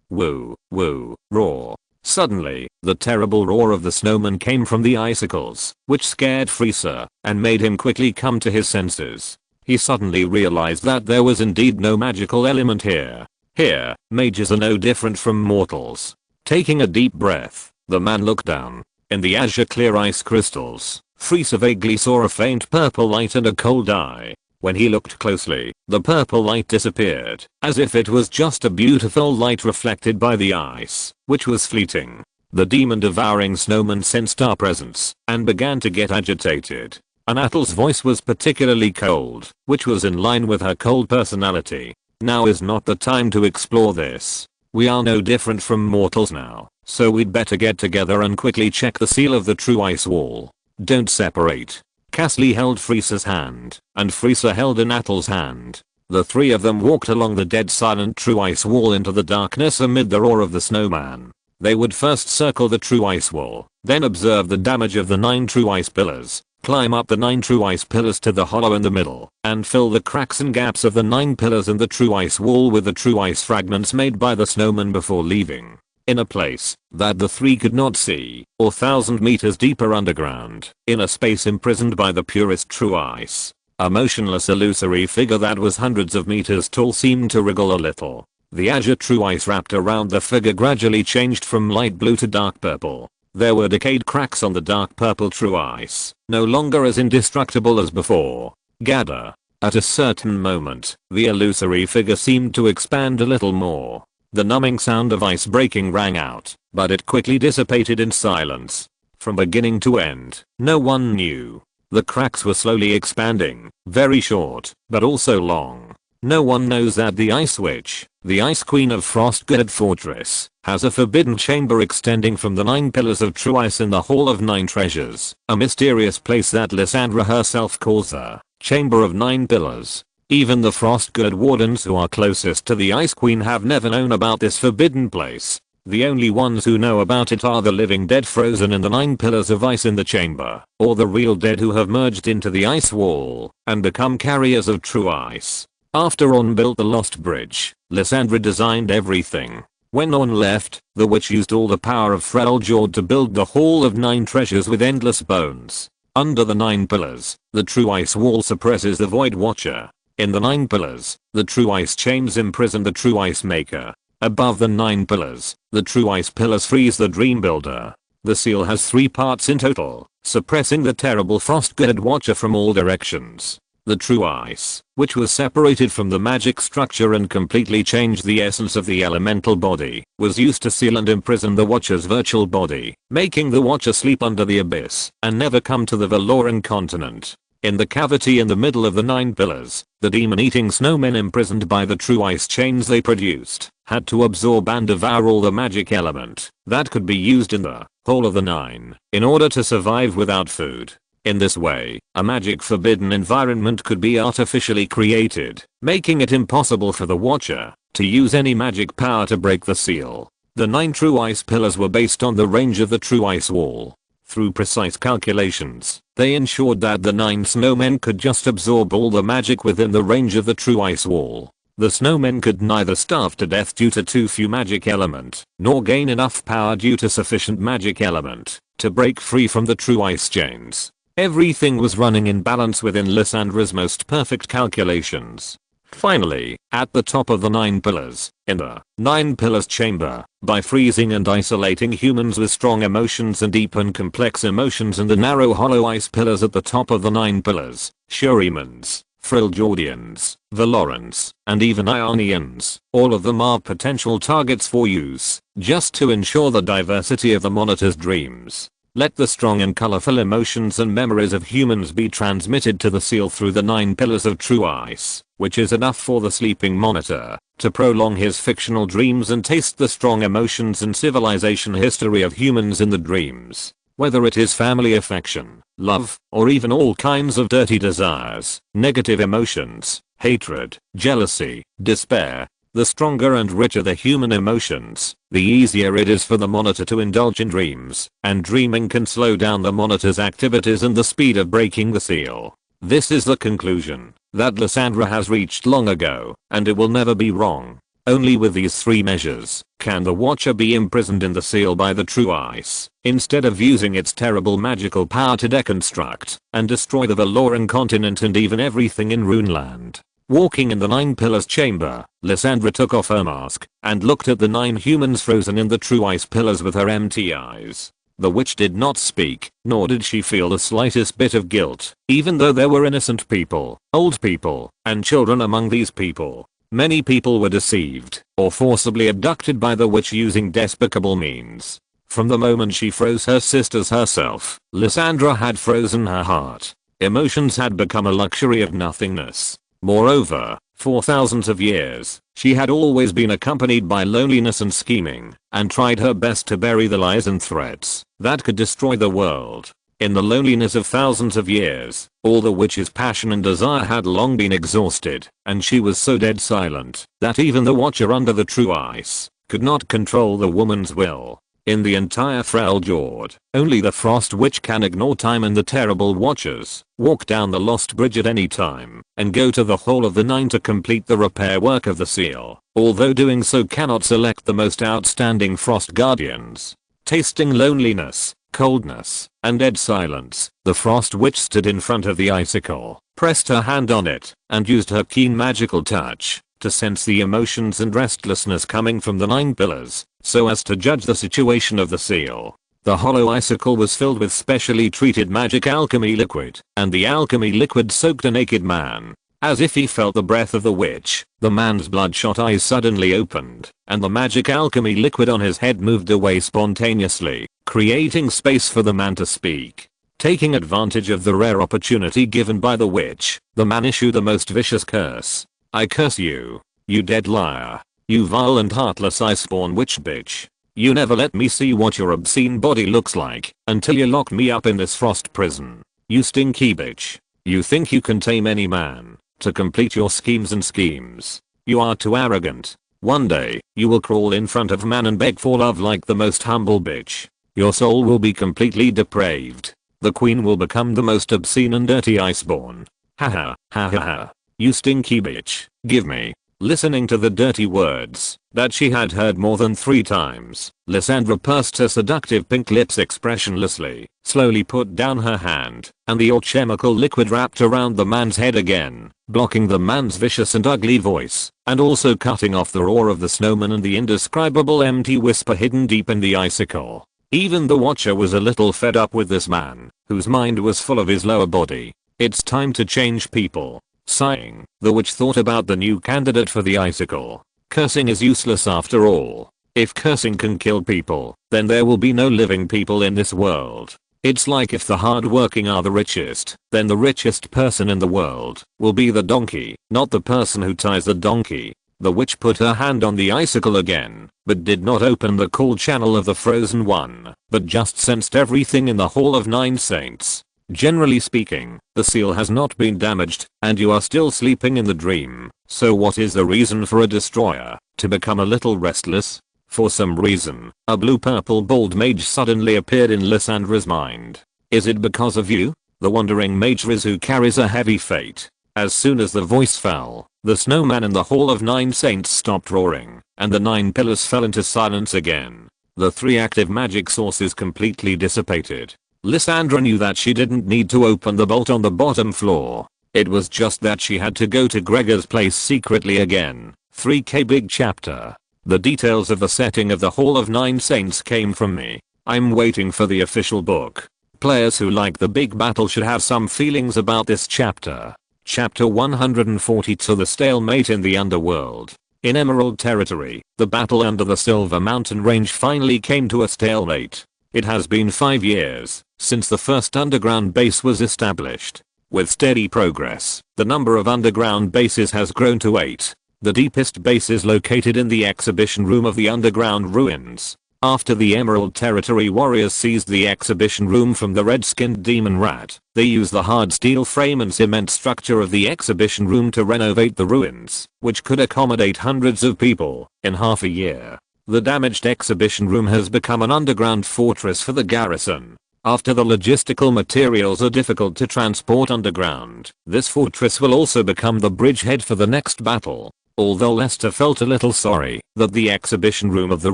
Woo, woo, roar. Suddenly, the terrible roar of the snowman came from the icicles, which scared Frieza, and made him quickly come to his senses. He suddenly realized that there was indeed no magical element here. Here, mages are no different from mortals. Taking a deep breath, the man looked down. In the azure clear ice crystals, Frieza vaguely saw a faint purple light and a cold eye. When he looked closely, the purple light disappeared, as if it was just a beautiful light reflected by the ice, which was fleeting. The demon-devouring snowman sensed our presence, and began to get agitated. Anatel's voice was particularly cold, which was in line with her cold personality. Now is not the time to explore this. We are no different from mortals now, so we'd better get together and quickly check the seal of the true ice wall. Don't separate. Cassie held Frieza's hand, and Frieza held Anatel's hand. The three of them walked along the dead silent true ice wall into the darkness amid the roar of the snowman. They would first circle the true ice wall, then observe the damage of the 9 true ice pillars, climb up the 9 true ice pillars to the hollow in the middle, and fill the cracks and gaps of the 9 pillars in the true ice wall with the true ice fragments made by the snowman before leaving. In a place that the three could not see, or 1,000 meters deeper underground, in a space imprisoned by the purest true ice, a motionless illusory figure that was hundreds of meters tall seemed to wriggle a little. The azure true ice wrapped around the figure gradually changed from light blue to dark purple. There were decayed cracks on the dark purple true ice, no longer as indestructible as before. Gather. At a certain moment, the illusory figure seemed to expand a little more. The numbing sound of ice breaking rang out, but it quickly dissipated in silence. From beginning to end, no one knew. The cracks were slowly expanding, very short, but also long. No one knows that the Ice Witch, the Ice Queen of Frostgard Fortress, has a forbidden chamber extending from the 9 pillars of true ice in the Hall of 9 Treasures, a mysterious place that Lysandra herself calls the Chamber of 9 Pillars. Even the Frostgard wardens who are closest to the Ice Queen have never known about this forbidden place. The only ones who know about it are the living dead frozen in the 9 pillars of ice in the chamber, or the real dead who have merged into the ice wall and become carriers of true ice. After On built the Lost Bridge, Lysandra designed everything. When On left, the witch used all the power of Freljord to build the Hall of 9 Treasures with endless bones. Under the 9 pillars, the true ice wall suppresses the Void Watcher. In the 9 pillars, the true ice chains imprison the true ice maker. Above the 9 pillars, the true ice pillars freeze the dream builder. The seal has 3 parts in total, suppressing the terrible Frostgard Watcher from all directions. The true ice, which was separated from the magic structure and completely changed the essence of the elemental body, was used to seal and imprison the Watcher's virtual body, making the Watcher sleep under the abyss and never come to the Valoran continent. In the cavity in the middle of the 9 pillars, the demon-eating snowmen imprisoned by the true ice chains they produced had to absorb and devour all the magic element that could be used in the Hall of the 9 in order to survive without food. In this way, a magic forbidden environment could be artificially created, making it impossible for the Watcher to use any magic power to break the seal. The 9 true ice pillars were based on the range of the true ice wall. Through precise calculations, they ensured that the 9 snowmen could just absorb all the magic within the range of the true ice wall. The snowmen could neither starve to death due to too few magic element, nor gain enough power due to sufficient magic element to break free from the true ice chains. Everything was running in balance within Lysandra's most perfect calculations. Finally, at the top of the 9 pillars, in the 9 pillars chamber, by freezing and isolating humans with strong emotions and deep and complex emotions in the narrow hollow ice pillars at the top of the 9 pillars, Shurimans, Freljordians, Valorans, and even Ionians, all of them are potential targets for use, just to ensure the diversity of the monitor's dreams. Let the strong and colorful emotions and memories of humans be transmitted to the seal through the 9 pillars of true ice, which is enough for the sleeping monitor to prolong his fictional dreams and taste the strong emotions and civilization history of humans in the dreams. Whether it is family affection, love, or even all kinds of dirty desires, negative emotions, hatred, jealousy, despair, The stronger and richer the human emotions, the easier it is for the monitor to indulge in dreams, and dreaming can slow down the monitor's activities and the speed of breaking the seal. This is the conclusion that Lysandra has reached long ago, and it will never be wrong. Only with these three measures can the Watcher be imprisoned in the seal by the true ice, instead of using its terrible magical power to deconstruct and destroy the Valoran continent and even everything in Runeland. Walking in the Nine Pillars chamber, Lysandra took off her mask and looked at the 9 humans frozen in the true ice pillars with her empty eyes. The witch did not speak, nor did she feel the slightest bit of guilt, even though there were innocent people, old people, and children among these people. Many people were deceived or forcibly abducted by the witch using despicable means. From the moment she froze her sisters herself, Lysandra had frozen her heart. Emotions had become a luxury of nothingness. Moreover, for thousands of years, she had always been accompanied by loneliness and scheming, and tried her best to bury the lies and threats that could destroy the world. In the loneliness of thousands of years, all the witch's passion and desire had long been exhausted, and she was so dead silent that even the Watcher under the true ice could not control the woman's will. In the entire Freljord, only the Frost Witch can ignore time and the terrible Watchers, walk down the Lost Bridge at any time, and go to the Hall of the Nine to complete the repair work of the seal, although doing so cannot select the most outstanding Frost Guardians. Tasting loneliness, coldness, and dead silence, the Frost Witch stood in front of the icicle, pressed her hand on it, and used her keen magical touch to sense the emotions and restlessness coming from the 9 pillars, so as to judge the situation of the seal. The hollow icicle was filled with specially treated magic alchemy liquid, and the alchemy liquid soaked a naked man. As if he felt the breath of the witch, the man's bloodshot eyes suddenly opened, and the magic alchemy liquid on his head moved away spontaneously, creating space for the man to speak. Taking advantage of the rare opportunity given by the witch, the man issued the most vicious curse. "I curse you, you dead liar. You vile and heartless iceborn witch bitch. You never let me see what your obscene body looks like until you lock me up in this frost prison. You stinky bitch. You think you can tame any man to complete your schemes and schemes. You are too arrogant. One day, you will crawl in front of man and beg for love like the most humble bitch. Your soul will be completely depraved. The queen will become the most obscene and dirty iceborn. Ha ha ha ha ha. You stinky bitch, give me." Listening to the dirty words that she had heard more than 3 times, Lysandra pursed her seductive pink lips expressionlessly, slowly put down her hand, and the alchemical liquid wrapped around the man's head again, blocking the man's vicious and ugly voice, and also cutting off the roar of the snowman and the indescribable empty whisper hidden deep in the icicle. Even the Watcher was a little fed up with this man, whose mind was full of his lower body. It's time to change people. Sighing, the witch thought about the new candidate for the icicle. Cursing is useless after all. If cursing can kill people, then there will be no living people in this world. It's like if the hardworking are the richest, then the richest person in the world will be the donkey, not the person who ties the donkey. The witch put her hand on the icicle again, but did not open the call channel of the frozen one, but just sensed everything in the Hall of 9 Saints. Generally speaking, the seal has not been damaged, and you are still sleeping in the dream, so what is the reason for a destroyer to become a little restless? For some reason, a blue-purple bald mage suddenly appeared in Lysandra's mind. Is it because of you? The wandering mage Rizu carries a heavy fate. As soon as the voice fell, the snowman in the Hall of 9 Saints stopped roaring, and the 9 pillars fell into silence again. The 3 active magic sources completely dissipated. Lysandra knew that she didn't need to open the bolt on the bottom floor. It was just that she had to go to Gregor's place secretly again. 3K Big Chapter. The details of the setting of the Hall of 9 Saints came from me. I'm waiting for the official book. Players who like the big battle should have some feelings about this chapter. Chapter 142 The Stalemate in the Underworld. In Emerald Territory, the battle under the Silver Mountain Range finally came to a stalemate. It has been 5 years since the first underground base was established. With steady progress, the number of underground bases has grown to 8. The deepest base is located in the exhibition room of the underground ruins. After the Emerald Territory warriors seized the exhibition room from the red-skinned demon rat, they used the hard steel frame and cement structure of the exhibition room to renovate the ruins, which could accommodate hundreds of people, in half a year. The damaged exhibition room has become an underground fortress for the garrison. After the logistical materials are difficult to transport underground, this fortress will also become the bridgehead for the next battle. Although Lester felt a little sorry that the exhibition room of the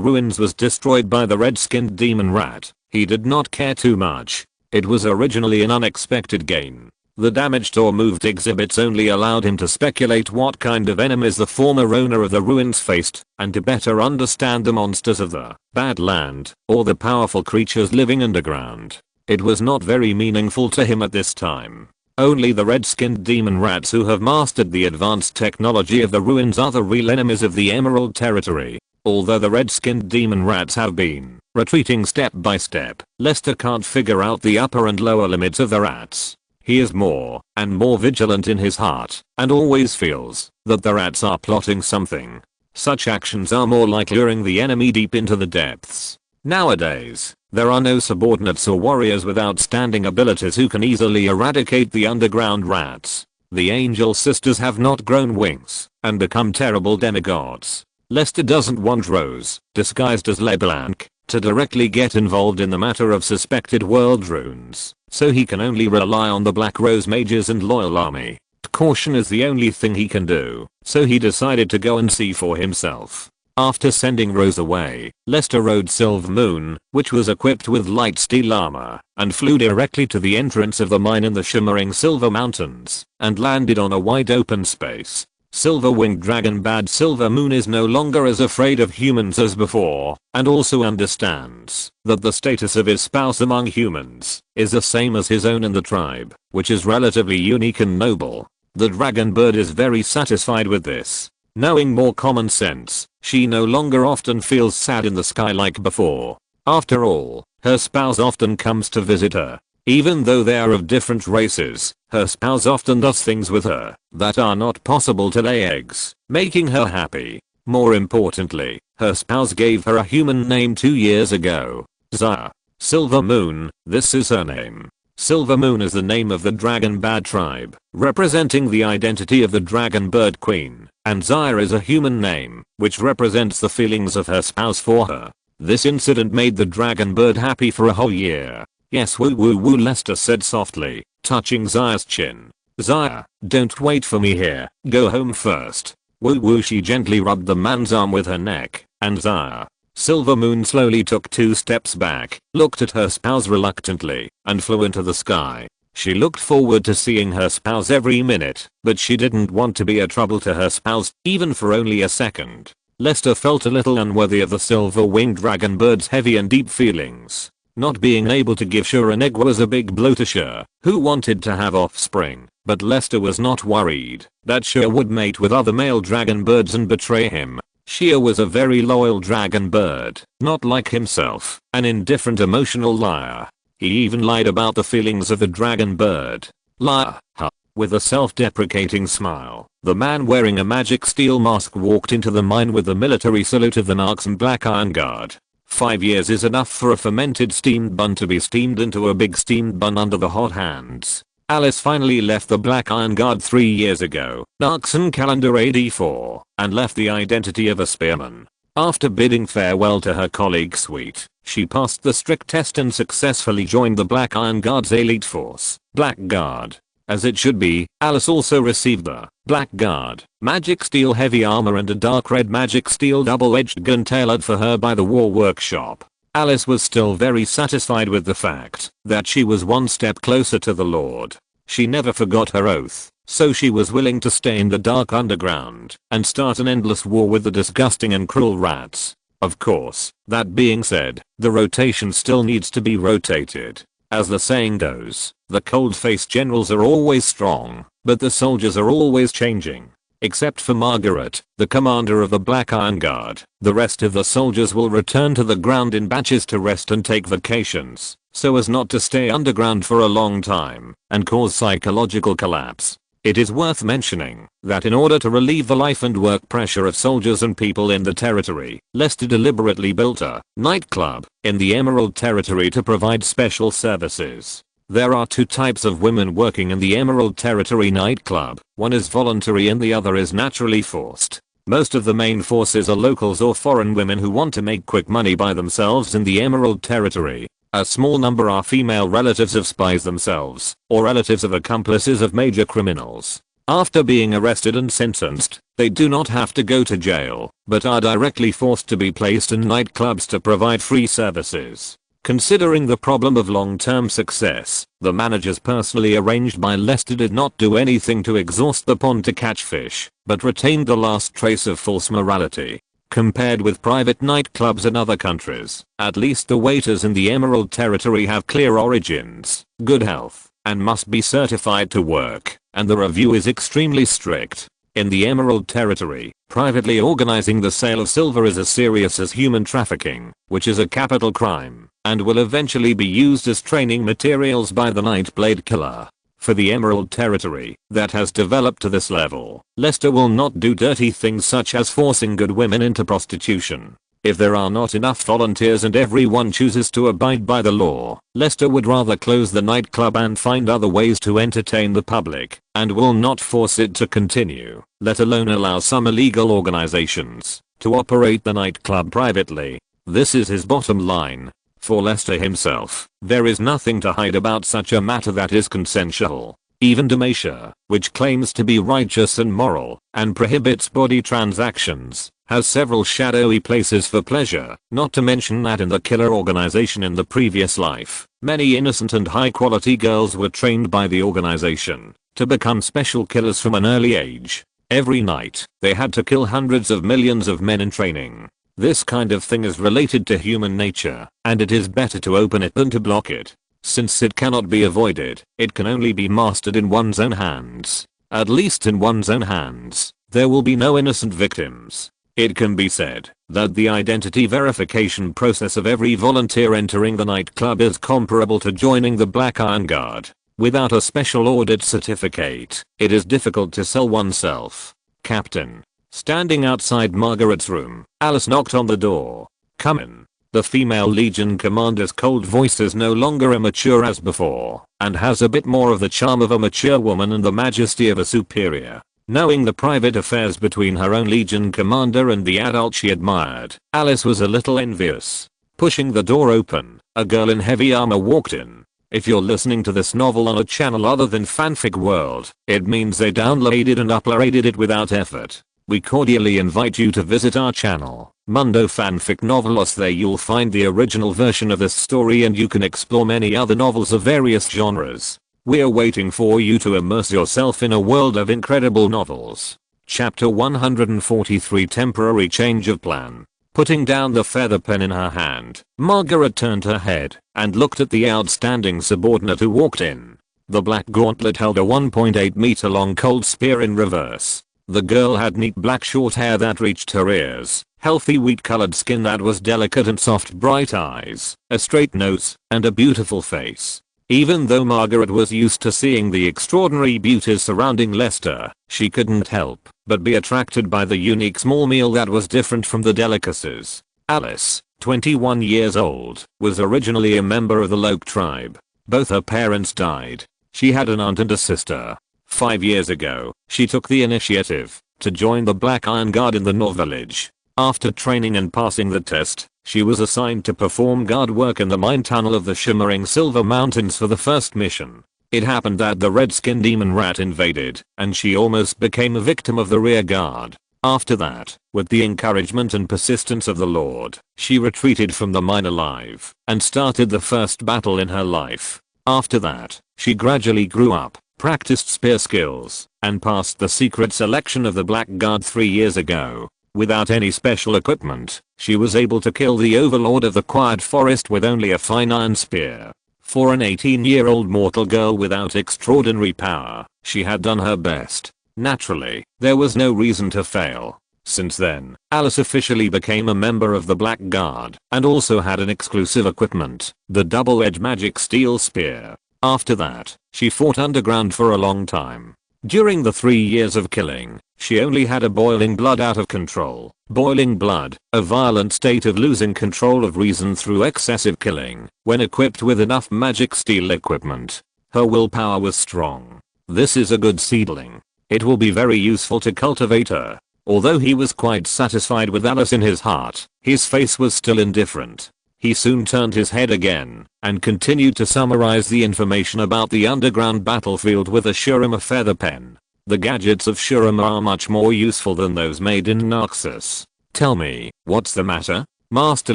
ruins was destroyed by the red-skinned demon rat, he did not care too much. It was originally an unexpected gain. The damaged or moved exhibits only allowed him to speculate what kind of enemies the former owner of the ruins faced, and to better understand the monsters of the Badland, or the powerful creatures living underground. It was not very meaningful to him at this time. Only the red-skinned demon rats who have mastered the advanced technology of the ruins are the real enemies of the Emerald Territory. Although the red-skinned demon rats have been retreating step by step, Lester can't figure out the upper and lower limits of the rats. He is more and more vigilant in his heart, and always feels that the rats are plotting something. Such actions are more like luring the enemy deep into the depths. Nowadays, there are no subordinates or warriors with outstanding abilities who can easily eradicate the underground rats. The Angel Sisters have not grown wings and become terrible demigods. Lester doesn't want Rose, disguised as LeBlanc, to directly get involved in the matter of suspected world runes, so he can only rely on the Black Rose mages and loyal army. Caution is the only thing he can do, so he decided to go and see for himself. After sending Rose away, Lester rode Silver Moon, which was equipped with light steel armor, and flew directly to the entrance of the mine in the shimmering Silver Mountains, and landed on a wide open space. Silver-winged dragon Bad Silver Moon is no longer as afraid of humans as before, and also understands that the status of his spouse among humans is the same as his own in the tribe, which is relatively unique and noble. The dragon bird is very satisfied with this. Knowing more common sense, she no longer often feels sad in the sky like before. After all, her spouse often comes to visit her. Even though they are of different races, her spouse often does things with her that are not possible to lay eggs, making her happy. More importantly, her spouse gave her a human name 2 years ago. Zaya. Silver Moon, this is her name. Silver Moon is the name of the Dragon Bad tribe, representing the identity of the Dragon Bird Queen, and Zaya is a human name, which represents the feelings of her spouse for her. This incident made the Dragon Bird happy for a whole year. Yes, woo woo woo, Lester said softly, touching Zaya's chin. Zaya, don't wait for me here, go home first. Woo woo, she gently rubbed the man's arm with her neck, and Zaya. Silver Moon slowly took 2 steps back, looked at her spouse reluctantly, and flew into the sky. She looked forward to seeing her spouse every minute, but she didn't want to be a trouble to her spouse, even for only a second. Lester felt a little unworthy of the silver-winged dragon bird's heavy and deep feelings. Not being able to give Shur an egg was a big blow to Shur, who wanted to have offspring, but Lester was not worried that Shur would mate with other male dragon birds and betray him. Shur was a very loyal dragon bird, not like himself, an indifferent emotional liar. He even lied about the feelings of the dragon bird. Liar, huh. With a self-deprecating smile, the man wearing a magic steel mask walked into the mine with the military salute of the Narcs and Black Iron Guard. 5 years is enough for a fermented steamed bun to be steamed into a big steamed bun under the hot hands. Alice finally left the Black Iron Guard 3 years ago, Narcson calendar AD 4, and left the identity of a spearman. After bidding farewell to her colleague Sweet, she passed the strict test and successfully joined the Black Iron Guard's elite force, Blackguard. As it should be, Alice also received the Blackguard magic steel heavy armor and a dark red magic steel double-edged gun tailored for her by the War Workshop. Alice was still very satisfied with the fact that she was one step closer to the Lord. She never forgot her oath, so she was willing to stay in the dark underground and start an endless war with the disgusting and cruel rats. Of course, that being said, the rotation still needs to be rotated. As the saying goes, the cold-faced generals are always strong, but the soldiers are always changing. Except for Margaret, the commander of the Black Iron Guard, the rest of the soldiers will return to the ground in batches to rest and take vacations, so as not to stay underground for a long time and cause psychological collapse. It is worth mentioning that in order to relieve the life and work pressure of soldiers and people in the territory, Lester deliberately built a nightclub in the Emerald Territory to provide special services. There are two types of women working in the Emerald Territory nightclub. One is voluntary and the other is naturally forced. Most of the main forces are locals or foreign women who want to make quick money by themselves in the Emerald Territory. A small number are female relatives of spies themselves, or relatives of accomplices of major criminals. After being arrested and sentenced, they do not have to go to jail, but are directly forced to be placed in nightclubs to provide free services. Considering the problem of long-term success, the managers personally arranged by Lester did not do anything to exhaust the pond to catch fish, but retained the last trace of false morality. Compared with private nightclubs in other countries, at least the waiters in the Emerald Territory have clear origins, good health, and must be certified to work, and the review is extremely strict. In the Emerald Territory, privately organizing the sale of silver is as serious as human trafficking, which is a capital crime, and will eventually be used as training materials by the Nightblade Killer. For the Emerald Territory that has developed to this level, Lester will not do dirty things such as forcing good women into prostitution. If there are not enough volunteers and everyone chooses to abide by the law, Lester would rather close the nightclub and find other ways to entertain the public, and will not force it to continue, let alone allow some illegal organizations to operate the nightclub privately. This is his bottom line. For Lester himself, there is nothing to hide about such a matter that is consensual. Even Demacia, which claims to be righteous and moral, and prohibits body transactions, has several shadowy places for pleasure, not to mention that in the killer organization in the previous life, many innocent and high quality girls were trained by the organization to become special killers from an early age. Every night, they had to kill hundreds of millions of men in training. This kind of thing is related to human nature, and it is better to open it than to block it. Since it cannot be avoided, it can only be mastered in one's own hands. At least in one's own hands, there will be no innocent victims. It can be said that the identity verification process of every volunteer entering the nightclub is comparable to joining the Black Iron Guard. Without a special audit certificate, it is difficult to sell oneself. Captain. Standing outside Margaret's room, Alice knocked on the door. Come in. The female Legion commander's cold voice is no longer immature as before, and has a bit more of the charm of a mature woman and the majesty of a superior. Knowing the private affairs between her own Legion commander and the adult she admired, Alice was a little envious. Pushing the door open, a girl in heavy armor walked in. If you're listening to this novel on a channel other than Fanfic World, it means they downloaded and uploaded it without effort. We cordially invite you to visit our channel, Mundo Fanfic Novelos. There you'll find the original version of this story and you can explore many other novels of various genres. We're waiting for you to immerse yourself in a world of incredible novels. Chapter 143 Temporary Change of Plan. Putting down the feather pen in her hand, Margaret turned her head and looked at the outstanding subordinate who walked in. The black gauntlet held a 1.8 meter long cold spear in reverse. The girl had neat black short hair that reached her ears, healthy wheat colored skin that was delicate and soft bright eyes, a straight nose, and a beautiful face. Even though Margaret was used to seeing the extraordinary beauties surrounding Lester, she couldn't help but be attracted by the unique small meal that was different from the delicacies. Alice, 21 years old, was originally a member of the Loke tribe. Both her parents died. She had an aunt and a sister. 5 years ago, she took the initiative to join the Black Iron Guard in the Nor village. After training and passing the test, she was assigned to perform guard work in the mine tunnel of the Shimmering Silver Mountains for the first mission. It happened that the red-skinned demon rat invaded, and she almost became a victim of the rear guard. After that, with the encouragement and persistence of the Lord, she retreated from the mine alive and started the first battle in her life. After that, she gradually grew up, practiced spear skills, and passed the secret selection of the Black Guard 3 years ago. Without any special equipment, she was able to kill the overlord of the Quiet Forest with only a fine iron spear. For an 18-year-old mortal girl without extraordinary power, she had done her best. Naturally, there was no reason to fail. Since then, Alice officially became a member of the Black Guard, and also had an exclusive equipment, the double-edged magic steel spear. After that, she fought underground for a long time. During the 3 years of killing, she only had a boiling blood out of control. Boiling blood, a violent state of losing control of reason through excessive killing. When equipped with enough magic steel equipment, her willpower was strong. This is a good seedling. It will be very useful to cultivate her. Although he was quite satisfied with Alice in his heart, his face was still indifferent. He soon turned his head again and continued to summarize the information about the underground battlefield with a Shurima feather pen. The gadgets of Shurima are much more useful than those made in Naxos. Tell me, what's the matter? Master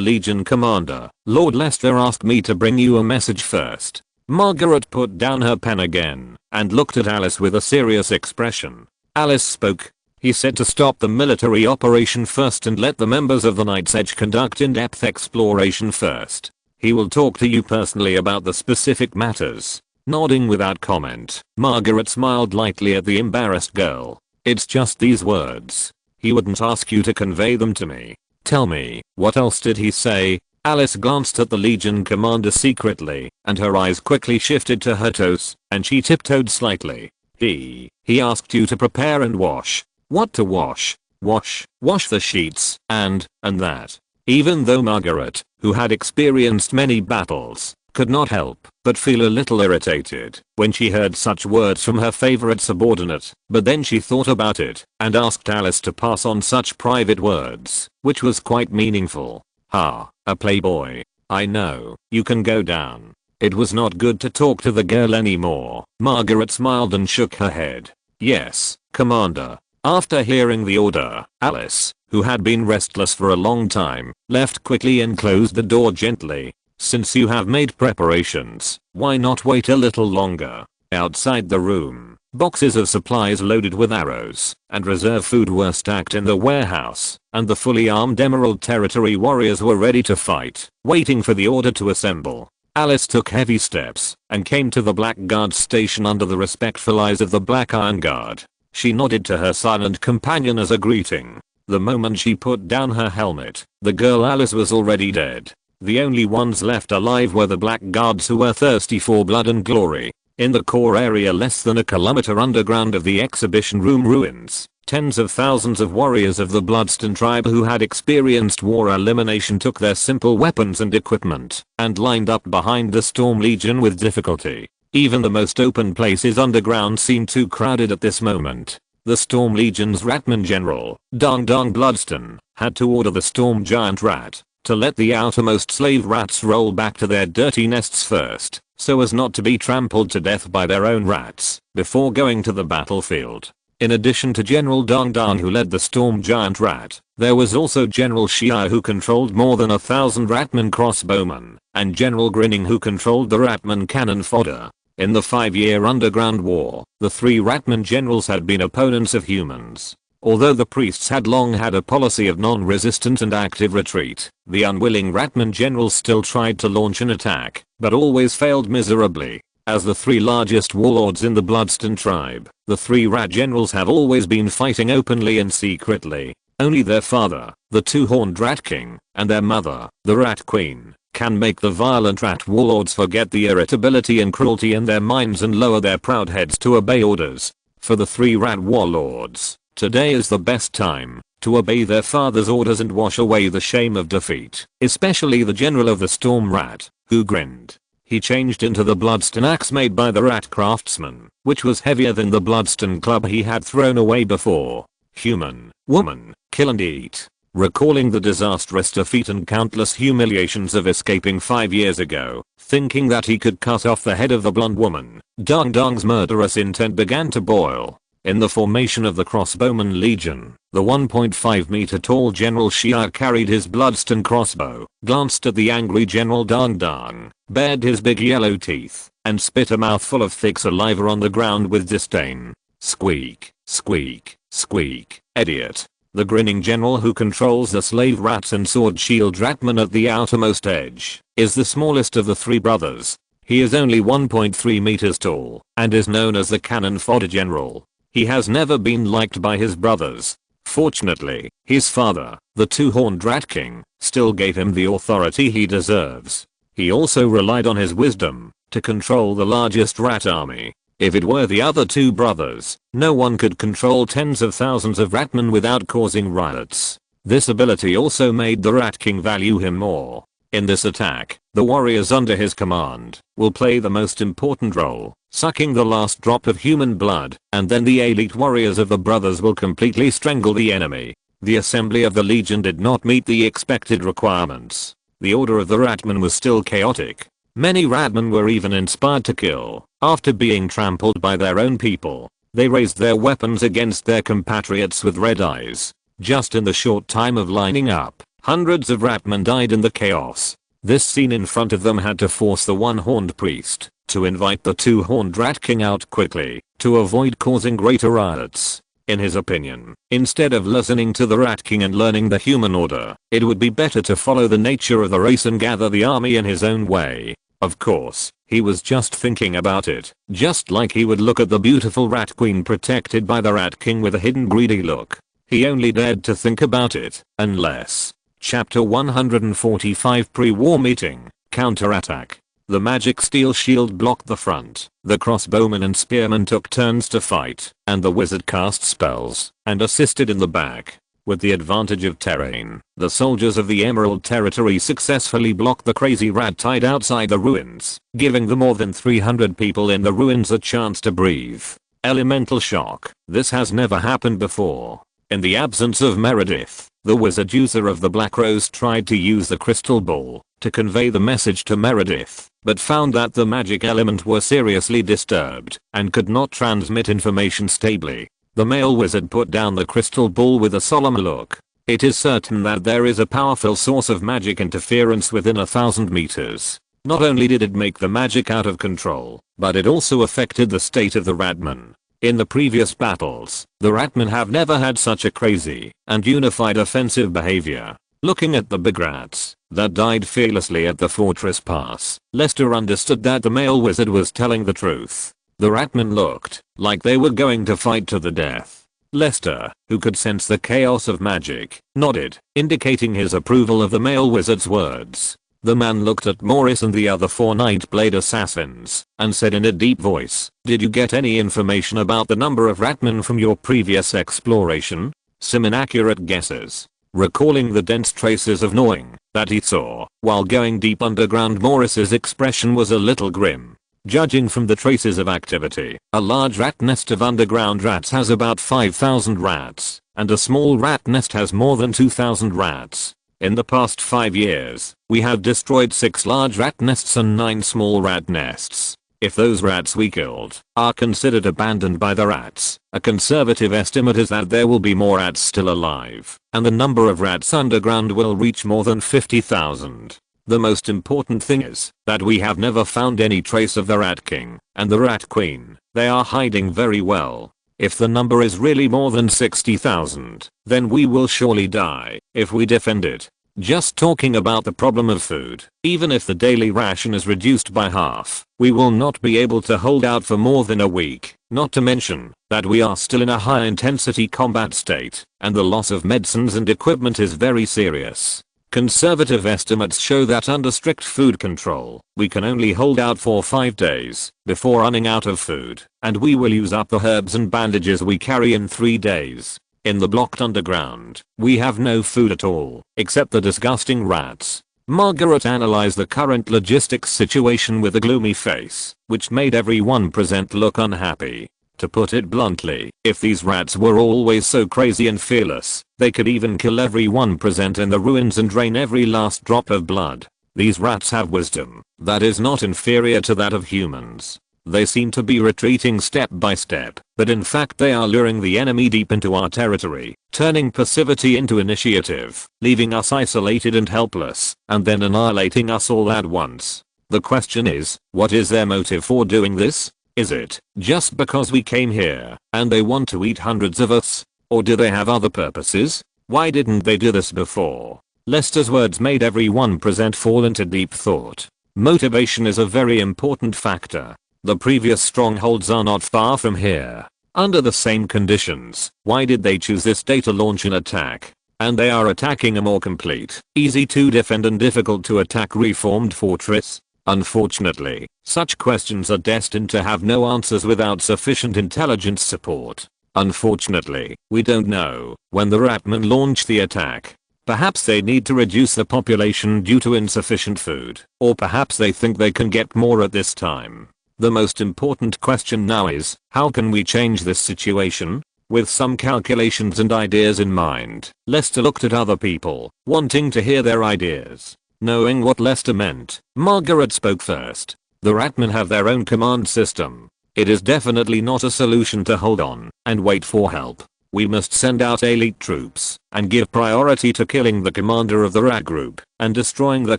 Legion Commander, Lord Lester asked me to bring you a message first. Margaret put down her pen again and looked at Alice with a serious expression. Alice spoke. He said to stop the military operation first and let the members of the Night's Edge conduct in-depth exploration first. He will talk to you personally about the specific matters. Nodding without comment, Margaret smiled lightly at the embarrassed girl. It's just these words. He wouldn't ask you to convey them to me. Tell me, what else did he say? Alice glanced at the Legion commander secretly, and her eyes quickly shifted to her toes, and she tiptoed slightly. He asked you to prepare and wash. What to wash? Wash the sheets, and that. Even though Margaret, who had experienced many battles, could not help but feel a little irritated when she heard such words from her favorite subordinate, but then she thought about it and asked Alice to pass on such private words, which was quite meaningful. A playboy. I know, you can go down. It was not good to talk to the girl anymore. Margaret smiled and shook her head. Yes, Commander. After hearing the order, Alice, who had been restless for a long time, left quickly and closed the door gently. Since you have made preparations, why not wait a little longer? Outside the room, boxes of supplies loaded with arrows and reserve food were stacked in the warehouse, and the fully armed Emerald Territory warriors were ready to fight, waiting for the order to assemble. Alice took heavy steps and came to the Black Guard station under the respectful eyes of the Black Iron Guard. She nodded to her silent companion as a greeting. The moment she put down her helmet, the girl Alice was already dead. The only ones left alive were the Black Guards who were thirsty for blood and glory. In the core area less than a kilometer underground of the exhibition room ruins, tens of thousands of warriors of the Bloodstain tribe who had experienced war elimination took their simple weapons and equipment and lined up behind the Storm Legion with difficulty. Even the most open places underground seemed too crowded at this moment. The Storm Legion's Ratman General, Dong Dong Bloodstain, had to order the Storm Giant Rat to let the outermost slave rats roll back to their dirty nests first, so as not to be trampled to death by their own rats, before going to the battlefield. In addition to General Dong Dong who led the Storm Giant Rat, there was also General Shia who controlled more than 1,000 Ratman crossbowmen, and General Grinning who controlled the Ratman cannon fodder. In the 5-year underground war, the 3 Ratman generals had been opponents of humans. Although the priests had long had a policy of non-resistance and active retreat, the unwilling Ratman generals still tried to launch an attack, but always failed miserably. As the 3 largest warlords in the Bloodstain tribe, the 3 Rat generals have always been fighting openly and secretly. Only their father, the 2-horned Rat King, and their mother, the Rat Queen, can make the violent rat warlords forget the irritability and cruelty in their minds and lower their proud heads to obey orders. For the 3 rat warlords, today is the best time to obey their father's orders and wash away the shame of defeat, especially the general of the Storm Rat, who grinned. He changed into the Bloodstain axe made by the Rat Craftsman, which was heavier than the Bloodstain club he had thrown away before. Human, woman, kill and eat. Recalling the disastrous defeat and countless humiliations of escaping 5 years ago, thinking that he could cut off the head of the blonde woman, Dong Dong's murderous intent began to boil. In the formation of the Crossbowman Legion, the 1.5 meter tall General Shia carried his Bloodstain crossbow, glanced at the angry General Dong Dong, bared his big yellow teeth, and spit a mouthful of thick saliva on the ground with disdain. Squeak, squeak, squeak, idiot. The grinning general who controls the slave rats and sword shield Ratman at the outermost edge, is the smallest of the 3 brothers. He is only 1.3 meters tall, and is known as the Cannon Fodder General. He has never been liked by his brothers. Fortunately, his father, the 2-horned Rat King, still gave him the authority he deserves. He also relied on his wisdom to control the largest rat army. If it were the other two brothers, no one could control tens of thousands of ratmen without causing riots. This ability also made the Rat King value him more. In this attack, the warriors under his command will play the most important role, sucking the last drop of human blood, and then the elite warriors of the brothers will completely strangle the enemy. The assembly of the Legion did not meet the expected requirements. The order of the Ratmen was still chaotic. Many Ratmen were even inspired to kill. After being trampled by their own people, they raised their weapons against their compatriots with red eyes. Just in the short time of lining up, hundreds of Ratmen died in the chaos. This scene in front of them had to force the one-horned priest to invite the two-horned Rat King out quickly to avoid causing greater riots. In his opinion, instead of listening to the Rat King and learning the human order, it would be better to follow the nature of the race and gather the army in his own way. Of course, he was just thinking about it, just like he would look at the beautiful Rat Queen protected by the Rat King with a hidden greedy look. He only dared to think about it, unless. Chapter 145 Pre-war meeting, counterattack. The magic steel shield blocked the front. The crossbowmen and spearmen took turns to fight, and the wizard cast spells and assisted in the back. With the advantage of terrain, the soldiers of the Emerald Territory successfully blocked the crazy rat tide outside the ruins, giving the more than 300 people in the ruins a chance to breathe. Elemental shock. This has never happened before. In the absence of Meredith, the wizard user of the Black Rose tried to use the crystal ball to convey the message to Meredith, but found that the magic element was seriously disturbed and could not transmit information stably. The male wizard put down the crystal ball with a solemn look. It is certain that there is a powerful source of magic interference within 1,000 meters. Not only did it make the magic out of control, but it also affected the state of the Ratmen. In the previous battles, the Ratmen have never had such a crazy and unified offensive behavior. Looking at the big rats that died fearlessly at the fortress pass, Lester understood that the male wizard was telling the truth. The Ratmen looked like they were going to fight to the death. Lester, who could sense the chaos of magic, nodded, indicating his approval of the male wizard's words. The man looked at Morris and the other 4 Nightblade assassins and said in a deep voice, "Did you get any information about the number of Ratmen from your previous exploration?" Some inaccurate guesses. Recalling the dense traces of gnawing that he saw while going deep underground, Morris's expression was a little grim. Judging from the traces of activity, a large rat nest of underground rats has about 5,000 rats, and a small rat nest has more than 2,000 rats. In the past 5 years, we have destroyed 6 large rat nests and 9 small rat nests. If those rats we killed are considered abandoned by the rats, a conservative estimate is that there will be more rats still alive, and the number of rats underground will reach more than 50,000. The most important thing is that we have never found any trace of the Rat King and the Rat Queen. They are hiding very well. If the number is really more than 60,000, then we will surely die if we defend it. Just talking about the problem of food, even if the daily ration is reduced by half, we will not be able to hold out for more than a week, not to mention that we are still in a high intensity combat state, and the loss of medicines and equipment is very serious. Conservative estimates show that under strict food control, we can only hold out for 5 days before running out of food, and we will use up the herbs and bandages we carry in 3 days. In the blocked underground, we have no food at all, except the disgusting rats. Margaret analyzed the current logistics situation with a gloomy face, which made everyone present look unhappy. To put it bluntly, if these rats were always so crazy and fearless, they could even kill everyone present in the ruins and drain every last drop of blood. These rats have wisdom that is not inferior to that of humans. They seem to be retreating step by step, but in fact they are luring the enemy deep into our territory, turning passivity into initiative, leaving us isolated and helpless, and then annihilating us all at once. The question is, what is their motive for doing this? Is it just because we came here and they want to eat hundreds of us? Or do they have other purposes? Why didn't they do this before? Lester's words made everyone present fall into deep thought. Motivation is a very important factor. The previous strongholds are not far from here. Under the same conditions, why did they choose this day to launch an attack? And they are attacking a more complete, easy to defend and difficult to attack reformed fortress. Unfortunately, such questions are destined to have no answers without sufficient intelligence support. Unfortunately, we don't know when the Ratmen launch the attack. Perhaps they need to reduce the population due to insufficient food, or perhaps they think they can get more at this time. The most important question now is, how can we change this situation? With some calculations and ideas in mind, Lester looked at other people, wanting to hear their ideas. Knowing what Lester meant, Margaret spoke first. The Ratmen have their own command system. It is definitely not a solution to hold on and wait for help. We must send out elite troops and give priority to killing the commander of the Rat group and destroying the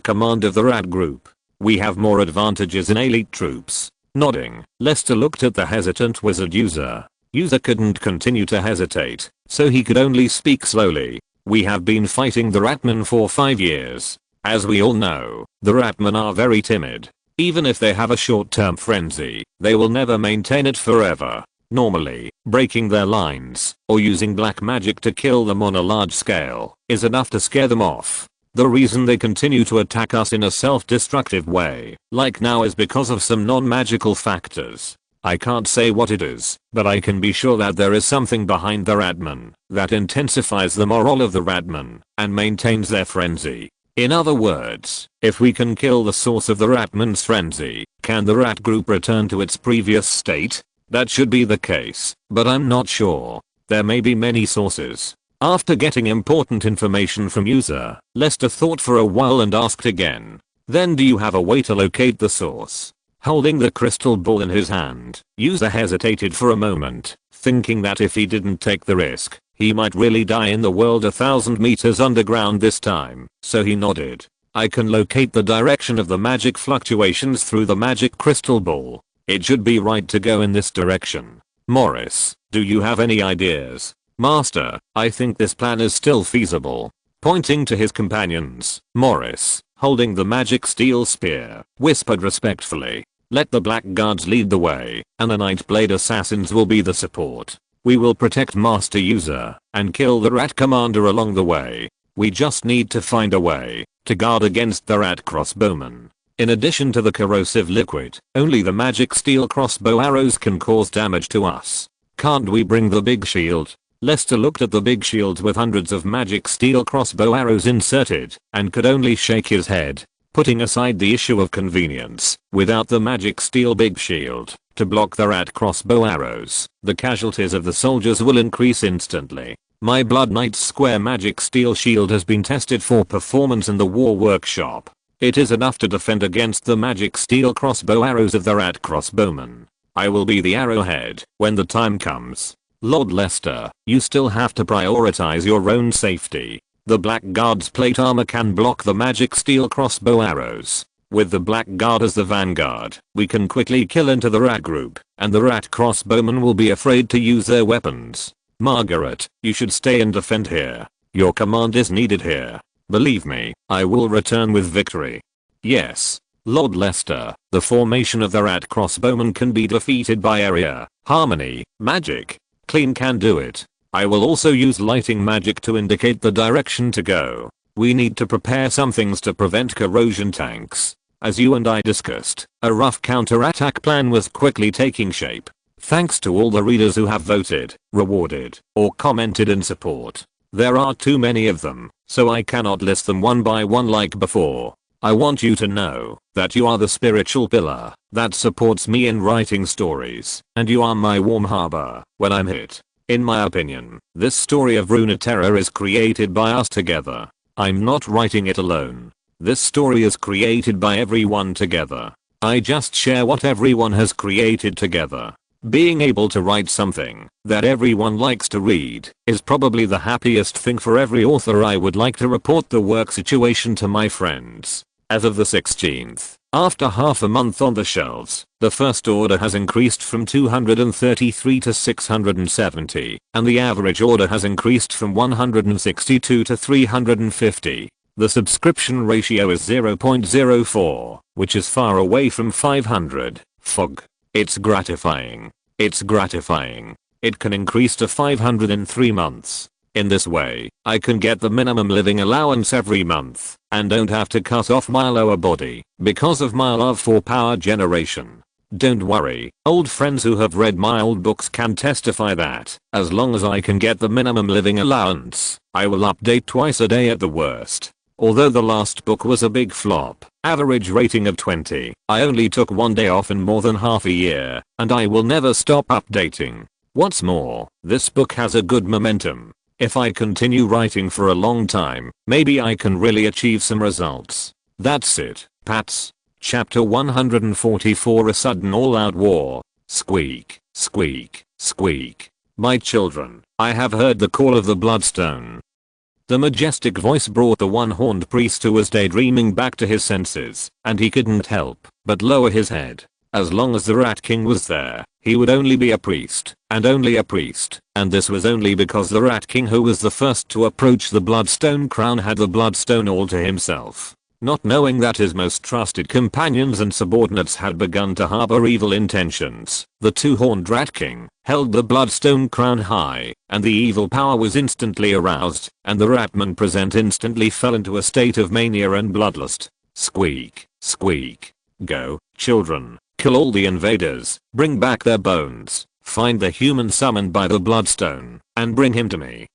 command of the Rat group. We have more advantages in elite troops. Nodding, Lester looked at the hesitant wizard user. User couldn't continue to hesitate, so he could only speak slowly. We have been fighting the Ratmen for 5 years. As we all know, the Ratmen are very timid. Even if they have a short-term frenzy, they will never maintain it forever. Normally, breaking their lines, or using black magic to kill them on a large scale, is enough to scare them off. The reason they continue to attack us in a self-destructive way, like now, is because of some non-magical factors. I can't say what it is, but I can be sure that there is something behind the Ratmen that intensifies the morale of the Ratmen and maintains their frenzy. In other words, if we can kill the source of the Ratmen's frenzy, can the Rat group return to its previous state? That should be the case, but I'm not sure. There may be many sources. After getting important information from user, Lester thought for a while and asked again. Then do you have a way to locate the source? Holding the crystal ball in his hand, user hesitated for a moment, thinking that if he didn't take the risk, he might really die in the world 1,000 meters underground this time, so he nodded. I can locate the direction of the magic fluctuations through the magic crystal ball. It should be right to go in this direction. Morris, do you have any ideas? Master, I think this plan is still feasible. Pointing to his companions, Morris, holding the magic steel spear, whispered respectfully. Let the Black Guards lead the way, and the Nightblade Assassins will be the support. We will protect Master User and kill the Rat Commander along the way. We just need to find a way to guard against the Rat Crossbowmen. In addition to the corrosive liquid, only the magic steel crossbow arrows can cause damage to us. Can't we bring the big shield? Lester looked at the big shield with hundreds of magic steel crossbow arrows inserted and could only shake his head. Putting aside the issue of convenience, without the magic steel big shield to block the Rat crossbow arrows, the casualties of the soldiers will increase instantly. My Blood Knight's square magic steel shield has been tested for performance in the war workshop. It is enough to defend against the magic steel crossbow arrows of the Rat crossbowmen. I will be the arrowhead when the time comes. Lord Lester, you still have to prioritize your own safety. The Black Guard's plate armor can block the magic steel crossbow arrows. With the Black Guard as the vanguard, we can quickly kill into the Rat group, and the Rat crossbowmen will be afraid to use their weapons. Margaret, you should stay and defend here. Your command is needed here. Believe me, I will return with victory. Yes. Lord Lester, the formation of the Rat crossbowmen can be defeated by area, harmony, magic. Clean can do it. I will also use lighting magic to indicate the direction to go. We need to prepare some things to prevent corrosion tanks. As you and I discussed, a rough counter-attack plan was quickly taking shape. Thanks to all the readers who have voted, rewarded, or commented in support. There are too many of them, so I cannot list them one by one like before. I want you to know that you are the spiritual pillar that supports me in writing stories, and you are my warm harbor when I'm hit. In my opinion, this story of Runeterra is created by us together. I'm not writing it alone. This story is created by everyone together. I just share what everyone has created together. Being able to write something that everyone likes to read is probably the happiest thing for every author. I would like to report the work situation to my friends. As of the 16th, after half a month on the shelves, the first order has increased from 233 to 670, and the average order has increased from 162 to 350. The subscription ratio is 0.04, which is far away from 500. Fog. It's gratifying. It's gratifying. It can increase to 500 in 3 months. In this way, I can get the minimum living allowance every month, and don't have to cut off my lower body, because of my love for power generation. Don't worry, old friends who have read my old books can testify that, as long as I can get the minimum living allowance, I will update twice a day at the worst. Although the last book was a big flop, average rating of 20, I only took one day off in more than half a year, and I will never stop updating. What's more, this book has a good momentum. If I continue writing for a long time, maybe I can really achieve some results. That's it, Pats. Chapter 144 A Sudden All-Out War. Squeak, squeak, squeak. My children, I have heard the call of the Bloodstone. The majestic voice brought the one-horned priest who was daydreaming back to his senses, and he couldn't help but lower his head. As long as the Rat King was there, he would only be a priest, and only a priest, and this was only because the Rat King, who was the first to approach the Bloodstone crown, had the Bloodstone all to himself. Not knowing that his most trusted companions and subordinates had begun to harbor evil intentions, the two-horned Rat King held the Bloodstone crown high, and the evil power was instantly aroused, and the Ratman present instantly fell into a state of mania and bloodlust. Squeak, squeak. Go, children. Kill all the invaders, bring back their bones, find the human summoned by the Bloodstone, and bring him to me.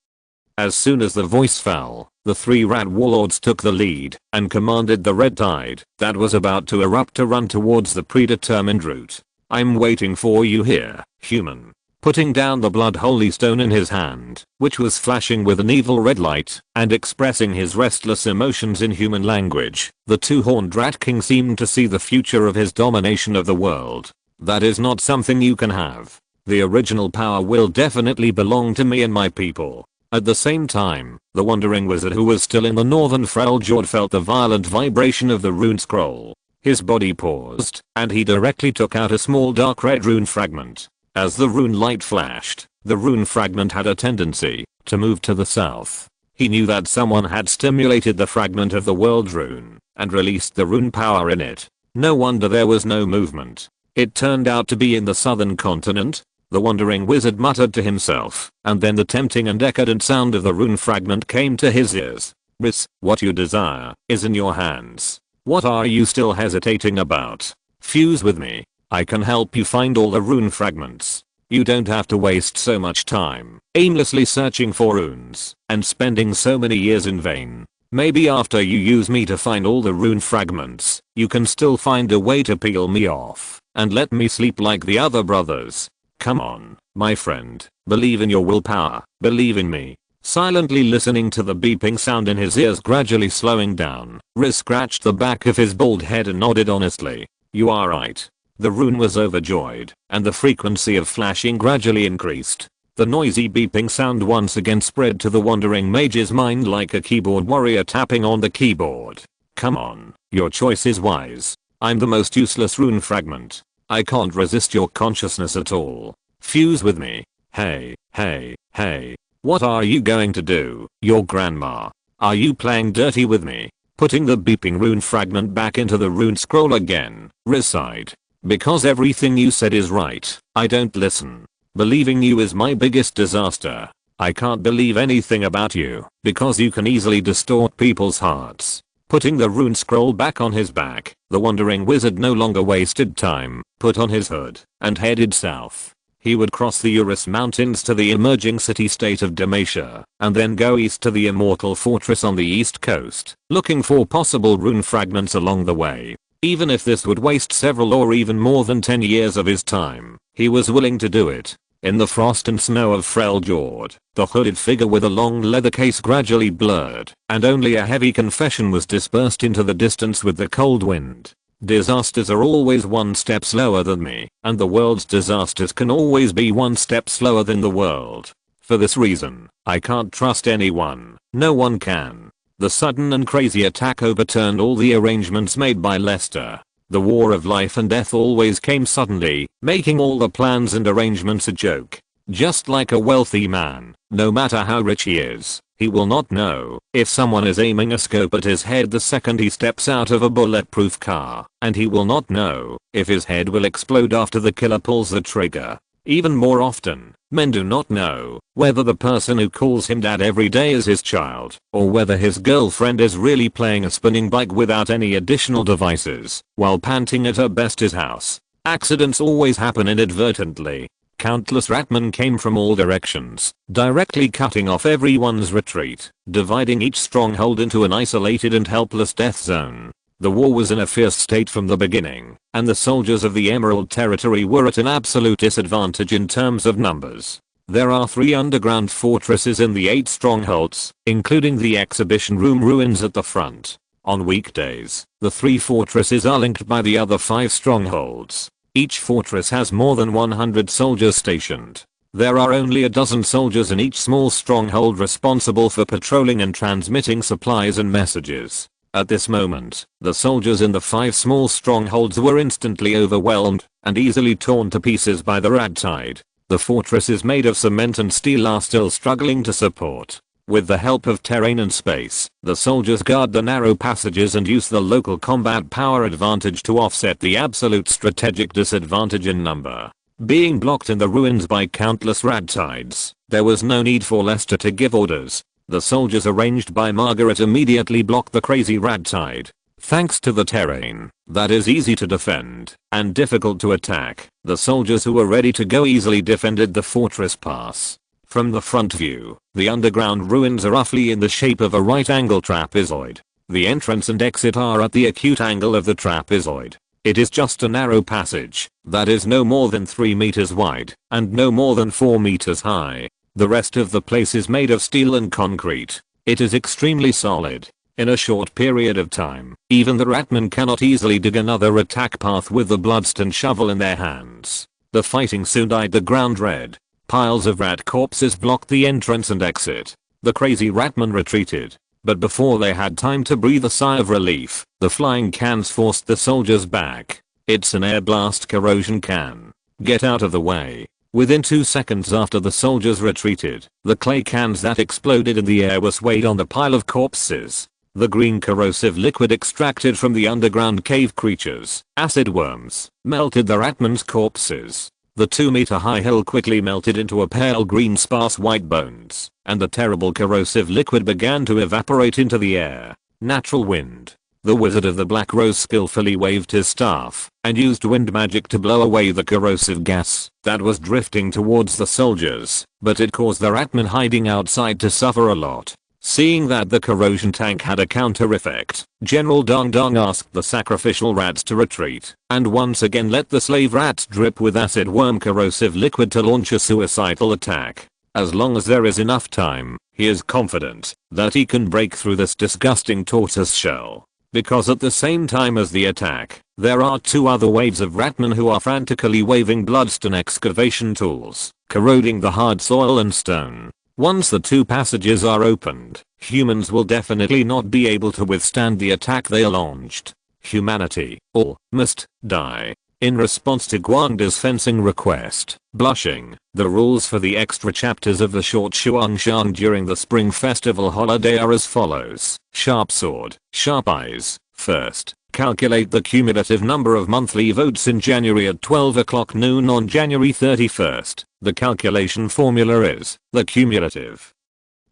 As soon as the voice fell, the three rat warlords took the lead and commanded the red tide that was about to erupt to run towards the predetermined route. I'm waiting for you here, human. Putting down the blood holy stone in his hand, which was flashing with an evil red light, and expressing his restless emotions in human language, the two-horned Rat King seemed to see the future of his domination of the world. That is not something you can have. The original power will definitely belong to me and my people. At the same time, the wandering wizard who was still in the northern Freljord felt the violent vibration of the rune scroll. His body paused, and he directly took out a small dark red rune fragment. As the rune light flashed, the rune fragment had a tendency to move to the south. He knew that someone had stimulated the fragment of the world rune and released the rune power in it. No wonder there was no movement. It turned out to be in the southern continent. The wandering wizard muttered to himself, and then the tempting and decadent sound of the rune fragment came to his ears. Riss, what you desire is in your hands. What are you still hesitating about? Fuse with me. I can help you find all the rune fragments. You don't have to waste so much time aimlessly searching for runes and spending so many years in vain. Maybe after you use me to find all the rune fragments, you can still find a way to peel me off and let me sleep like the other brothers. Come on, my friend, believe in your willpower, believe in me. Silently listening to the beeping sound in his ears gradually slowing down, Riz scratched the back of his bald head and nodded honestly. You are right. The rune was overjoyed, and the frequency of flashing gradually increased. The noisy beeping sound once again spread to the wandering mage's mind like a keyboard warrior tapping on the keyboard. Come on, your choice is wise. I'm the most useless rune fragment. I can't resist your consciousness at all. Fuse with me. Hey, hey, hey. What are you going to do, your grandma? Are you playing dirty with me? Putting the beeping rune fragment back into the rune scroll again, Riz sighed. Because everything you said is right, I don't listen. Believing you is my biggest disaster. I can't believe anything about you, because you can easily distort people's hearts. Putting the rune scroll back on his back, the wandering wizard no longer wasted time, put on his hood, and headed south. He would cross the Urus Mountains to the emerging city-state of Demacia, and then go east to the Immortal Fortress on the east coast, looking for possible rune fragments along the way. Even if this would waste several or even more than 10 years of his time, he was willing to do it. In the frost and snow of Freljord, the hooded figure with a long leather case gradually blurred, and only a heavy confession was dispersed into the distance with the cold wind. Disasters are always one step slower than me, and the world's disasters can always be one step slower than the world. For this reason, I can't trust anyone. No one can. The sudden and crazy attack overturned all the arrangements made by Lester. The war of life and death always came suddenly, making all the plans and arrangements a joke. Just like a wealthy man, no matter how rich he is, he will not know if someone is aiming a scope at his head the second he steps out of a bulletproof car, and he will not know if his head will explode after the killer pulls the trigger. Even more often, Men do not know whether the person who calls him dad every day is his child, or whether his girlfriend is really playing a spinning bike without any additional devices, while panting at her besties house. Accidents always happen inadvertently. Countless ratmen came from all directions, directly cutting off everyone's retreat, dividing each stronghold into an isolated and helpless death zone. The war was in a fierce state from the beginning, and the soldiers of the Emerald Territory were at an absolute disadvantage in terms of numbers. There are 3 underground fortresses in the 8 strongholds, including the exhibition room ruins at the front. On weekdays, the 3 fortresses are linked by the other 5 strongholds. Each fortress has more than 100 soldiers stationed. There are only a dozen soldiers in each small stronghold responsible for patrolling and transmitting supplies and messages. At this moment, the soldiers in the 5 small strongholds were instantly overwhelmed and easily torn to pieces by the Radtide. The fortresses made of cement and steel are still struggling to support. With the help of terrain and space, the soldiers guard the narrow passages and use the local combat power advantage to offset the absolute strategic disadvantage in number. Being blocked in the ruins by countless Radtides, there was no need for Lester to give orders. The soldiers arranged by Margaret immediately blocked the crazy Radtide. Thanks to the terrain that is easy to defend and difficult to attack, the soldiers who were ready to go easily defended the fortress pass. From the front view, the underground ruins are roughly in the shape of a right-angle trapezoid. The entrance and exit are at the acute angle of the trapezoid. It is just a narrow passage that is no more than 3 meters wide and no more than 4 meters high. The rest of the place is made of steel and concrete. It is extremely solid. In a short period of time, even the ratmen cannot easily dig another attack path with the bloodstone shovel in their hands. The fighting soon dyed the ground red. Piles of rat corpses blocked the entrance and exit. The crazy ratmen retreated. But before they had time to breathe a sigh of relief, the flying cans forced the soldiers back. It's an air blast corrosion can. Get out of the way. Within 2 seconds after the soldiers retreated, the clay cans that exploded in the air were swayed on the pile of corpses. The green corrosive liquid extracted from the underground cave creatures, acid worms, melted the ratmen's corpses. The 2-meter-high hill quickly melted into a pale green sparse white bones, and the terrible corrosive liquid began to evaporate into the air. Natural wind. The Wizard of the Black Rose skillfully waved his staff and used wind magic to blow away the corrosive gas that was drifting towards the soldiers, but it caused the ratmen hiding outside to suffer a lot. Seeing that the corrosion tank had a counter effect, General Dong Dong asked the sacrificial rats to retreat and once again let the slave rats drip with acid worm corrosive liquid to launch a suicidal attack. As long as there is enough time, he is confident that he can break through this disgusting tortoise shell. Because at the same time as the attack, there are 2 other waves of ratmen who are frantically waving bloodstone excavation tools, corroding the hard soil and stone. Once the 2 passages are opened, humans will definitely not be able to withstand the attack they launched. Humanity, all, must die. In response to Guangda's fencing request, blushing, the rules for the extra chapters of the short Xuanxiang during the Spring Festival holiday are as follows. Sharp sword, sharp eyes. First, calculate the cumulative number of monthly votes in January at 12 o'clock noon on January 31st. The calculation formula is the cumulative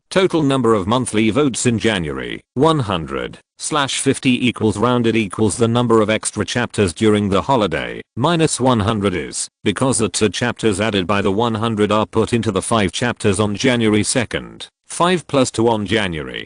total number of monthly votes in January, 100/50 equals rounded equals the number of extra chapters during the holiday, minus 100 is, because the 2 chapters added by the 100 are put into the 5 chapters on January 2nd, 5 plus 2 on January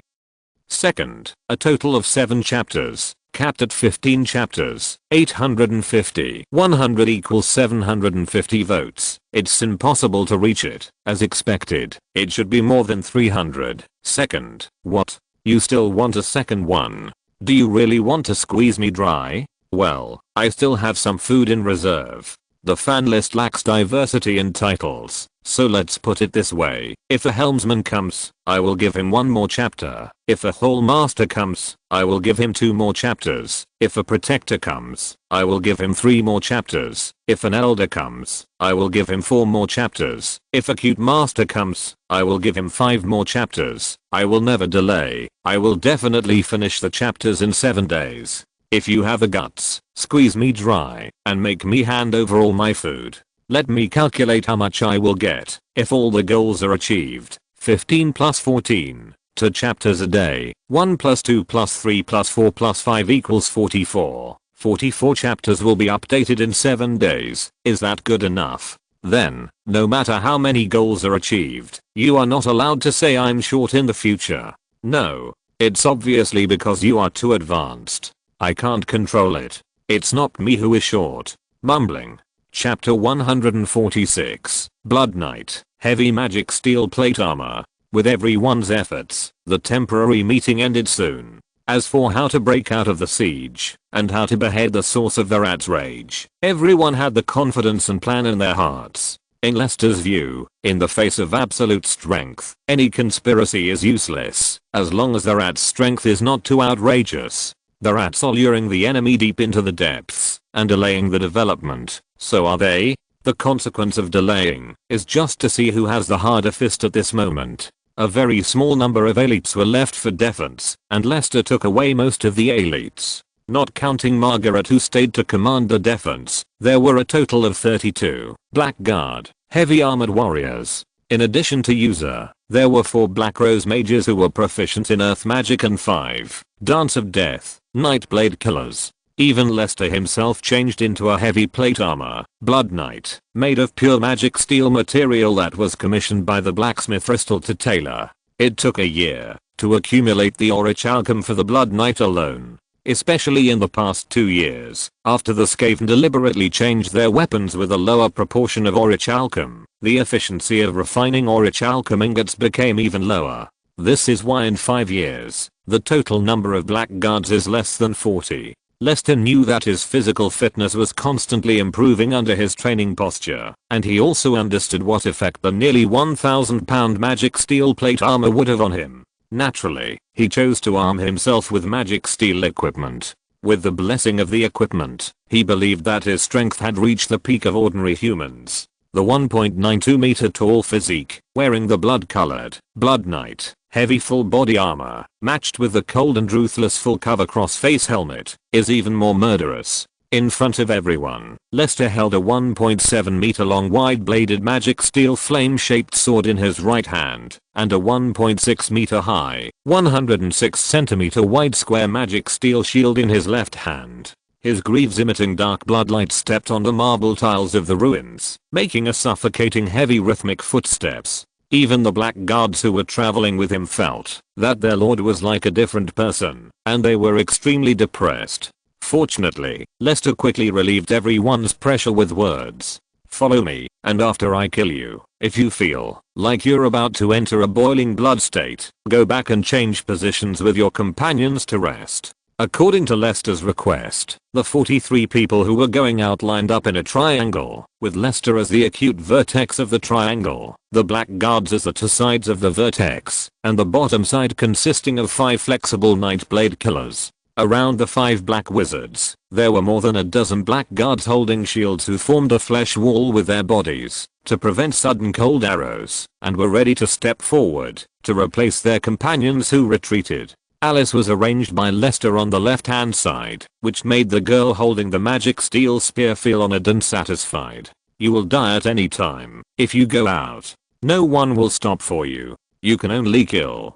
2nd, a total of 7 chapters, capped at 15 chapters, 850. 100 equals 750 votes. It's impossible to reach it, as expected. It should be more than 300. Second, what? You still want a second one? Do you really want to squeeze me dry? Well, I still have some food in reserve. The fan list lacks diversity in titles, so let's put it this way. If a helmsman comes, I will give him 1 more chapter. If a hall master comes, I will give him 2 more chapters. If a protector comes, I will give him 3 more chapters. If an elder comes, I will give him 4 more chapters. If a cute master comes, I will give him 5 more chapters. I will never delay. I will definitely finish the chapters in 7 days. If you have the guts, squeeze me dry and make me hand over all my food. Let me calculate how much I will get if all the goals are achieved. 15 plus 14. 2 chapters a day. 1 plus 2 plus 3 plus 4 plus 5 equals 44. 44 chapters will be updated in 7 days. Is that good enough? Then, no matter how many goals are achieved, you are not allowed to say I'm short in the future. No. It's obviously because you are too advanced. I can't control it. It's not me who is short. Mumbling. Chapter 146. Blood Knight. Heavy magic steel plate armor. With everyone's efforts, the temporary meeting ended soon. As for how to break out of the siege, and how to behead the source of the rat's rage, everyone had the confidence and plan in their hearts. In Lester's view, in the face of absolute strength, any conspiracy is useless, as long as the rat's strength is not too outrageous. The rats are luring the enemy deep into the depths, and delaying the development. So are they? The consequence of delaying is just to see who has the harder fist at this moment. A very small number of elites were left for defense, and Lester took away most of the elites. Not counting Margaret, who stayed to command the defense, there were a total of 32 Blackguard, heavy armored warriors. In addition to User, there were 4 Black Rose mages who were proficient in earth magic and 5 Dance of Death, Nightblade killers. Even Lester himself changed into a heavy plate armor, Blood Knight, made of pure magic steel material that was commissioned by the blacksmith Bristol to tailor. It took a year to accumulate the orichalcum for the Blood Knight alone. Especially in the past 2 years, after the Skaven deliberately changed their weapons with a lower proportion of orichalcum, the efficiency of refining orichalcum ingots became even lower. This is why in 5 years, the total number of Blackguards is less than 40. Lester knew that his physical fitness was constantly improving under his training posture, and he also understood what effect the nearly 1,000-pound magic steel plate armor would have on him. Naturally, he chose to arm himself with magic steel equipment. With the blessing of the equipment, he believed that his strength had reached the peak of ordinary humans. The 1.92 meter tall physique, wearing the blood-colored Blood Knight heavy full body armor, matched with the cold and ruthless full cover cross-face helmet, is even more murderous. In front of everyone, Lester held a 1.7 meter long wide-bladed magic steel flame-shaped sword in his right hand, and a 1.6 meter high, 106 centimeter wide square magic steel shield in his left hand. His greaves emitting dark bloodlight stepped on the marble tiles of the ruins, making a suffocating heavy rhythmic footsteps. Even the Blackguards who were traveling with him felt that their lord was like a different person, and they were extremely depressed. Fortunately, Lester quickly relieved everyone's pressure with words. Follow me, and after I kill you, if you feel like you're about to enter a boiling blood state, go back and change positions with your companions to rest. According to Lester's request, the 43 people who were going out lined up in a triangle, with Lester as the acute vertex of the triangle, the Blackguards as the 2 sides of the vertex, and the bottom side consisting of 5 flexible Nightblade killers. Around the 5 black wizards, there were more than a dozen Blackguards holding shields who formed a flesh wall with their bodies to prevent sudden cold arrows, and were ready to step forward to replace their companions who retreated. Alice was arranged by Lester on the left-hand side, which made the girl holding the magic steel spear feel honored and satisfied. You will die at any time if you go out. No one will stop for you. You can only kill,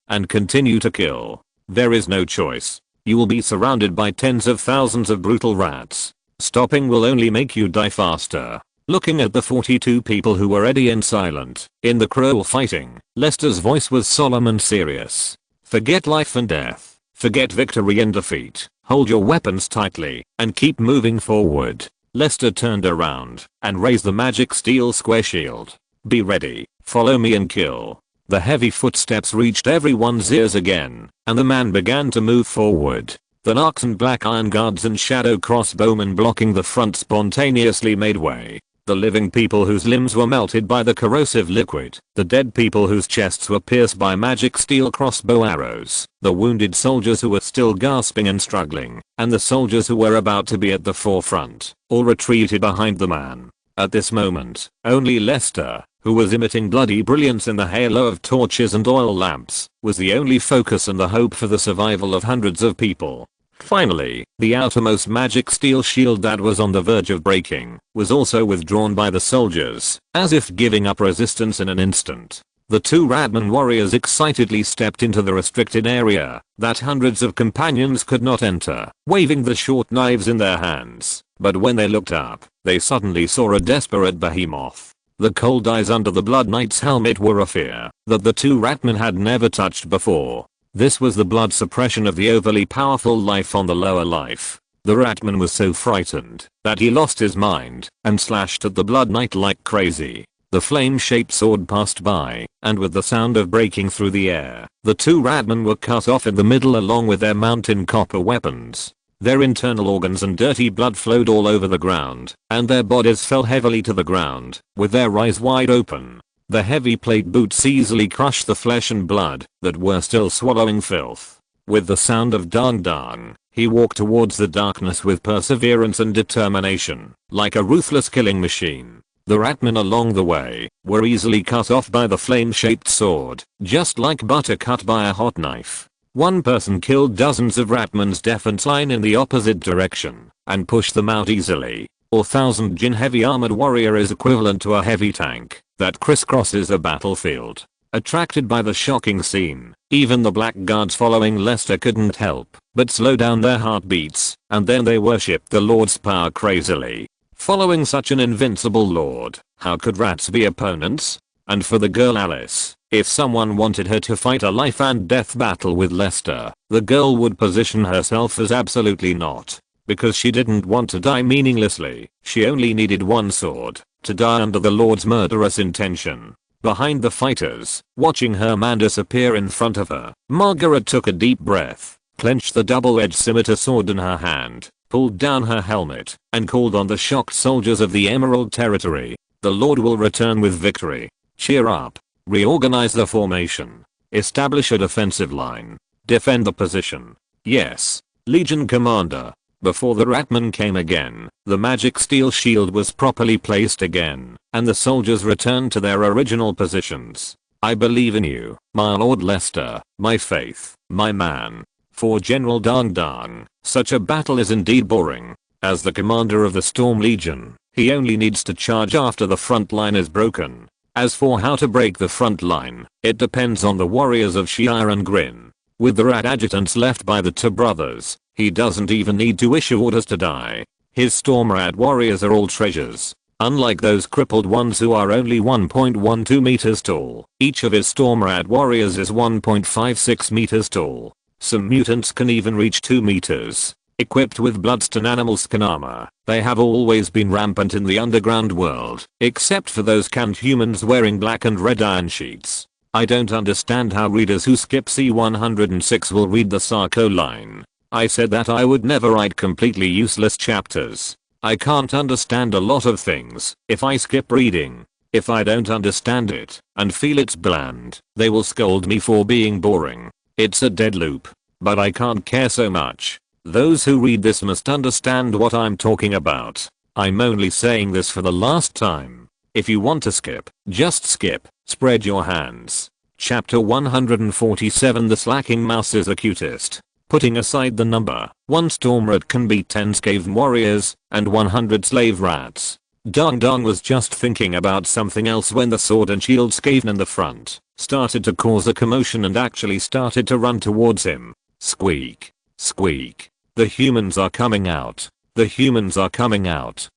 and continue to kill. There is no choice. You will be surrounded by tens of thousands of brutal rats. Stopping will only make you die faster. Looking at the 42 people who were ready and silent in the cruel fighting, Lester's voice was solemn and serious. Forget life and death. Forget victory and defeat. Hold your weapons tightly and keep moving forward. Lester turned around and raised the magic steel square shield. Be ready. Follow me and kill. The heavy footsteps reached everyone's ears again, and the man began to move forward. The Narcs and Black Iron Guards and Shadow Crossbowmen blocking the front spontaneously made way. The living people whose limbs were melted by the corrosive liquid, the dead people whose chests were pierced by magic steel crossbow arrows, the wounded soldiers who were still gasping and struggling, and the soldiers who were about to be at the forefront, all retreated behind the man. At this moment, only Lester, who was emitting bloody brilliance in the halo of torches and oil lamps, was the only focus and the hope for the survival of hundreds of people. Finally, the outermost magic steel shield that was on the verge of breaking was also withdrawn by the soldiers, as if giving up resistance in an instant. The two Radman warriors excitedly stepped into the restricted area that hundreds of companions could not enter, waving the short knives in their hands. But when they looked up, they suddenly saw a desperate behemoth. The cold eyes under the Blood Knight's helmet were a fear that the two Ratmen had never touched before. This was the blood suppression of the overly powerful life on the lower life. The Ratman was so frightened that he lost his mind and slashed at the Blood Knight like crazy. The flame-shaped sword passed by, and with the sound of breaking through the air, the two Ratmen were cut off in the middle along with their mountain copper weapons. Their internal organs and dirty blood flowed all over the ground, and their bodies fell heavily to the ground, with their eyes wide open. The heavy plate boots easily crushed the flesh and blood that were still swallowing filth. With the sound of dang dang, he walked towards the darkness with perseverance and determination, like a ruthless killing machine. The Ratmen along the way were easily cut off by the flame-shaped sword, just like butter cut by a hot knife. One person killed dozens of Ratmen's defense line in the opposite direction and pushed them out easily. 4,000 Jin heavy armored warrior is equivalent to a heavy tank that crisscrosses a battlefield. Attracted by the shocking scene, even the blackguards following Lester couldn't help but slow down their heartbeats, and then they worshipped the Lord's power crazily. Following such an invincible lord, how could rats be opponents? And for the girl Alice, if someone wanted her to fight a life and death battle with Lester, the girl would position herself as absolutely not. Because she didn't want to die meaninglessly, she only needed one sword to die under the Lord's murderous intention. Behind the fighters, watching her man disappear in front of her, Margaret took a deep breath, clenched the double-edged scimitar sword in her hand, pulled down her helmet, and called on the shocked soldiers of the Emerald Territory. The Lord will return with victory. Cheer up. Reorganize the formation. Establish a defensive line. Defend the position. Yes, Legion Commander. Before the Ratman came again, the magic steel shield was properly placed again, and the soldiers returned to their original positions. I believe in you, my Lord Lester, my faith, my man. For General Dang Dang, such a battle is indeed boring. As the commander of the Storm Legion, he only needs to charge after the front line is broken. As for how to break the front line, it depends on the warriors of Shire and Grin. With the rat adjutants left by the two brothers, he doesn't even need to issue orders to die. His Storm Rat warriors are all treasures. Unlike those crippled ones who are only 1.12 meters tall, each of his Storm Rat warriors is 1.56 meters tall. Some mutants can even reach 2 meters. Equipped with bloodstone animal skin armor, they have always been rampant in the underground world, except for those canned humans wearing black and red iron sheets. I don't understand how readers who skip C106 will read the Sarko line. I said that I would never write completely useless chapters. I can't understand a lot of things if I skip reading. If I don't understand it and feel it's bland, they will scold me for being boring. It's a dead loop. But I can't care so much. Those who read this must understand what I'm talking about. I'm only saying this for the last time. If you want to skip, just skip. Spread your hands. Chapter 147. The slacking mouse is the cutest. Putting aside the number, 1 storm rat can beat 10 Skaven warriors and 100 slave rats. Dang Dang was just thinking about something else when the sword and shield Skaven in the front started to cause a commotion and actually started to run towards him. Squeak. Squeak. The humans are coming out. The humans are coming out.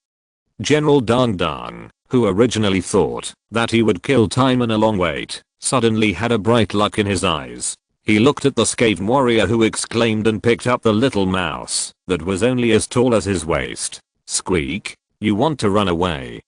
General Dang Dang, who originally thought that he would kill time in a long wait, suddenly had a bright look in his eyes. He looked at the Skaven warrior who exclaimed and picked up the little mouse that was only as tall as his waist. Squeak, you want to run away?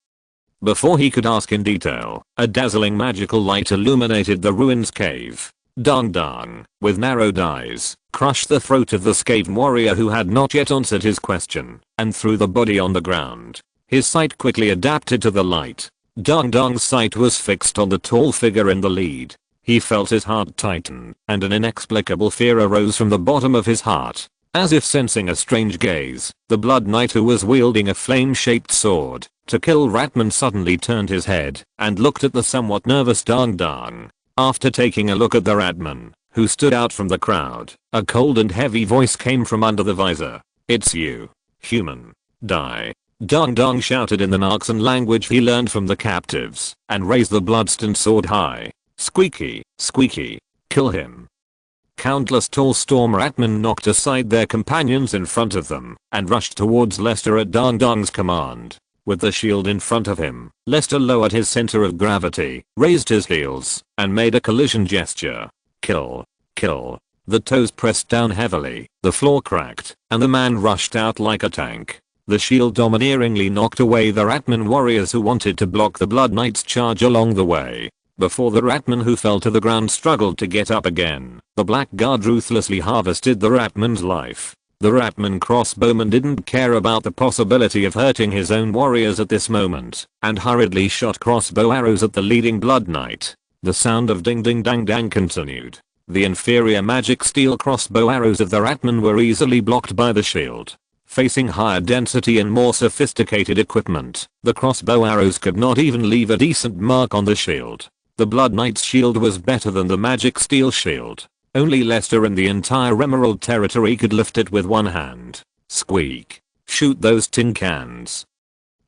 Before he could ask in detail, a dazzling magical light illuminated the ruins cave. Dang Dang, with narrowed eyes, crushed the throat of the Skaven warrior who had not yet answered his question, and threw the body on the ground. His sight quickly adapted to the light. Dang Dang's sight was fixed on the tall figure in the lead. He felt his heart tighten, and an inexplicable fear arose from the bottom of his heart. As if sensing a strange gaze, the Blood Knight who was wielding a flame-shaped sword to kill Ratman suddenly turned his head and looked at the somewhat nervous Dang Dang. After taking a look at the Ratman, who stood out from the crowd. A cold and heavy voice came from under the visor. "It's you, human. Die." Dong Dong shouted in the Narksan language he learned from the captives and raised the bloodstained sword high. "Squeaky, squeaky. Kill him." Countless tall storm ratmen knocked aside their companions in front of them and rushed towards Lester at Dong Dong's command. With the shield in front of him, Lester lowered his center of gravity, raised his heels, and made a collision gesture. Kill. Kill. The toes pressed down heavily, the floor cracked, and the man rushed out like a tank. The shield domineeringly knocked away the Ratman warriors who wanted to block the Blood Knight's charge along the way. Before the Ratman who fell to the ground struggled to get up again, the Black Guard ruthlessly harvested the Ratman's life. The Ratman crossbowman didn't care about the possibility of hurting his own warriors at this moment, and hurriedly shot crossbow arrows at the leading Blood Knight. The sound of ding ding dang dang continued. The inferior magic steel crossbow arrows of the Ratman were easily blocked by the shield. Facing higher density and more sophisticated equipment, the crossbow arrows could not even leave a decent mark on the shield. The Blood Knight's shield was better than the magic steel shield. Only Lester in the entire Emerald territory could lift it with one hand. Squeak. Shoot those tin cans.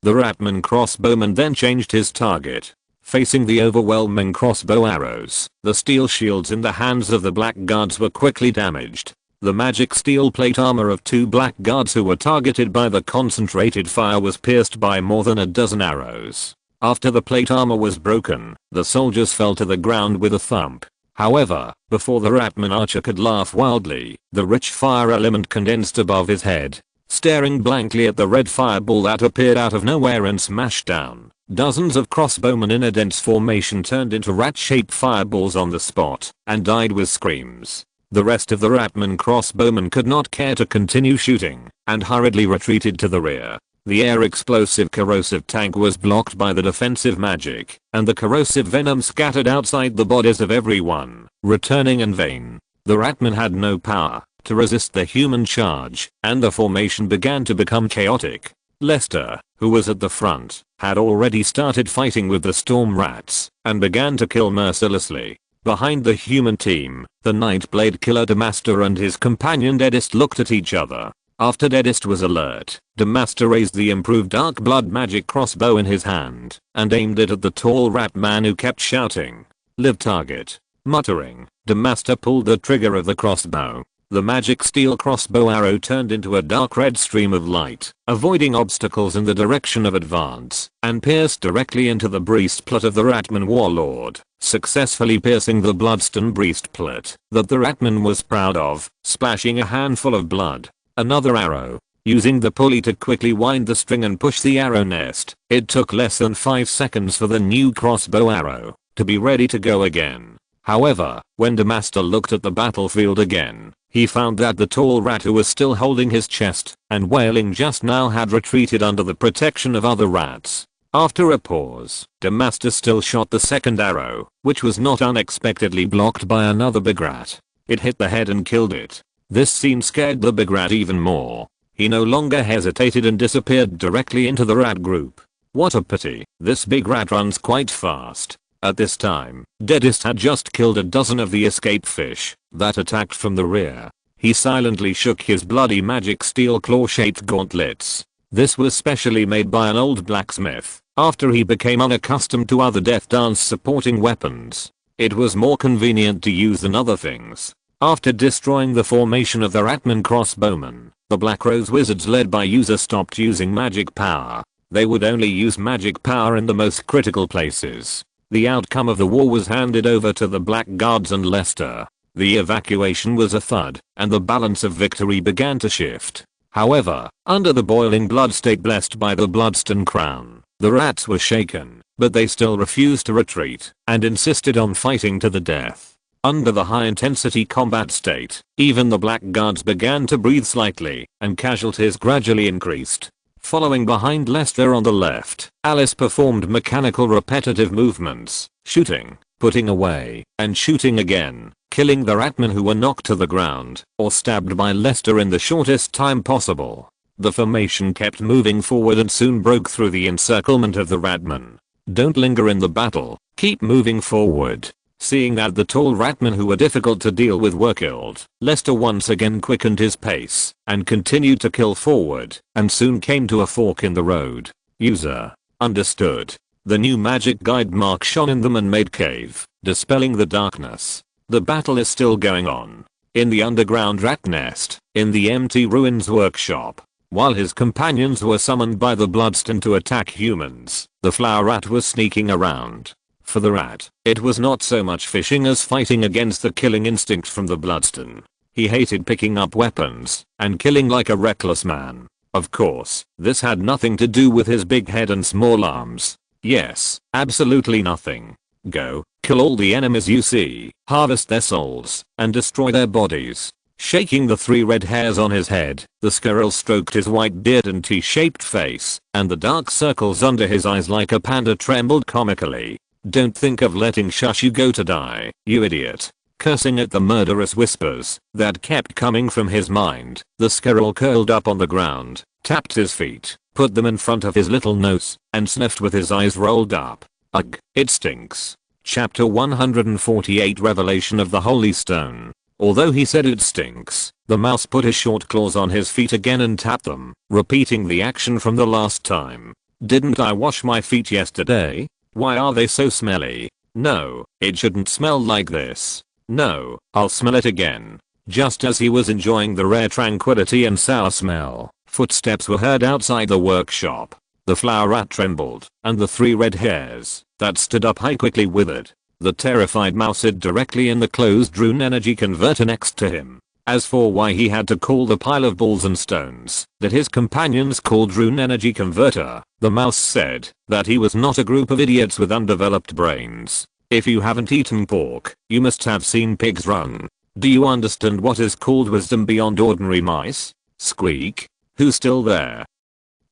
The Ratman crossbowman then changed his target. Facing the overwhelming crossbow arrows, the steel shields in the hands of the Black Guards were quickly damaged. The magic steel plate armor of two Black Guards who were targeted by the concentrated fire was pierced by more than a dozen arrows. After the plate armor was broken, the soldiers fell to the ground with a thump. However, before the Ratman archer could laugh wildly, the rich fire element condensed above his head, staring blankly at the red fireball that appeared out of nowhere and smashed down. Dozens of crossbowmen in a dense formation turned into rat-shaped fireballs on the spot and died with screams. The rest of the Ratman crossbowmen could not care to continue shooting and hurriedly retreated to the rear. The air explosive corrosive tank was blocked by the defensive magic, and the corrosive venom scattered outside the bodies of everyone, returning in vain. The Ratman had no power to resist the human charge, and the formation began to become chaotic. Lester, who was at the front, had already started fighting with the storm rats and began to kill mercilessly. Behind the human team, the Nightblade killer Demaster and his companion Deadest looked at each other. After Deadest was alert, Demaster raised the improved Dark Blood magic crossbow in his hand and aimed it at the tall rat man who kept shouting, "Live target." Muttering, Demaster pulled the trigger of the crossbow. The magic steel crossbow arrow turned into a dark red stream of light, avoiding obstacles in the direction of advance, and pierced directly into the breastplate of the Ratman warlord, successfully piercing the bloodstained breastplate that the Ratman was proud of, splashing a handful of blood. Another arrow. Using the pulley to quickly wind the string and push the arrow nest, it took less than 5 seconds for the new crossbow arrow to be ready to go again. However, when Demaster looked at the battlefield again, he found that the tall rat who was still holding his chest and wailing just now had retreated under the protection of other rats. After a pause, Demaster still shot the second arrow, which was not unexpectedly blocked by another big rat. It hit the head and killed it. This scene scared the big rat even more. He no longer hesitated and disappeared directly into the rat group. What a pity, this big rat runs quite fast. At this time, Deadest had just killed a dozen of the escape fish that attacked from the rear. He silently shook his bloody magic steel claw-shaped gauntlets. This was specially made by an old blacksmith after he became unaccustomed to other Death Dance supporting weapons. It was more convenient to use than other things. After destroying the formation of the Ratman crossbowmen, the Black Rose Wizards led by User stopped using magic power. They would only use magic power in the most critical places. The outcome of the war was handed over to the Black Guards and Lester. The evacuation was a thud, and the balance of victory began to shift. However, under the boiling blood state blessed by the Bloodstone crown, the rats were shaken, but they still refused to retreat and insisted on fighting to the death. Under the high-intensity combat state, even the Black Guards began to breathe slightly, and casualties gradually increased. Following behind Lester on the left, Alice performed mechanical repetitive movements, shooting, putting away, and shooting again, killing the Ratmen who were knocked to the ground or stabbed by Lester in the shortest time possible. The formation kept moving forward and soon broke through the encirclement of the Ratmen. Don't linger in the battle, keep moving forward. Seeing that the tall ratmen who were difficult to deal with were killed, Lester once again quickened his pace and continued to kill forward and soon came to a fork in the road. User understood. The new magic guide mark shone in the man-made cave, dispelling the darkness. The battle is still going on. In the underground rat nest, in the empty ruins workshop. While his companions were summoned by the Bloodstone to attack humans, the flower rat was sneaking around. For the rat, it was not so much fishing as fighting against the killing instinct from the Bloodstone. He hated picking up weapons and killing like a reckless man. Of course, this had nothing to do with his big head and small arms. Yes, absolutely nothing. Go, kill all the enemies you see, harvest their souls, and destroy their bodies. Shaking the 3 red hairs on his head, the squirrel stroked his white beard and T-shaped face, and the dark circles under his eyes like a panda trembled comically. Don't think of letting Shushu go to die, you idiot. Cursing at the murderous whispers that kept coming from his mind, the squirrel curled up on the ground, tapped his feet, put them in front of his little nose, and sniffed with his eyes rolled up. Ugh, it stinks. Chapter 148 Revelation of the Holy Stone. Although he said it stinks, the mouse put his short claws on his feet again and tapped them, repeating the action from the last time. Didn't I wash my feet yesterday? Why are they so smelly? No, it shouldn't smell like this. No, I'll smell it again. Just as he was enjoying the rare tranquility and sour smell, footsteps were heard outside the workshop. The flower rat trembled, and the 3 red hairs that stood up high quickly withered. The terrified mouse hid directly in the closed rune energy converter next to him. As for why he had to call the pile of balls and stones that his companions called rune energy converter, the mouse said that he was not a group of idiots with undeveloped brains. If you haven't eaten pork, you must have seen pigs run. Do you understand what is called wisdom beyond ordinary mice? Squeak. Who's still there?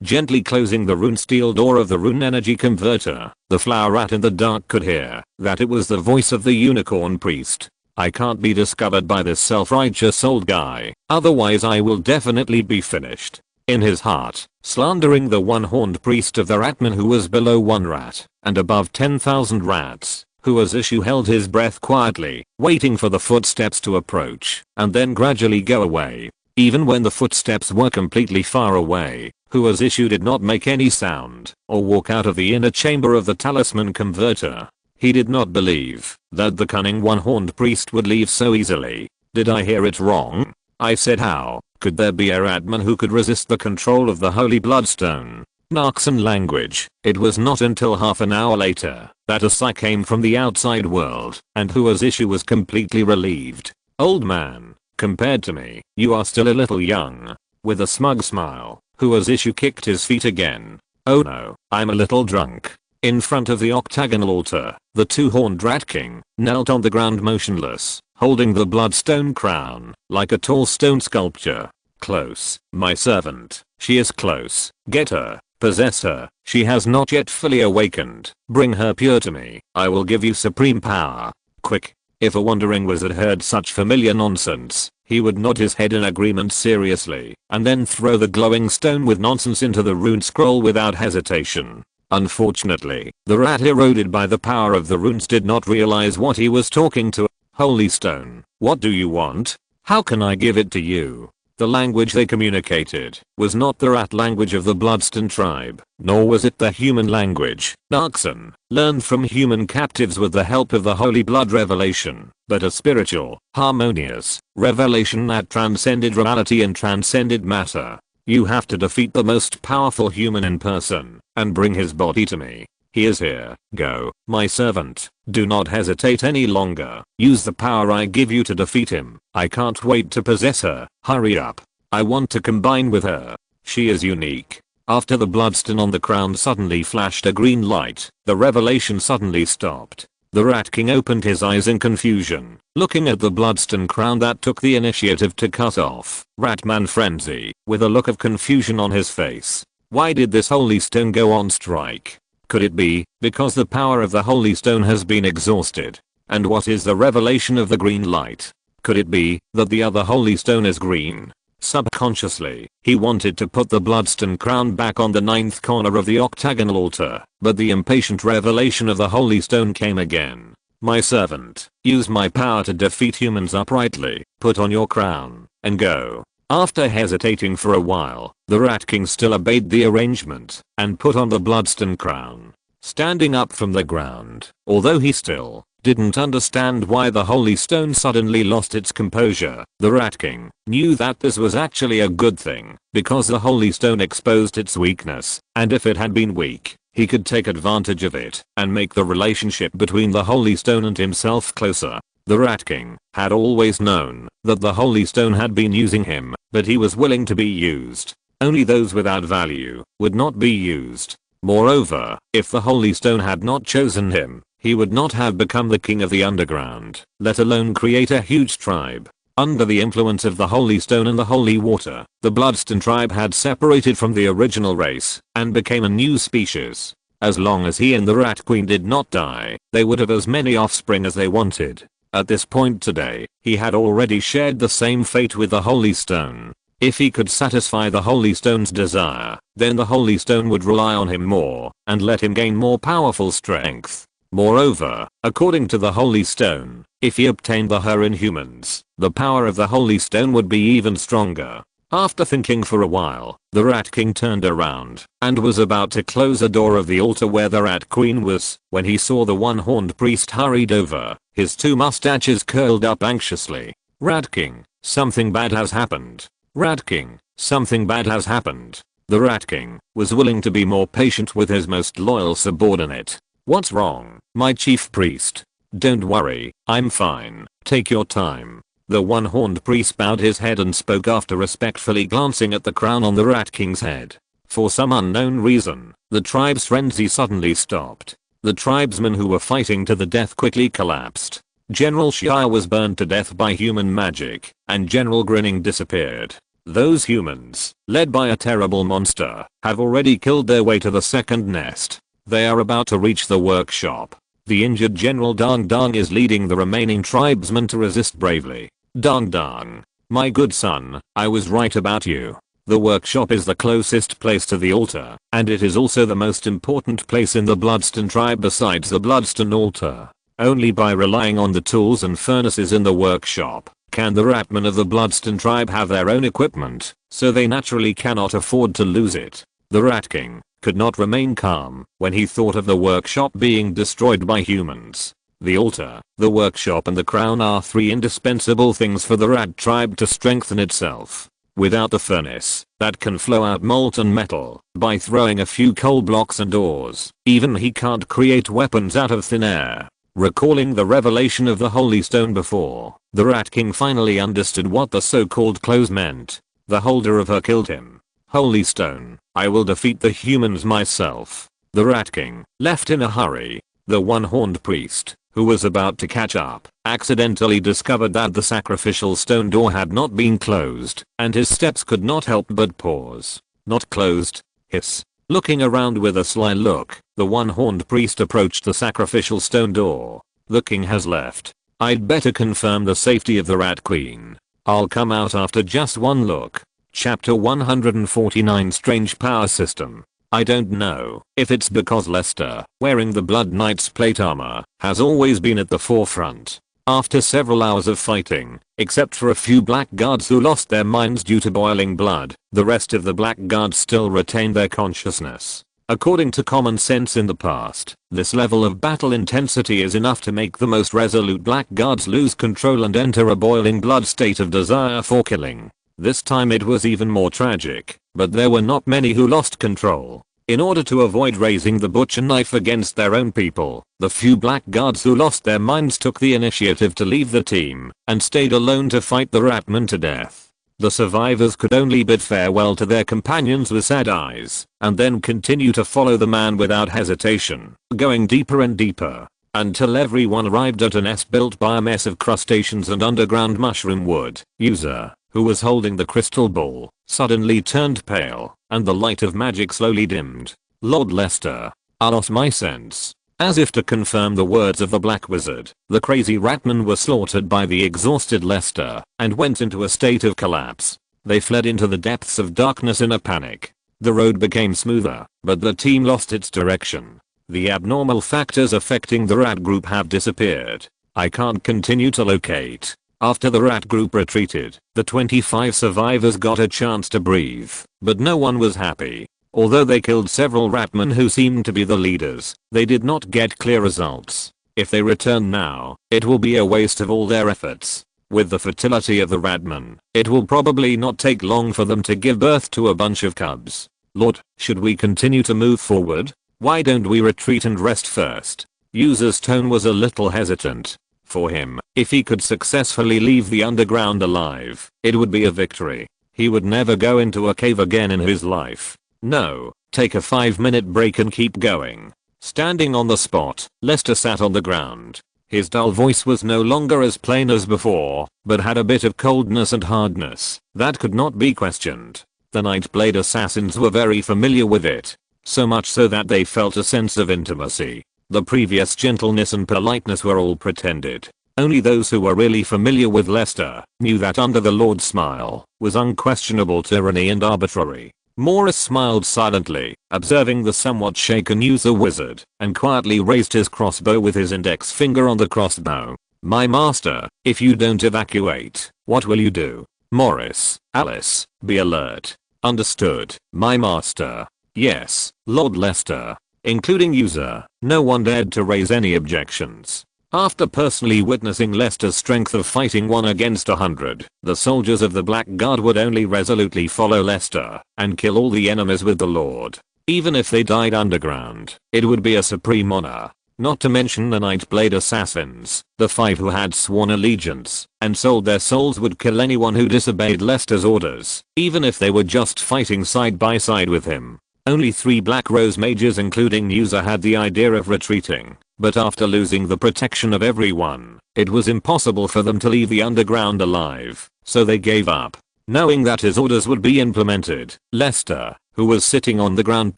Gently closing the rune steel door of the rune energy converter, the flower rat in the dark could hear that it was the voice of the unicorn priest. I can't be discovered by this self-righteous old guy, otherwise I will definitely be finished. In his heart, slandering the one-horned priest of the ratman who was below 1 rat and above 10,000 rats, who as issue held his breath quietly, waiting for the footsteps to approach and then gradually go away. Even when the footsteps were completely far away, who as issue did not make any sound or walk out of the inner chamber of the talisman converter. He did not believe that the cunning one-horned priest would leave so easily. Did I hear it wrong? I said how could there be a ratman who could resist the control of the Holy Bloodstone? Narxan language. It was not until half an hour later that a sigh came from the outside world and who as issue was completely relieved. Old man, compared to me, you are still a little young. With a smug smile, who as issue kicked his feet again. Oh no, I'm a little drunk. In front of the octagonal altar, the 2-horned rat king knelt on the ground motionless, holding the bloodstone crown like a tall stone sculpture. Close, my servant. She is close. Get her. Possess her. She has not yet fully awakened. Bring her pure to me. I will give you supreme power. Quick. If a wandering wizard heard such familiar nonsense, he would nod his head in agreement seriously and then throw the glowing stone with nonsense into the rune scroll without hesitation. Unfortunately, the rat eroded by the power of the runes did not realize what he was talking to. Holy stone, what do you want? How can I give it to you? The language they communicated was not the rat language of the Bloodstone tribe, nor was it the human language, Narxan, learned from human captives with the help of the Holy Blood revelation, but a spiritual, harmonious revelation that transcended reality and transcended matter. You have to defeat the most powerful human in person and bring his body to me. He is here. Go, my servant. Do not hesitate any longer. Use the power I give you to defeat him. I can't wait to possess her. Hurry up. I want to combine with her. She is unique. After the bloodstone on the crown suddenly flashed a green light, the revelation suddenly stopped. The Rat King opened his eyes in confusion, looking at the bloodstone crown that took the initiative to cut off Ratman Frenzy, with a look of confusion on his face. Why did this holy stone go on strike? Could it be because the power of the holy stone has been exhausted? And what is the revelation of the green light? Could it be that the other holy stone is green? Subconsciously, he wanted to put the bloodstone crown back on the 9th corner of the octagonal altar, but the impatient revelation of the holy stone came again. my servant, use my power to defeat humans uprightly, put on your crown, and go. After hesitating for a while, the Rat King still obeyed the arrangement, and put on the bloodstone crown. Standing up from the ground, although he still didn't understand why the Holy Stone suddenly lost its composure, the Rat King knew that this was actually a good thing, because the Holy Stone exposed its weakness, and if it had been weak, he could take advantage of it and make the relationship between the Holy Stone and himself closer. The Rat King had always known that the Holy Stone had been using him, but he was willing to be used. Only those without value would not be used. Moreover, if the Holy Stone had not chosen him, he would not have become the king of the underground, let alone create a huge tribe. Under the influence of the Holy Stone and the Holy Water, the Bloodstone tribe had separated from the original race and became a new species. As long as he and the Rat Queen did not die, they would have as many offspring as they wanted. At this point today, he had already shared the same fate with the Holy Stone. If he could satisfy the Holy Stone's desire, then the Holy Stone would rely on him more and let him gain more powerful strength. Moreover, according to the Holy Stone, if he obtained the Her in humans, the power of the Holy Stone would be even stronger. After thinking for a while, the Rat King turned around and was about to close the door of the altar where the Rat Queen was, when he saw the one-horned priest hurried over, his two mustaches curled up anxiously. Rat King, something bad has happened. Rat King, something bad has happened. The Rat King was willing to be more patient with his most loyal subordinate. What's wrong, my chief priest? Don't worry, I'm fine, take your time. The one-horned priest bowed his head and spoke after respectfully glancing at the crown on the Rat King's head. For some unknown reason, the tribe's frenzy suddenly stopped. The tribesmen who were fighting to the death quickly collapsed. General Shia was burned to death by human magic, and General Grinning disappeared. Those humans, led by a terrible monster, have already killed their way to the second nest. They are about to reach the workshop. The injured General Dang Dang is leading the remaining tribesmen to resist bravely. Dang Dang, my good son, I was right about you. The workshop is the closest place to the altar, and it is also the most important place in the Bloodstone tribe besides the Bloodstone altar. Only by relying on the tools and furnaces in the workshop can the Ratmen of the Bloodstone tribe have their own equipment, so they naturally cannot afford to lose it. The Rat King could not remain calm when he thought of the workshop being destroyed by humans. The altar, the workshop and the crown are three indispensable things for the Rat tribe to strengthen itself. Without the furnace that can flow out molten metal by throwing a few coal blocks and ores, even he can't create weapons out of thin air. Recalling the revelation of the Holy Stone before, the Rat King finally understood what the so-called close meant. The holder of her killed him. Holy Stone, I will defeat the humans myself. The Rat King left in a hurry. The one-horned priest, who was about to catch up, accidentally discovered that the sacrificial stone door had not been closed, and his steps could not help but pause. Not closed. Hiss. Looking around with a sly look, the one-horned priest approached the sacrificial stone door. The king has left. I'd better confirm the safety of the Rat Queen. I'll come out after just one look. Chapter 149 Strange Power System. I don't know if it's because Lester, wearing the Blood Knight's plate armor, has always been at the forefront. After several hours of fighting, except for a few blackguards who lost their minds due to boiling blood, the rest of the blackguards still retained their consciousness. According to common sense in the past, this level of battle intensity is enough to make the most resolute blackguards lose control and enter a boiling blood state of desire for killing. This time it was even more tragic, but there were not many who lost control. In order to avoid raising the butcher knife against their own people, the few blackguards who lost their minds took the initiative to leave the team and stayed alone to fight the Ratmen to death. The survivors could only bid farewell to their companions with sad eyes, and then continue to follow the man without hesitation, going deeper and deeper, until everyone arrived at a nest built by a mess of crustaceans and underground mushroom wood. User, who was holding the crystal ball, suddenly turned pale, and the light of magic slowly dimmed. Lord Lester, I lost my sense. As if to confirm the words of the Black Wizard, the crazy Ratmen were slaughtered by the exhausted Lester, and went into a state of collapse. They fled into the depths of darkness in a panic. The road became smoother, but the team lost its direction. The abnormal factors affecting the rat group have disappeared. I can't continue to locate. After the rat group retreated, the 25 survivors got a chance to breathe, but no one was happy. Although they killed several ratmen who seemed to be the leaders, they did not get clear results. If they return now, it will be a waste of all their efforts. With the fertility of the ratmen, it will probably not take long for them to give birth to a bunch of cubs. Lord, should we continue to move forward? Why don't we retreat and rest first? User's tone was a little hesitant. For him, if he could successfully leave the underground alive, it would be a victory. He would never go into a cave again in his life. No, take a 5-minute break and keep going. Standing on the spot, Lester sat on the ground. His dull voice was no longer as plain as before, but had a bit of coldness and hardness that could not be questioned. The Nightblade assassins were very familiar with it. So much so that they felt a sense of intimacy. The previous gentleness and politeness were all pretended. Only those who were really familiar with Lester knew that under the Lord's smile was unquestionable tyranny and arbitrary. Morris smiled silently, observing the somewhat shaken user wizard, and quietly raised his crossbow with his index finger on the crossbow. My master, if you don't evacuate, what will you do? Morris, Alice, be alert. Understood, my master. Yes, Lord Lester. Including user, no one dared to raise any objections. After personally witnessing Lester's strength of fighting 1 against 100, the soldiers of the Black Guard would only resolutely follow Lester and kill all the enemies with the Lord. Even if they died underground, it would be a supreme honor. Not to mention the Nightblade assassins, the 5 who had sworn allegiance and sold their souls would kill anyone who disobeyed Lester's orders, even if they were just fighting side by side with him. Only 3 Black Rose mages including user had the idea of retreating. But after losing the protection of everyone, it was impossible for them to leave the underground alive, so they gave up. Knowing that his orders would be implemented, Lester, who was sitting on the ground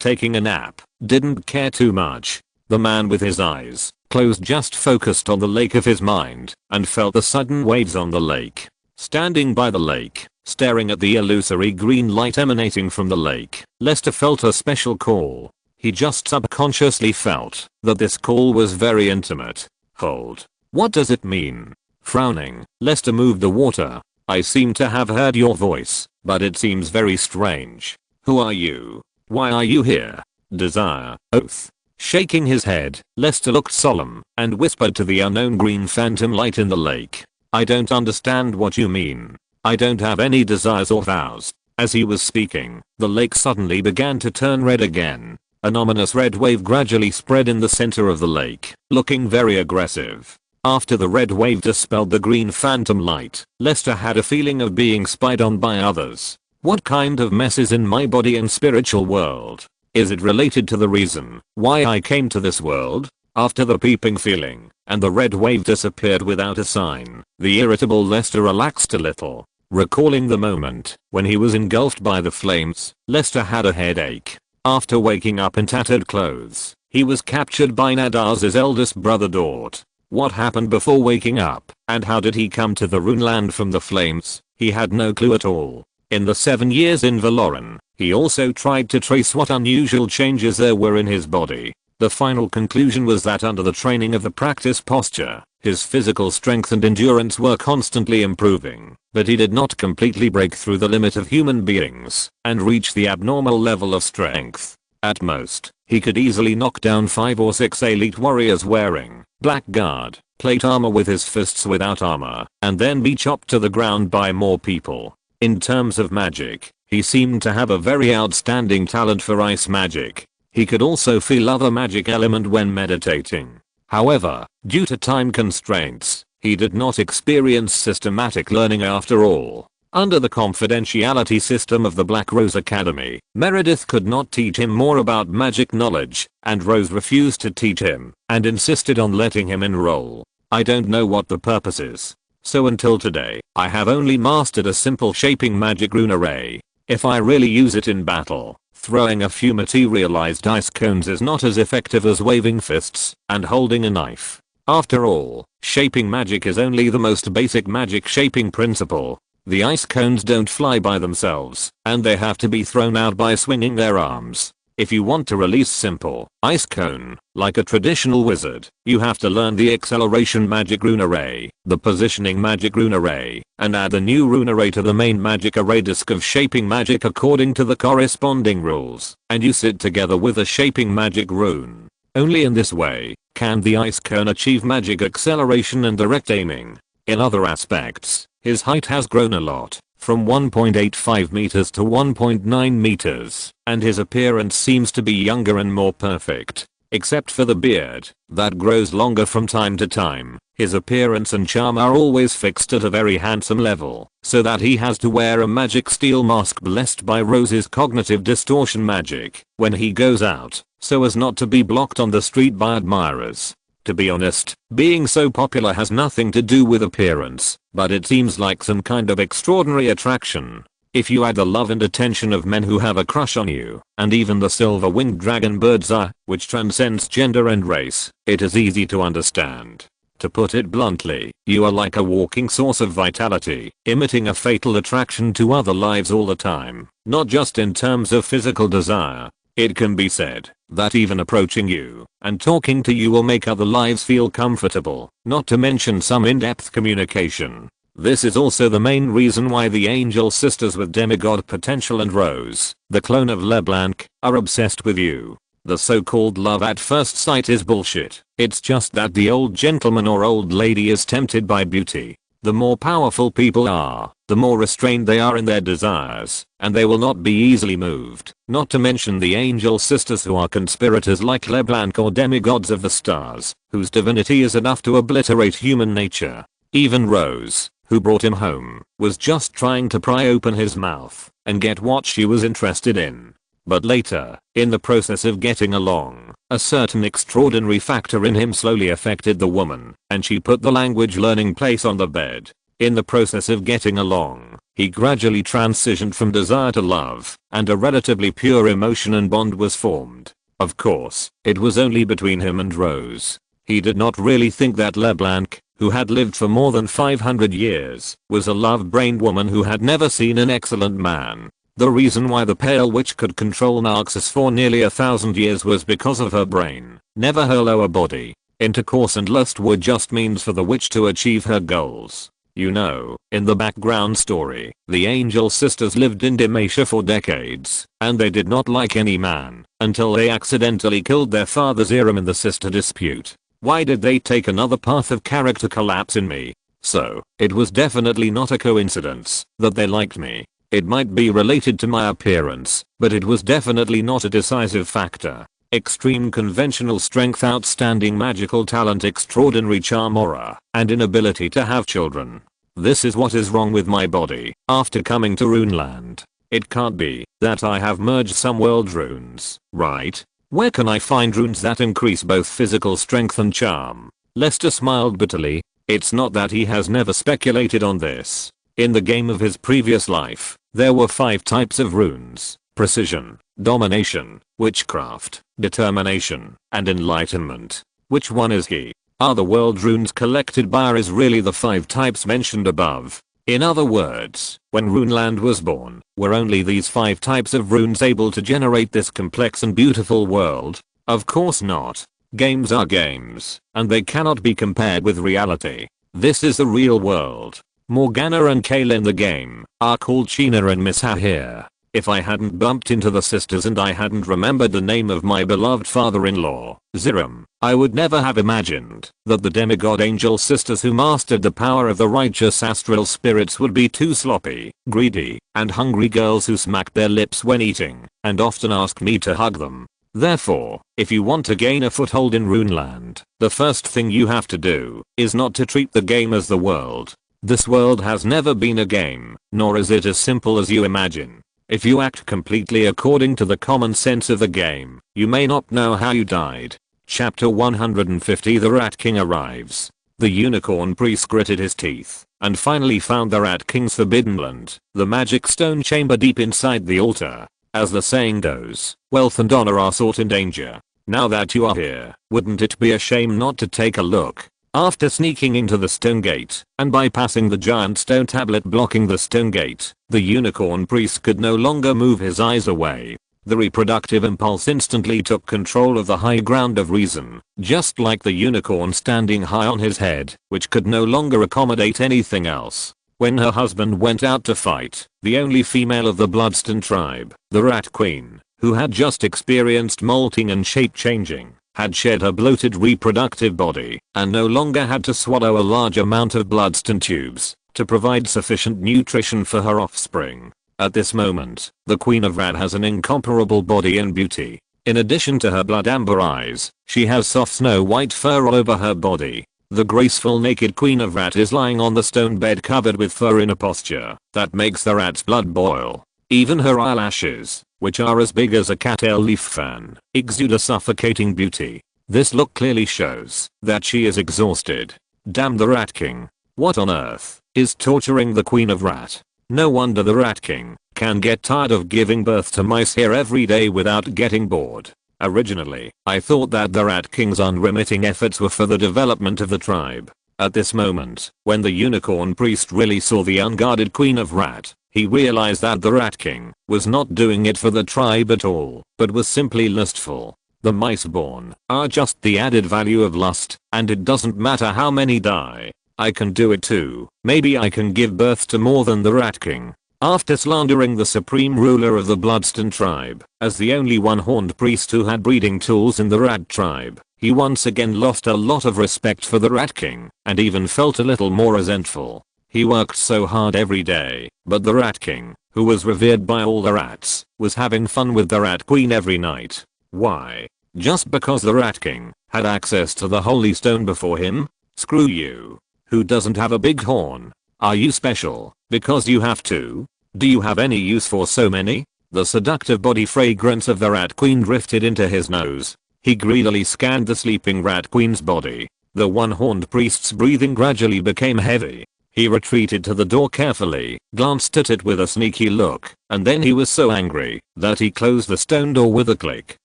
taking a nap, didn't care too much. The man with his eyes closed just focused on the lake of his mind and felt the sudden waves on the lake. Standing by the lake, staring at the illusory green light emanating from the lake, Lester felt a special call. He just subconsciously felt that this call was very intimate. Hold. What does it mean? Frowning, Lester moved the water. I seem to have heard your voice, but it seems very strange. Who are you? Why are you here? Desire, oath. Shaking his head, Lester looked solemn and whispered to the unknown green phantom light in the lake. I don't understand what you mean. I don't have any desires or vows. As he was speaking, the lake suddenly began to turn red again. An ominous red wave gradually spread in the center of the lake, looking very aggressive. After the red wave dispelled the green phantom light, Lester had a feeling of being spied on by others. What kind of mess is in my body and spiritual world? Is it related to the reason why I came to this world? After the peeping feeling, and the red wave disappeared without a sign, the irritable Lester relaxed a little. Recalling the moment when he was engulfed by the flames, Lester had a headache. After waking up in tattered clothes, he was captured by Nadaz's eldest brother Dort. What happened before waking up, and how did he come to the Runeland from the flames? He had no clue at all. In the 7 years in Valoran, he also tried to trace what unusual changes there were in his body. The final conclusion was that under the training of the practice posture, his physical strength and endurance were constantly improving, but he did not completely break through the limit of human beings and reach the abnormal level of strength. At most, he could easily knock down 5 or 6 elite warriors wearing Black Guard plate armor with his fists without armor, and then be chopped to the ground by more people. In terms of magic, he seemed to have a very outstanding talent for ice magic. He could also feel other magic element when meditating. However, due to time constraints, he did not experience systematic learning after all. Under the confidentiality system of the Black Rose Academy, Meredith could not teach him more about magic knowledge, and Rose refused to teach him, and insisted on letting him enroll. I don't know what the purpose is. So until today, I have only mastered a simple shaping magic rune array. If I really use it in battle, throwing a few materialized ice cones is not as effective as waving fists and holding a knife. After all, shaping magic is only the most basic magic shaping principle. The ice cones don't fly by themselves, and they have to be thrown out by swinging their arms. If you want to release simple ice cone, like a traditional wizard, you have to learn the acceleration magic rune array, the positioning magic rune array, and add the new rune array to the main magic array disk of shaping magic according to the corresponding rules, and you sit together with a shaping magic rune. Only in this way can the ice cone achieve magic acceleration and direct aiming. In other aspects, his height has grown a lot, from 1.85 meters to 1.9 meters, and his appearance seems to be younger and more perfect. Except for the beard, that grows longer from time to time. His appearance and charm are always fixed at a very handsome level, so that he has to wear a magic steel mask blessed by Rose's cognitive distortion magic when he goes out, so as not to be blocked on the street by admirers. To be honest, being so popular has nothing to do with appearance, but it seems like some kind of extraordinary attraction. If you add the love and attention of men who have a crush on you, and even the silver-winged dragon Birdseye, which transcends gender and race, it is easy to understand. To put it bluntly, you are like a walking source of vitality, emitting a fatal attraction to other lives all the time, not just in terms of physical desire. It can be said that even approaching you and talking to you will make other lives feel comfortable, not to mention some in-depth communication. This is also the main reason why the Angel Sisters with Demigod Potential and Rose, the clone of LeBlanc, are obsessed with you. The so-called love at first sight is bullshit. It's just that the old gentleman or old lady is tempted by beauty. The more powerful people are, the more restrained they are in their desires, and they will not be easily moved. Not to mention the Angel Sisters who are conspirators like LeBlanc or demigods of the stars, whose divinity is enough to obliterate human nature. Even Rose, who brought him home, was just trying to pry open his mouth and get what she was interested in. But later, in the process of getting along, a certain extraordinary factor in him slowly affected the woman, and she put the language learning place on the bed. In the process of getting along, he gradually transitioned from desire to love, and a relatively pure emotion and bond was formed. Of course, it was only between him and Rose. He did not really think that LeBlanc, who had lived for more than 500 years, was a love-brained woman who had never seen an excellent man. The reason why the Pale Witch could control Narxus for nearly 1,000 years was because of her brain, never her lower body. Intercourse and lust were just means for the witch to achieve her goals. You know, in the background story, the Angel Sisters lived in Demacia for decades, and they did not like any man, until they accidentally killed their father Zerum in the sister dispute. Why did they take another path of character collapse in me? So, it was definitely not a coincidence that they liked me. It might be related to my appearance, but it was definitely not a decisive factor. Extreme conventional strength, outstanding magical talent, extraordinary charm, aura, and inability to have children. This is what is wrong with my body after coming to Runeland. It can't be that I have merged some world runes, right? Where can I find runes that increase both physical strength and charm? Lester smiled bitterly. It's not that he has never speculated on this. In the game of his previous life, there were 5 types of runes: precision, domination, witchcraft, determination, and enlightenment. Which one is he? Are the world runes collected by Ares really the 5 types mentioned above? In other words, when Runeland was born, were only these 5 types of runes able to generate this complex and beautiful world? Of course not. Games are games, and they cannot be compared with reality. This is the real world. Morgana and Kayla in the game are called Sheena and Miss here. If I hadn't bumped into the sisters and I hadn't remembered the name of my beloved father-in-law, Zerum, I would never have imagined that the demigod angel sisters who mastered the power of the righteous astral spirits would be 2 sloppy, greedy, and hungry girls who smacked their lips when eating and often asked me to hug them. Therefore, if you want to gain a foothold in Runeland, the first thing you have to do is not to treat the game as the world. This world has never been a game, nor is it as simple as you imagine. If you act completely according to the common sense of the game, you may not know how you died. Chapter 150. The Rat King arrives. The unicorn priest gritted his teeth and finally found the Rat King's forbidden land, the magic stone chamber deep inside the altar. As the saying goes, wealth and honor are sought in danger. Now that you are here, wouldn't it be a shame not to take a look? After sneaking into the stone gate and bypassing the giant stone tablet blocking the stone gate, the unicorn priest could no longer move his eyes away. The reproductive impulse instantly took control of the high ground of reason, just like the unicorn standing high on his head, which could no longer accommodate anything else. When her husband went out to fight, the only female of the Bloodston tribe, the Rat Queen, who had just experienced molting and shape changing, had shed her bloated reproductive body and no longer had to swallow a large amount of Bloodston tubes to provide sufficient nutrition for her offspring. At this moment, the Queen of Rat has an incomparable body and beauty. In addition to her blood amber eyes, she has soft snow white fur all over her body. The graceful naked Queen of Rat is lying on the stone bed covered with fur in a posture that makes the rat's blood boil. Even her eyelashes, which are as big as a cattail leaf fan, exude a suffocating beauty. This look clearly shows that she is exhausted. Damn the Rat King. What on earth is torturing the Queen of Rat? No wonder the Rat King can get tired of giving birth to mice here every day without getting bored. Originally, I thought that the Rat King's unremitting efforts were for the development of the tribe. At this moment, when the unicorn priest really saw the unguarded Queen of Rat, he realized that the Rat King was not doing it for the tribe at all, but was simply lustful. The mice born are just the added value of lust, and it doesn't matter how many die. I can do it too. Maybe I can give birth to more than the Rat King. After slandering the supreme ruler of the Bloodston tribe as the only one-horned priest who had breeding tools in the Rat tribe, he once again lost a lot of respect for the Rat King and even felt a little more resentful. He worked so hard every day, but the Rat King, who was revered by all the rats, was having fun with the Rat Queen every night. Why? Just because the Rat King had access to the Holy Stone before him? Screw you. Who doesn't have a big horn? Are you special because you have to? Do you have any use for so many? The seductive body fragrance of the Rat Queen drifted into his nose. He greedily scanned the sleeping Rat Queen's body. The one-horned priest's breathing gradually became heavy. He retreated to the door carefully, glanced at it with a sneaky look, and then he was so angry that he closed the stone door with a click.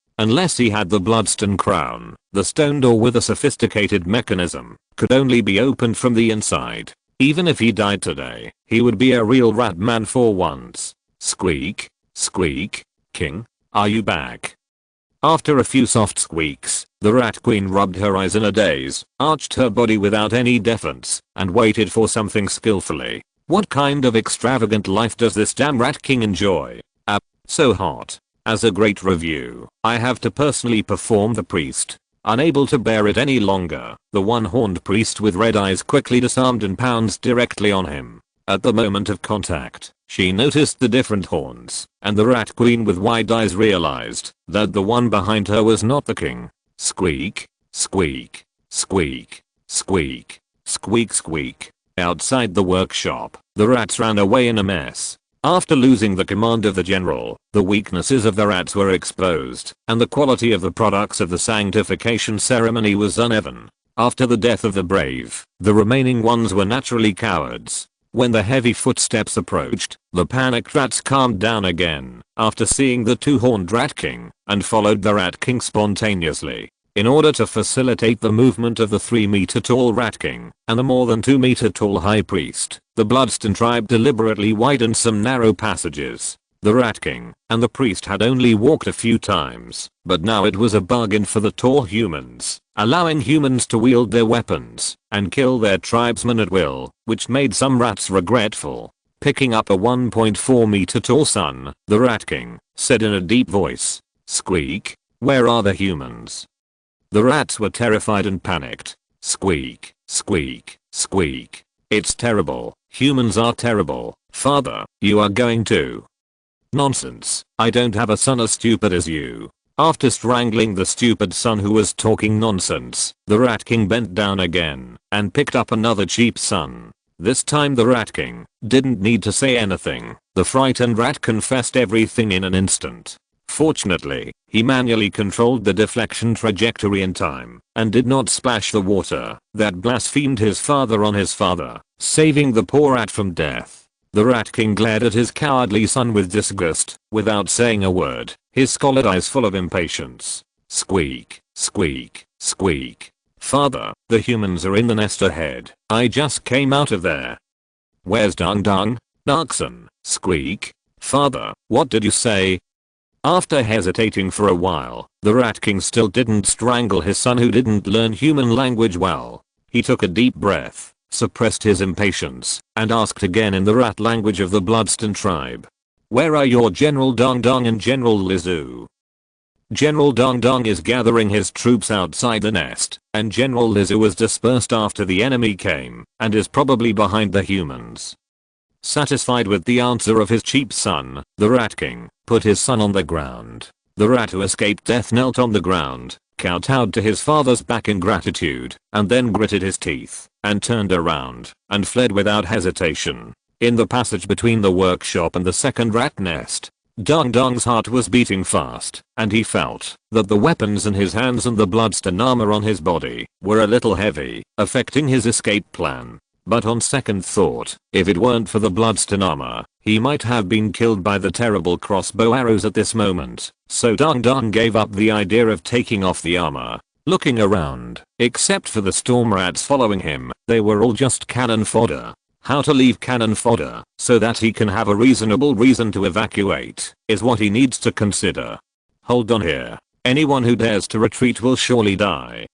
Unless he had the Bloodston crown, the stone door with a sophisticated mechanism could only be opened from the inside. Even if he died today, he would be a real rat man for once. Squeak, squeak, King, are you back? After a few soft squeaks, the Rat Queen rubbed her eyes in a daze, arched her body without any defense, and waited for something skillfully. What kind of extravagant life does this damn Rat King enjoy? So hot. As a great review, I have to personally perform the priest. Unable to bear it any longer, the one-horned priest with red eyes quickly disarmed and pounced directly on him. At the moment of contact, she noticed the different horns, and the Rat Queen with wide eyes realized that the one behind her was not the king. Squeak, squeak, squeak, squeak, squeak squeak. Outside the workshop, the rats ran away in a mess. After losing the command of the general, the weaknesses of the rats were exposed, and the quality of the products of the sanctification ceremony was uneven. After the death of the brave, the remaining ones were naturally cowards. When the heavy footsteps approached, the panicked rats calmed down again after seeing the two-horned Rat King and followed the Rat King spontaneously. In order to facilitate the movement of the 3-meter-tall Rat King and the more than 2-meter-tall High Priest, the Bloodston tribe deliberately widened some narrow passages. The Rat King and the priest had only walked a few times, but now it was a bargain for the tall humans, allowing humans to wield their weapons and kill their tribesmen at will, which made some rats regretful. Picking up a 1.4-meter-tall son, the Rat King said in a deep voice, "Squeak, where are the humans?" The rats were terrified and panicked. Squeak, squeak, squeak. It's terrible. Humans are terrible. Father, you are going to. Nonsense. I don't have a son as stupid as you. After strangling the stupid son who was talking nonsense, the Rat King bent down again and picked up another cheap son. This time the Rat King didn't need to say anything. The frightened rat confessed everything in an instant. Fortunately, he manually controlled the deflection trajectory in time and did not splash the water that blasphemed his father on his father, saving the poor rat from death. The Rat King glared at his cowardly son with disgust, without saying a word, his scalded eyes full of impatience. Squeak, squeak, squeak. Father, the humans are in the nest ahead. I just came out of there. Where's Dung Dung? Darkson. Squeak. Father, what did you say? After hesitating for a while, the Rat King still didn't strangle his son who didn't learn human language well. He took a deep breath, suppressed his impatience, and asked again in the rat language of the Bloodstain tribe. "Where are your General Dong Dong and General Lizu?" General Dong Dong is gathering his troops outside the nest, and General Lizu was dispersed after the enemy came, and is probably behind the humans. Satisfied with the answer of his cheap son, the Rat King put his son on the ground. The rat who escaped death knelt on the ground, kowtowed to his father's back in gratitude, and then gritted his teeth, and turned around, and fled without hesitation. In the passage between the workshop and the second rat nest, Dong Dong's heart was beating fast, and he felt that the weapons in his hands and the bloodstain armor on his body were a little heavy, affecting his escape plan. But on second thought, if it weren't for the bloodstain armor, he might have been killed by the terrible crossbow arrows at this moment, so Dong Dong gave up the idea of taking off the armor. Looking around, except for the storm rats following him, they were all just cannon fodder. How to leave cannon fodder so that he can have a reasonable reason to evacuate is what he needs to consider. Hold on here. Anyone who dares to retreat will surely die.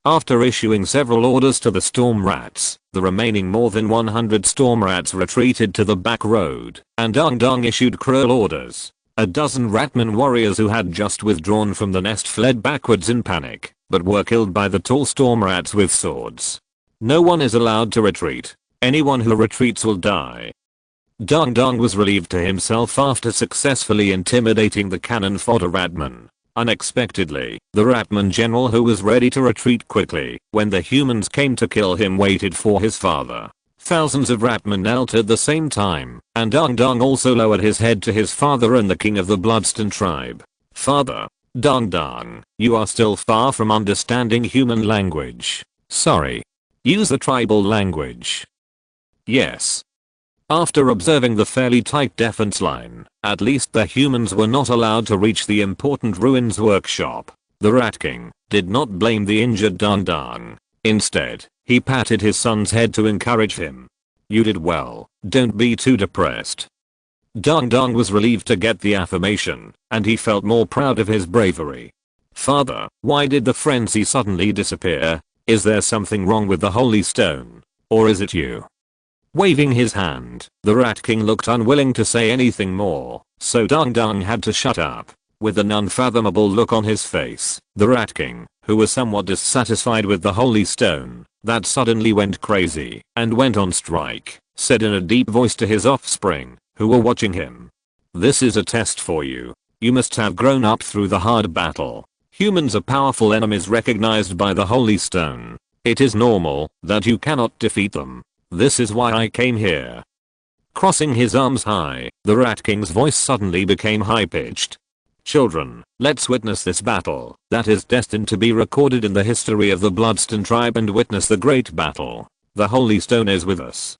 After issuing several orders to the storm rats, the remaining more than 100 storm rats retreated to the back road, and Dong Dong issued cruel orders. A dozen ratman warriors who had just withdrawn from the nest fled backwards in panic, but were killed by the tall storm rats with swords. No one is allowed to retreat. Anyone who retreats will die. Dong Dong was relieved to himself after successfully intimidating the cannon fodder ratman. Unexpectedly, the ratman general who was ready to retreat quickly when the humans came to kill him waited for his father. Thousands of ratmen knelt at the same time, and Dong Dong also lowered his head to his father and the king of the Bloodstain tribe. "Father, Dong Dong, you are still far from understanding human language. Sorry. Use the tribal language." "Yes." After observing the fairly tight defense line, at least the humans were not allowed to reach the important ruins workshop. The Rat King did not blame the injured Dong Dong. Instead, he patted his son's head to encourage him. "You did well, don't be too depressed." Dong Dong was relieved to get the affirmation, and he felt more proud of his bravery. "Father, why did the frenzy suddenly disappear? Is there something wrong with the Holy Stone? Or is it you?" Waving his hand, the Rat King looked unwilling to say anything more, so Dong Dong had to shut up. With an unfathomable look on his face, the Rat King, who was somewhat dissatisfied with the Holy Stone, that suddenly went crazy and went on strike, said in a deep voice to his offspring, who were watching him. "This is a test for you. You must have grown up through the hard battle. Humans are powerful enemies recognized by the Holy Stone. It is normal that you cannot defeat them. This is why I came here." Crossing his arms high, the Rat King's voice suddenly became high-pitched. "Children, let's witness this battle that is destined to be recorded in the history of the Bloodstain tribe and witness the great battle. The Holy Stone is with us."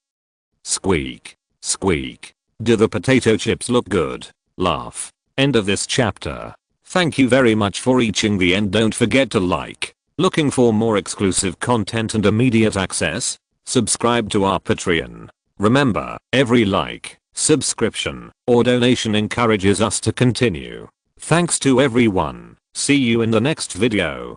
Squeak. Squeak. Do the potato chips look good? Laugh. End of this chapter. Thank you very much for reaching the end. Don't forget to like. Looking for more exclusive content and immediate access? Subscribe to our Patreon. Remember, every like, subscription, or donation encourages us to continue. Thanks to everyone. See you in the next video.